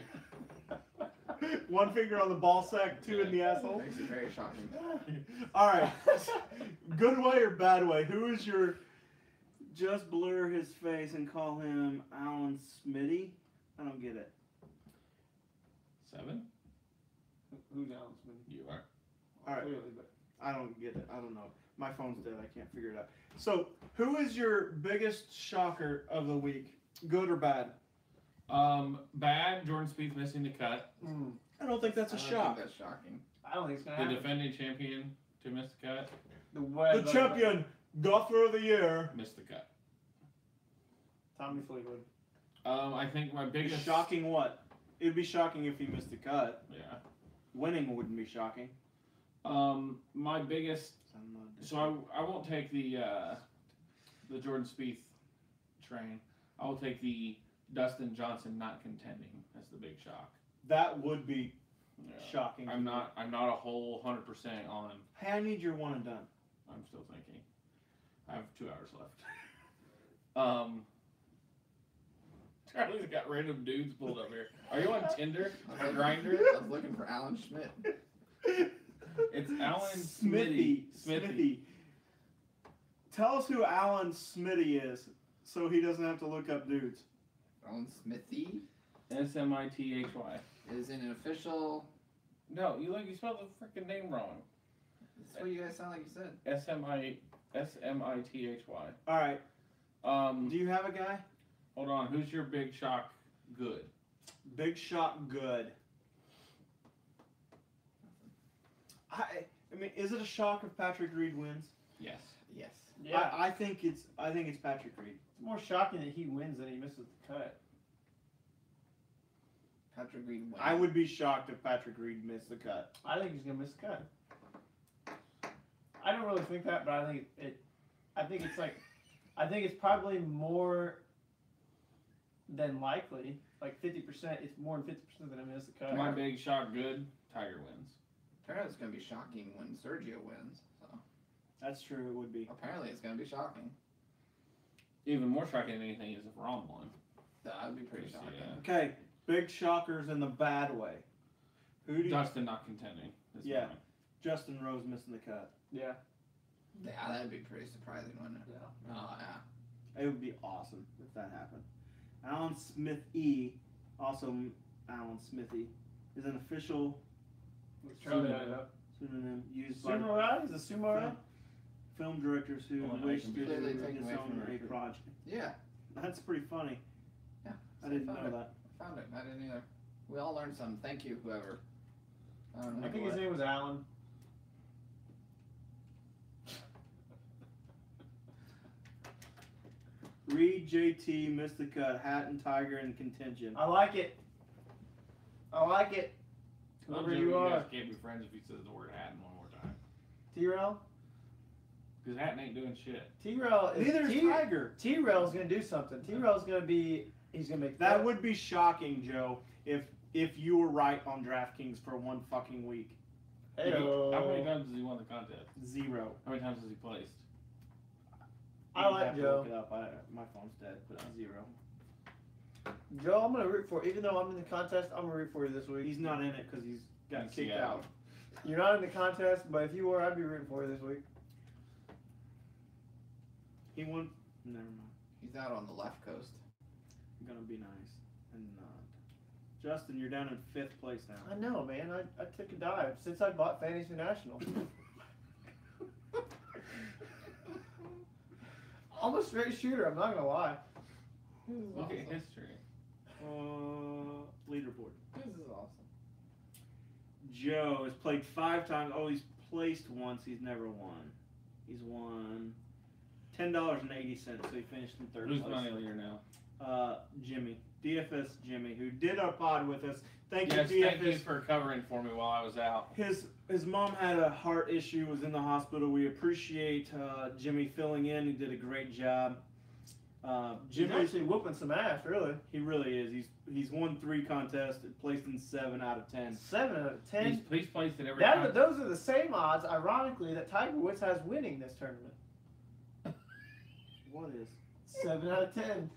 1 finger on the ball sack, 2 in the asshole. Makes it very shocking. All right. Good way or bad way? Who is your? Just blur his face and call him Alan Smitty. I don't get it. 7? Who's Alan Smith? You are. All right. Clearly, but I don't get it. I don't know. My phone's dead. I can't figure it out. So, who is your biggest shocker of the week? Good or bad? Bad. Jordan Spieth missing the cut. I don't think that's a I don't shock. think that's shocking. I don't think it's gonna The happen. defending champion to miss the cut. The champion, golfer of the year. Missed the cut. Tommy Fleetwood. I think my biggest Shocking what? It'd be shocking if he missed the cut. Yeah. Winning wouldn't be shocking. My biggest. So I won't take the Jordan Spieth train. I will take the Dustin Johnson not contending. That's the big shock. That would be Yeah. shocking. I'm not a whole 100% on. Hey, I need your one and done. I'm still thinking. I have 2 hours left. Charlie's got random dudes pulled up here. Are you on Tinder or Grindr? I was looking for Alan Schmidt. It's Alan Smithy. Smithy. Tell us who Alan Smitty is, so he doesn't have to look up dudes. Alan Smithy Smithy is an official. No, you spelled the freaking name wrong. That's what you guys sound like you said. Smithy. All right. Do you have a guy? Hold on. Who's your big shock? Good. Big shot, good. I mean, is it a shock if Patrick Reed wins? Yes. Yes. Yeah. I think it's Patrick Reed. It's more shocking that he wins than he misses the cut. Patrick Reed wins. I would be shocked if Patrick Reed missed the cut. I think he's gonna miss the cut. I don't really think that, but I think it's probably more than likely. Like 50%. It's more than 50% that I miss the cut. My big shock. Good. Tiger wins. Apparently, it's gonna be shocking when Sergio wins. So That's true. It would be. apparently, it's gonna be shocking. Even more shocking than anything is if Rom won. That would be pretty Yeah. shocking. Okay. Big shockers in the bad way. Who do you, Dustin not contending. That's Yeah. mine. Justin Rose missing the cut? Yeah. Yeah, that'd be pretty surprising, wouldn't it? Yeah. Oh yeah. It would be awesome if that happened. Alan Smith E, also Alan Smithy, is an official Charlie added up. pseudonym used by Sumo Rai? Is it Sumo Rai? film directors who Well, I wish can to clearly disown take away from a her. project. Yeah. That's pretty funny. Yeah. I didn't found know it. that. Found it. I didn't either. We all learned something. Thank you, whoever. I don't know. I think his name was Alan. Reed, JT, missed the cut, Hatton, Tiger, and contention. I like it. I like it. Whoever you guys are. can't be friends if he says the word Hatton one more time. T-Rail? Because Hatton ain't doing shit. T-Rail is Neither is Tiger. T-Rail's gonna do something. T-Rail's gonna be. He's gonna make That would be shocking, Joe, if you were right on DraftKings for one fucking week. How many Hey-o. times has he won the contest? 0. How many times has he placed? I You'd like have to Joe. Look it up. My phone's dead, but 0. Joe, I'm gonna root for. Even though I'm in the contest, I'm gonna root for you this week. He's not in it because he's got In kicked Seattle. out. You're not in the contest, but if you were, I'd be rooting for you this week. He won. Never mind. He's out on the left coast. I'm gonna be nice and not. Justin, you're down in 5th place now. I know, man. I took a dive since I bought Fantasy National. I'm a straight shooter. I'm not gonna lie. Look at history. Leaderboard. This is awesome. Joe has played 5 times. Oh, he's placed once. He's never won. He's won $10.80, so he finished in 3rd Who's place. money leader now? Jimmy, DFS Jimmy, who did our pod with us. Thank Yes, you, thank you DFS. for covering for me while I was out. His mom had a heart issue, was in the hospital. We appreciate Jimmy filling in. He did a great job. Jim's Jimmy, actually whooping some ass, really. he really is. He's won 3 contests, placed in 7 out of 10. 7 out of 10. He's placed in every That, contest. those are the same odds, ironically, that Tiger Woods has winning this tournament. What is? 7 out of 10.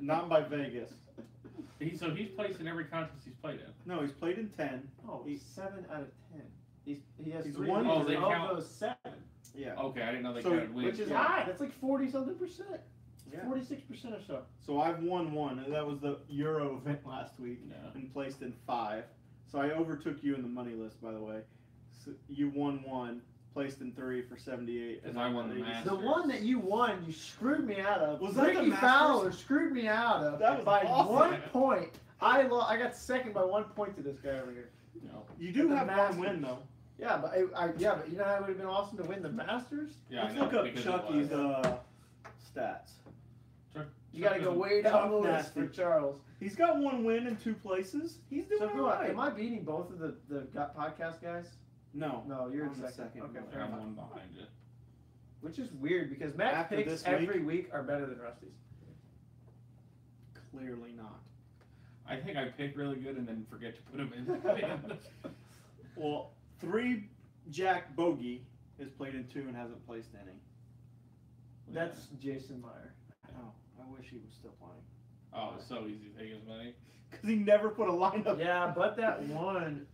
Not by Vegas. So he's placed in every contest he's played in. No, he's played in 10. Oh, He- 7 out of 10. He has He's 3 won wins three. of Oh, they count- those 7, Yeah. Okay, I didn't know they So, counted wins. which is Yeah. high. That's like 40-something%. Yeah. 46% or so. So I've won 1, and that was the Euro event last week, Yeah. and placed in 5. So I overtook you in the money list, by the way. So you won 1, placed in 3 for 78. Because I won the 86. Masters. The one that you won, you screwed me out of. Was that the Ricky Masters? Fowler screwed me out of That was by awesome. 1 point. I got second by 1 point to this guy over here. No. You do The have Masters. 1 win though. Yeah, but but you know how it would have been awesome to win the Masters? Yeah, I Let's know, look up because it Chucky's was. stats. You got to go way down the list for Charles. He's got 1 win in 2 places. He's doing So who alright. am I beating both of the podcast guys? No. No, you're in I'm the second. second. Okay, one. fair I'm enough. one behind you. Which is weird because Matt's After picks this every week are better than Rusty's. Clearly not. I think I pick really good and then forget to put him in. Well, 3 Jack Bogey has played in 2 and hasn't placed any. That's Jason Meyer. Oh, I wish he was still playing. Oh, it's so easy to take his money. Because he never put a lineup. Yeah, but that one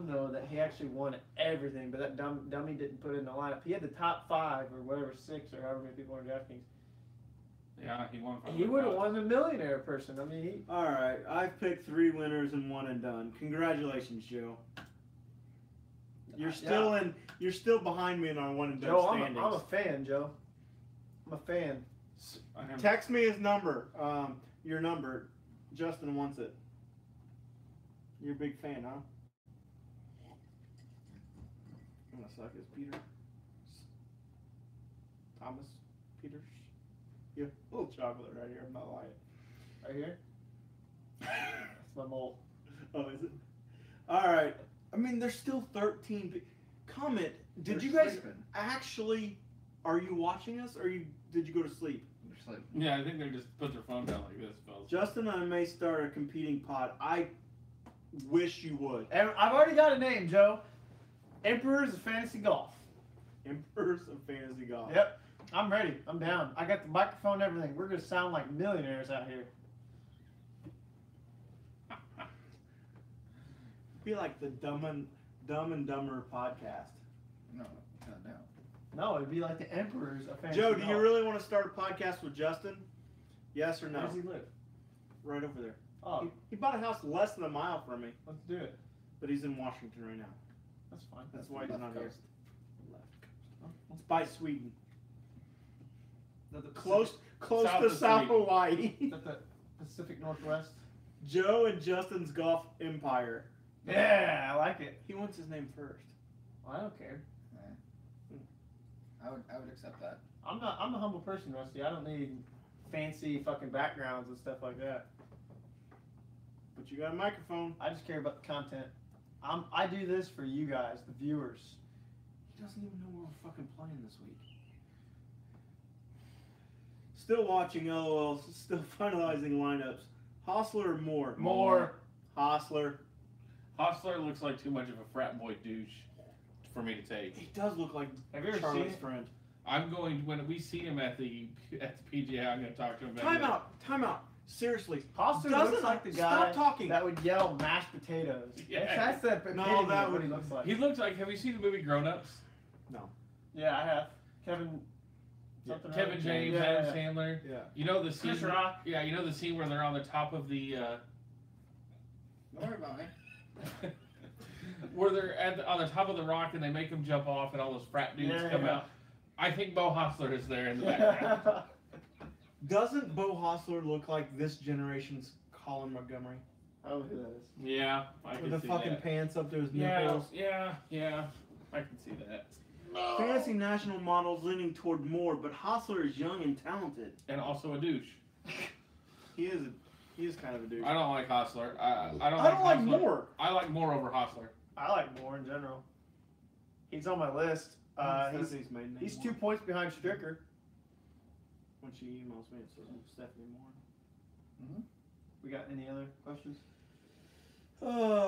though, that he actually won everything, but that dummy didn't put it in the lineup. He had the top 5 or whatever, 6 or however many people on DraftKings. Yeah, he won. He would have won the millionaire person. I mean, All right, I've picked 3 winners and 1 and done. Congratulations, Joe. You're still in. You're still behind me in our 1 and done Joe, standings. I'm a fan, Joe. I'm a fan. Text me his number. Your number. Justin wants it. You're a big fan, huh? I'm gonna suck as Peter. Thomas Peters. Yeah, a little chocolate right here. I'm not lying. Right here. That's my mole. Oh, is it? All right. I mean, there's still 13. Comment. Did We're you guys sleeping. actually? Are you watching us, or did you go to sleep? We're sleeping. Yeah, I think they just put their phone down like this, fellas. Justin and I may start a competing pod. I wish you would. And I've already got a name, Joe. Emperors of Fantasy Golf. Emperors of Fantasy Golf. Yep. I'm ready. I'm down. I got the microphone and everything. We're gonna sound like millionaires out here. Be like the Dumb and Dumber podcast. No. No, it'd be like the Emperors of Fantasy Joe, Golf. do you really want to start a podcast with Justin? Yes or Where no? does he live? Right over there. Oh, He bought a house less than a mile from me, let's do it. but he's in Washington right now. That's fine. That's why he's Left not here. coast. Left coast. It's by Sweden. The Close South to of South Sweden. Hawaii. Is that the Pacific Northwest? Joe and Justin's golf empire. Yeah, I like it. He wants his name first. Well, I don't care. I would accept that. I'm a humble person, Rusty. I don't need fancy fucking backgrounds and stuff like that. But you got a microphone. I just care about the content. I do this for you guys, the viewers. He doesn't even know where we're fucking playing this week. Still watching LOL. Still finalizing lineups. Hostler or Moore? More. Hostler. Hostler looks like too much of a frat boy douche for me to take. He does look like Have you ever seen Charlie's it? friend. I'm going when we see him at the PGA. I'm going to talk to him about Time it. out. Time out. Seriously. Hostler Doesn't looks like the stop guy talking. that would yell mashed potatoes. Yeah. That's the epitome No, that of what he would- looks like. He looks like. Have you seen the movie Grown Ups? Yeah, I have. Kevin. Something or Kevin other. James, Yeah, Adam yeah. Sandler. Yeah. You know the scene. Chris Rock. Yeah, you know the scene where they're on the top of the. Don't worry about me. Where they're on the top of the rock and they make him jump off and all those frat dudes Yeah, come yeah. out. I think Bo Hostler is there in the background. Doesn't Bo Hostler look like this generation's Colin Montgomery? Oh, who that is? Yeah, I can With the see fucking that. pants up to his Yeah, nipples. yeah, I can see that. Fantasy national models leaning toward Moore, but Hostler is young and talented. And also a douche. He is kind of a douche. I don't like Hostler. I don't I don't like Hostler. Moore. I like Moore over Hostler. I like Moore in general. He's on my list. Stephanie's maiden name He's Moore. 2 points behind Stricker. When she emails me, it says Stephanie Moore. We got any other questions?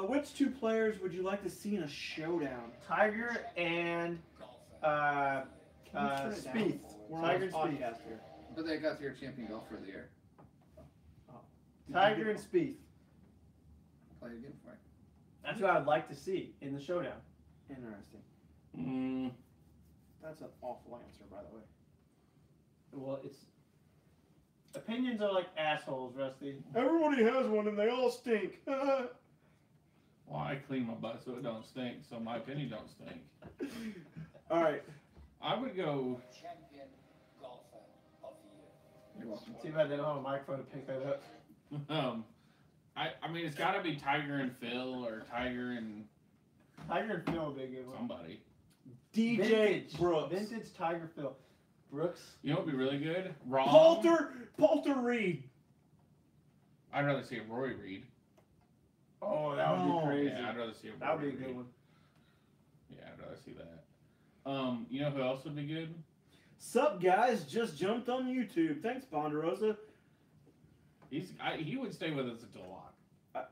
Which two players would you like to see in a showdown? Tiger and Can you turn it down? Spieth. We're Tiger on and a Spieth. podcast here. But they got your champion golfer of the year. Tiger and Spieth. Play again for it. That's what I'd like to see in the showdown. Interesting. Mm, That's an awful answer, by the way. Well, it's opinions are like assholes, Rusty. Everybody has one, and they all stink. well, I clean my butt so it don't stink, so my opinion don't stink. All right. I would go. Champion golfer of the year. You're welcome. Too bad they don't have a microphone to pick that up. I mean, it's got to be Tiger and Phil or Tiger and Tiger and Phil would be a good one. somebody. DJ Vintage Brooks. Vintage Tiger Phil. Brooks. You know what would be really good? Wrong. Poulter Reed. I'd rather see a Rory Reid. Oh, that would No. be crazy. Yeah, I'd rather see a Rory That would be a good Reid. one. Yeah, I'd rather see that. You know who else would be good? Sup, guys? Just jumped on YouTube. Thanks, Ponderosa. He would stay with us until lock.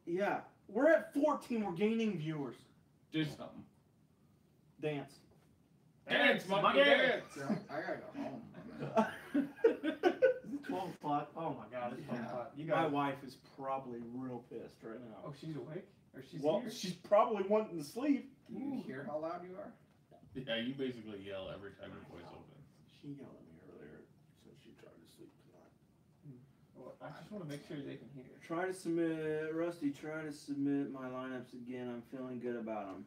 Yeah. We're at 14. We're gaining viewers. Do something. Dance. Dance, monkey, monkey, dance. So, I gotta go home. man. Is it 12 o'clock? Oh my god, it's 12 Yeah. o'clock. You My got wife is probably real pissed right now. Oh, she's awake? Or she's Well, here? she's probably wanting to sleep. Do you hear how loud you are? Yeah, you basically yell every time your voice opens. She yelled at me earlier, so she tried to sleep tonight. Well, I just want to make sure they can hear. Try to submit, Rusty. Try to submit my lineups again. I'm feeling good about them.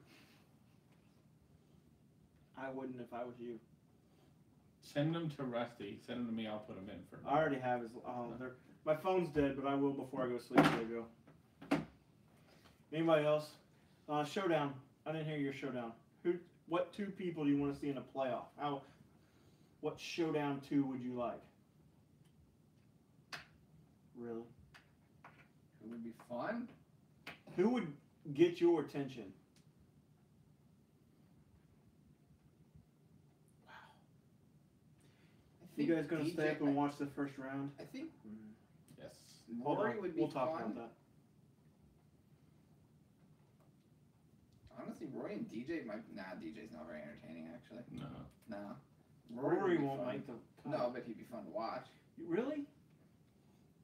I wouldn't if I was you. Send them to Rusty. Send them to me. I'll put them in for. I already have his. Oh, my phone's dead, but I will before I go to sleep. There you go. Anybody else? Showdown. I didn't hear your showdown. What two people do you want to see in a playoff? What showdown two would you like? Really? It would be fun. Who would get your attention? I You think guys gonna DJ stay up and watch the first round? I think Yes. Rory would be We'll talk fun. about that. Honestly, Rory and DJ might. Nah, DJ's not very entertaining actually. No. No. Rory would be won't fun. make the cut. No, but he'd be fun to watch. Really?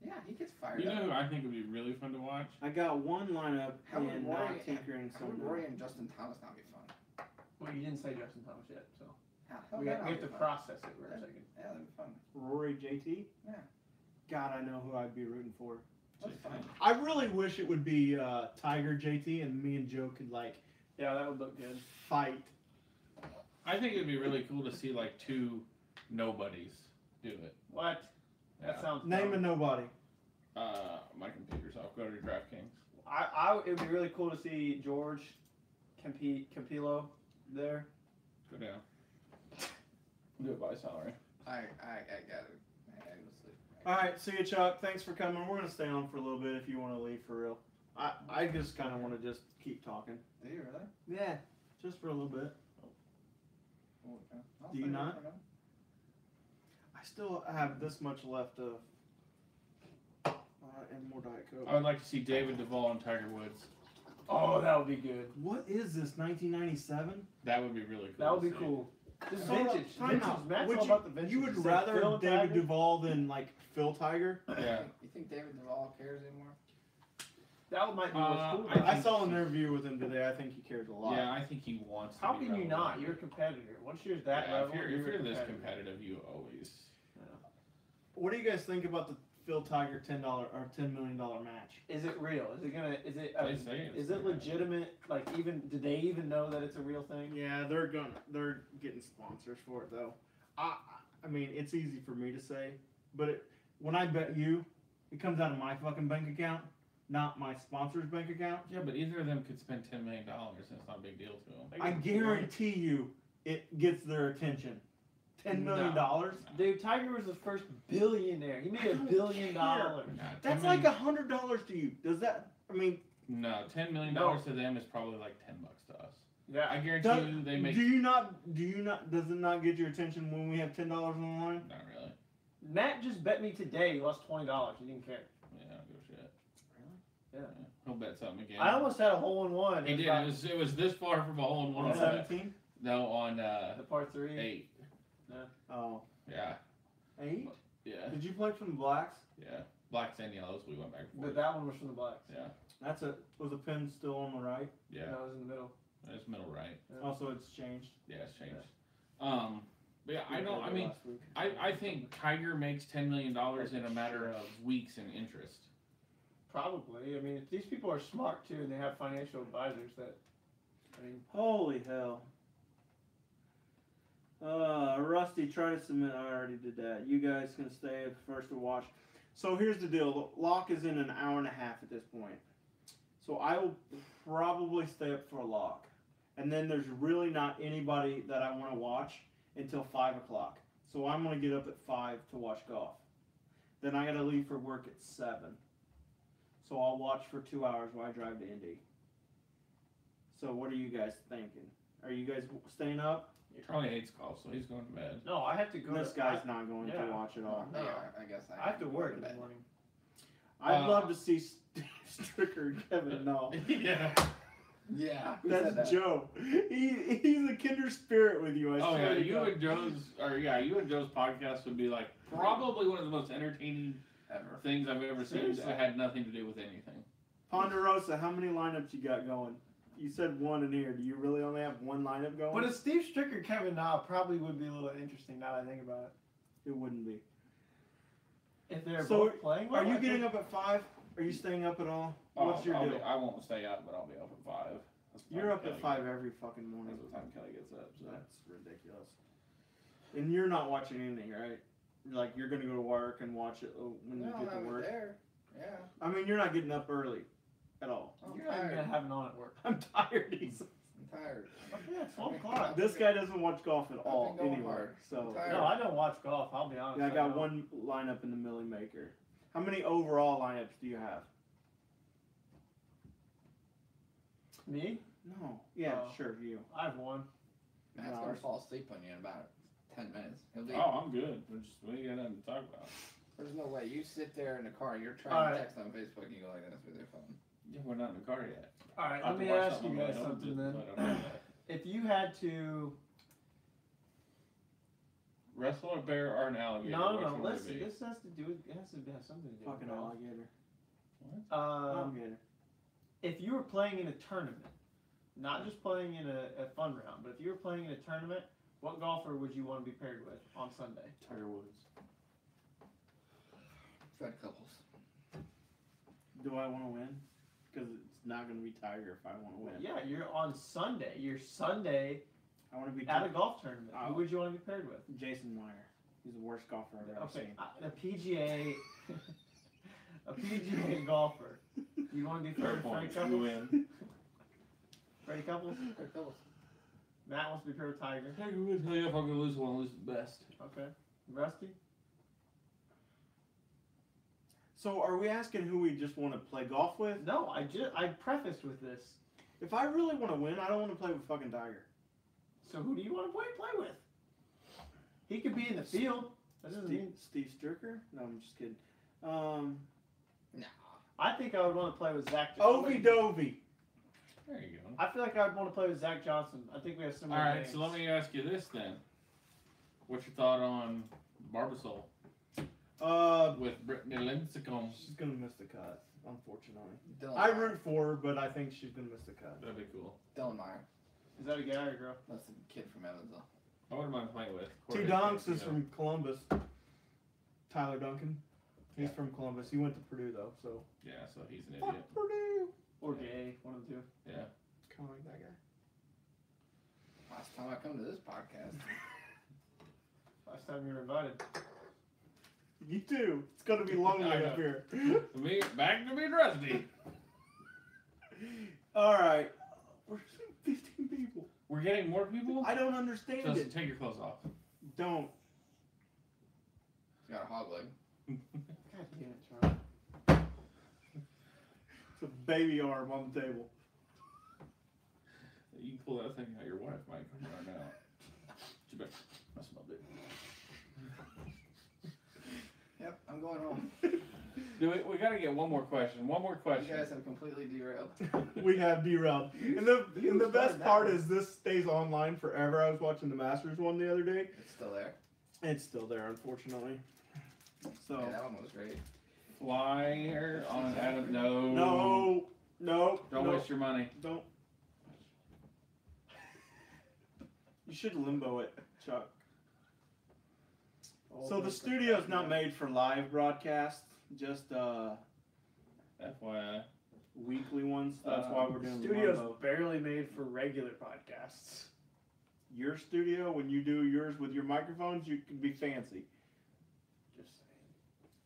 Yeah, he gets fired You know up. who I think would be really fun to watch? I got one lineup How would and Rory- not tinkering How some. would Rory and Justin Thomas not be fun? Well, you didn't say Justin Thomas yet, so How we would have, that we not have to be fun? process it for a second. Yeah, that'd be fun. Rory JT. God, I know who I'd be rooting for. That's fine. I really wish it would be Tiger JT and me and Joe could like Yeah, that would look good. fight. I think it'd be really cool to see like two nobodies do it. What? That Yeah. sounds. Name a dumb. nobody. My computer's off. Go to DraftKings. It would be really cool to see George Campillo there. Go down. Do it by salary. I got it. I gotta go sleep. All right, see you, Chuck. Thanks for coming. We're gonna stay on for a little bit if you want to leave for real. I just kind of want to just keep talking. Do you really? Yeah, just for a little bit. Oh, okay. I'll Do you stay not? for now. I still have this much left of and more Diet Coke. I would like to see David Duvall and Tiger Woods. Oh, that would be good. What is this? 1997? That would be really cool. That would to be see. cool. Just Hold up, vintage. time Vintage. out. Matt's Would all you- about the vintage. You would He said rather Phil David Tiger. Duvall than like Phil Tiger? Yeah. You think David Duvall cares anymore? That might be what's cool. I about it. I saw an interview with him today. I think he cares a lot. Yeah, I think he wants. How to be can you relevant. not? You're a competitor. Once you're that Yeah, level, if you're a this competitor. competitive, you always. What do you guys think about the Phil Tiger $10 or $10 million match? Is it real? Is it gonna? Is it? They say it's Is it real. legitimate? Like, even do they even know that it's a real thing? Yeah, they're getting sponsors for it though. I mean, it's easy for me to say, but when I bet you, it comes out of my fucking bank account, not my sponsor's bank account. Yeah, but either of them could spend $10 million, and it's not a big deal to them. I guarantee you, it gets their attention. $10 million. Dude, Tiger was the first billionaire. He made $1 billion. Nah, That's 10 like million- $100 to you. Does that? I mean, No, $10 million No. to them is probably like $10 to us. Yeah. I guarantee does, you they make. do you not? Does it not get your attention when we have $10 on the line? Not really. Matt just bet me today. He lost $20. He didn't care. Yeah, I don't give a shit. Yeah. He'll bet something again. I almost had a hole in one. He did. It was this far from a hole in one. On on 17? No, on the par 3. 8. Oh, Yeah. 8? Yeah. Did you play from the blacks? Yeah. Blacks and yellows. We went back and But forth. that one was from the Blacks. Yeah. Was the pin still on the right? Yeah. That was in the middle. It's middle right. Yeah. Also, it's changed. Yeah, it's changed. But yeah, I don't. I mean, I think Tiger makes $10 million in a matter of weeks in interest. Probably. I mean, if these people are smart too, and they have financial advisors that. I mean, Holy hell. Rusty, try to submit. I already did that. You guys can stay first to watch. So here's the deal. The lock is in an hour and a half at this point. So I will probably stay up for a lock. And then there's really not anybody that I want to watch until 5 o'clock. So I'm going to get up at 5 to watch golf. Then I got to leave for work at 7. So I'll watch for 2 hours while I drive to Indy. So what are you guys thinking? Are you guys staying up? Charlie hates golf, so he's going to bed. no, I have to go. This to, guy's not going yeah. to watch it all. No. Yeah, I guess I have to work in go the bed. morning. I'd love to see Steve Stricker and Kevin Nall. Yeah. Yeah, who said That's that? Joe. He's a kindred spirit with you. I Oh swear yeah, to you God. and Joe's podcast would be like probably one of the most entertaining Ever. things I've ever seen Seriously. that had nothing to do with anything. Ponderosa, how many lineups you got going? You said one in here. Do you really only have one lineup going? But if Steve Stricker, Kevin Na probably would be a little interesting now that I think about It wouldn't be. it. If they're So, both playing well, Are you I getting think- up at 5? Are you staying up at all? What's your deal? I won't stay up, but I'll be up at 5. That's the You're time up at Kelly 5 every fucking gets- morning. That's the time Kelly gets up. So. That's ridiculous. And you're not watching anything, right? Like you're gonna go to work and watch it when you No, get I to was work. there. Yeah. I mean, you're not getting up early at all. I'm You're not even gonna tired. have it on at work. I'm tired. He's, I'm tired. Yeah, 12 o'clock. this guy doesn't watch golf at all I've been going anywhere. hard. So I'm tired. No, I don't watch golf. I'll be honest. yeah, I got don't. one lineup in the Millie Maker. How many overall lineups do you have? Me? No. Yeah, Oh. sure, you. I have one. Matt's No. gonna fall asleep on you in about 10 minutes. He'll be. Oh, I'm good. We got nothing to talk about. There's no way. You sit there in the car. You're trying Alright. to text on Facebook. And you go like this with your phone. Yeah, we're not in the car yet. All right, I have let to me watch ask you something on guys my own, something so then. I don't know that. If you had to, Wrestle a bear or an alligator? no, which no, one would it listen. be? This has to do. It has to have something to do. Fucking with golf. alligator. Um, Alligator. if you were playing in a tournament, not just playing in a fun round, but if you were playing in a tournament, what golfer would you want to be paired with on Sunday? Tiger Woods. Fred Couples. Do I want to win? Because it's not going to be Tiger if I want to win. Yeah, you're on Sunday. Your Sunday I want to be at a golf tournament. Oh. Who would you want to be paired with? Jason Meyer. He's the worst golfer I've ever Okay, seen. a PGA, a PGA golfer. You want to be paired with Freddie Couples? win. Freddie Couples? Fred Couples. Matt wants to be paired with Tiger. Tiger Woods. Hey, if I'm gonna lose one, lose the best. Okay. Rusty? So are we asking who we just want to play golf with? No, I prefaced with this. If I really want to win, I don't want to play with fucking Tiger. So who do you want to play with? He could be in the field. That doesn't mean. Steve Stricker? No, I'm just kidding. No. I think I would want to play with Zach. Ovi Dovey. There you go. I feel like I would want to play with Zach Johnson. I think we have similar All right, names. so let me ask you this then. What's your thought on Barbasol with Brittany Lincecum? She's gonna miss the cut, unfortunately. Dylan I Meyer. root for her, but I think she's gonna miss the cut. That'd be cool. Dylan Meyer. Is that a guy or a girl? That's the kid from Evansville. I wouldn't mind playing with. Two Dunks is from Columbus. Tyler Duncan. He's from Columbus. He went to Purdue though, so. Yeah, so he's an Fuck idiot. Or Yeah. gay, one of the two. Yeah. Kind of like that guy. Last time I come to this podcast. Last time you were invited. You too. It's gonna be lonely I know. up here. Me back to being rusty. All right. We're 15 people. We're getting more people. I don't understand Just it. take your clothes off. Don't. He's got a hog leg. God damn it, Charlie. It's a baby arm on the table. You can pull that thing out. Your wife might come right now. You better. I smelled it. Yep, I'm going home. We gotta get one more question. One more You question. guys have completely derailed. We have derailed. And the best part is this stays online forever. I was watching the Masters one the other day. It's still there. It's still there, unfortunately. So. Yeah, that one was great. Flyer on Adam. No. No. No. Don't no, waste your money. Don't. You should limbo it, Chuck. So the studio's not made for live broadcasts, just FYI. weekly ones. That's why we're doing Studio's limbo. barely made for regular podcasts. Your studio, when you do yours with your microphones, you can be fancy. Just saying.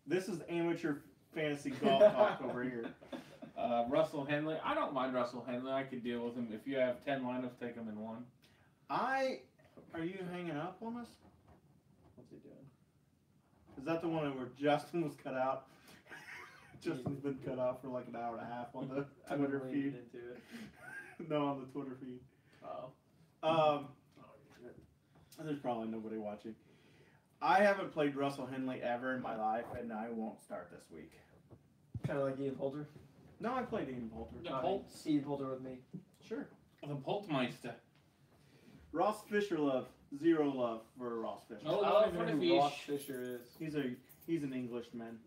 This is amateur fantasy golf talk over here. Russell Henley. I don't mind Russell Henley. I could deal with him. If you have 10 lineups, take him in one. Are you hanging up on us? What's he doing? Is that the one where Justin was cut out? Justin's been cut out for like an hour and a half on the Twitter Leaned feed. into it. No, on the Twitter feed. Oh. There's probably nobody watching. I haven't played Russell Henley ever in my life, and I won't start this week. Kind of like Ian Poulter. No, I played Ian Poulter. The Polts. Ian Poulter with me. Sure. The Poltmeister. Ross Fisher love. Zero love for Ross Fisher. Oh, I love don't for even the know who Ross fish. Fisher is. He's an Englishman.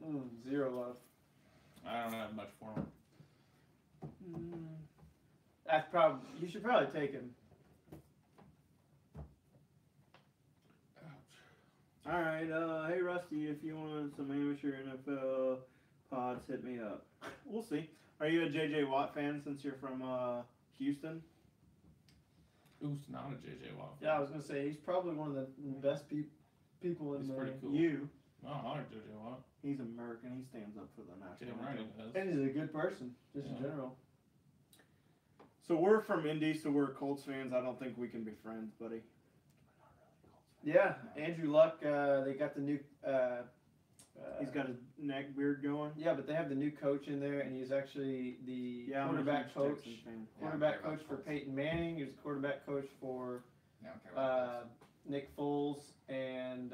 Zero love. I don't have much for him. That's probably. You should probably take him. All right. Hey Rusty, if you want some amateur NFL pods, hit me up. We'll see. Are you a J.J. Watt fan since you're from Houston? Who's not a JJ Watt? Yeah, I was gonna say he's probably one of the best people in He's the. pretty cool. You. Oh, I like JJ Watt. He's American. He stands up for the national Damn right anthem. he does. And he's a good person, just in Yeah. general. So we're from Indy, so we're Colts fans. I don't think we can be friends, buddy. Yeah, Andrew Luck. They got the new. He's got his neck beard going. Yeah, but they have the new coach in there, and he's actually the Yeah, I'm a quarterback huge coach. Texans fan. Yeah, I don't Quarterback care about coach for Colts. Peyton Manning. He was quarterback coach for Yeah, I don't care about Colts. Nick Foles and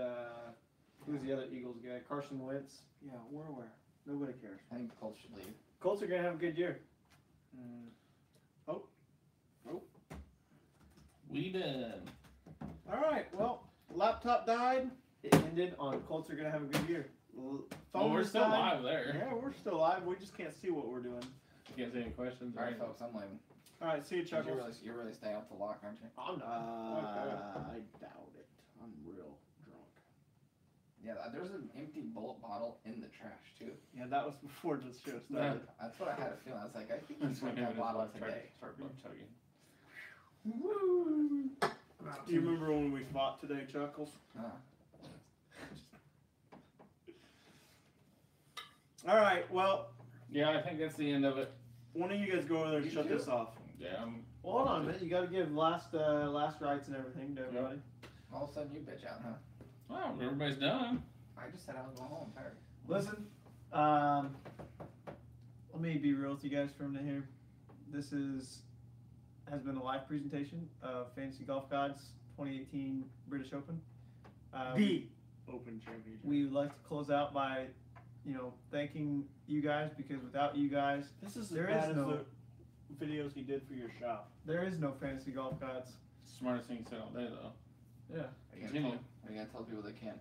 who's the other Eagles guy? Carson Wentz. Yeah, we're aware. Nobody cares. I think the Colts should leave. Colts are gonna have a good year. We done. All right. Well, laptop died. It ended on Colts are gonna have a good year. Oh, we're was still live there. Yeah, we're still live. We just can't see what we're doing. You can't say any questions. All right, anything. folks, I'm leaving. All right. See you, Chuck. You're really staying up to lock, aren't you? I'm not. I doubt it. I'm real drunk. Yeah, there's an empty bullet bottle in the trash too. Yeah, that was before the show started. That's what I had a feeling. I was like, I think That's he's when drank him that and his bottle wife tried today. to start blood chugging. Woo! Do you remember when we fought today, Chuckles? All right, well, Yeah, I think that's the end of it. one of you guys go over there and You shut too. this off. Yeah, Well, hold on a minute. You got to give last rites and everything to everybody. All of a sudden you bitch out, huh? well, everybody's done. I just said I was going home. I'm tired. Listen, let me be real with you guys for a minute here. This has been a live presentation of Fantasy Golf Gods 2018 British Open. The Open Championship. We would like to close out by, thanking you guys, because without you guys, This is as There bad is as no- the videos he did for your shop. there is no Fantasy Golf Gods. Smartest thing you said all day, though. Yeah. Are you Continue. gonna tell people they can't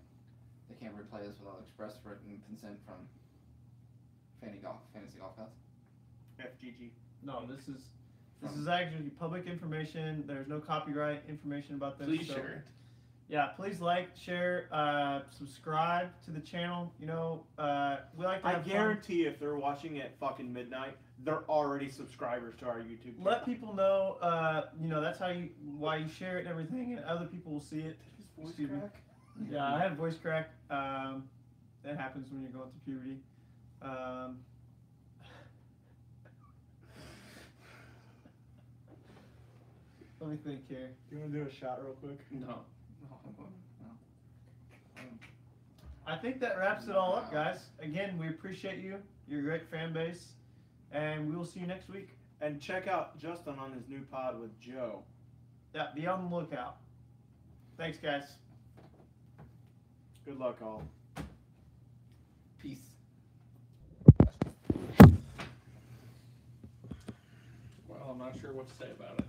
replay this without express written consent from Fantasy Golf Gods? FGG. No, this is actually public information. There's no copyright information about this. Please so- share it. Yeah, please like, share, subscribe to the channel. We like to I have fun. guarantee if they're watching at fucking midnight, they're already subscribers to our YouTube channel. Let people know, that's why you share it and everything, and other people will see it. His voice Excuse me. crack. Yeah, I had a voice crack. That happens when you're going through puberty. Let me think here. You want to do a shot real quick? No. I think that wraps it all up, guys. Again, we appreciate you. You're a great fan base, and we will see you next week. And check out Justin on his new pod with Joe. Yeah, be on the lookout. Thanks, guys. Good luck, all. Peace. Well, I'm not sure what to say about it.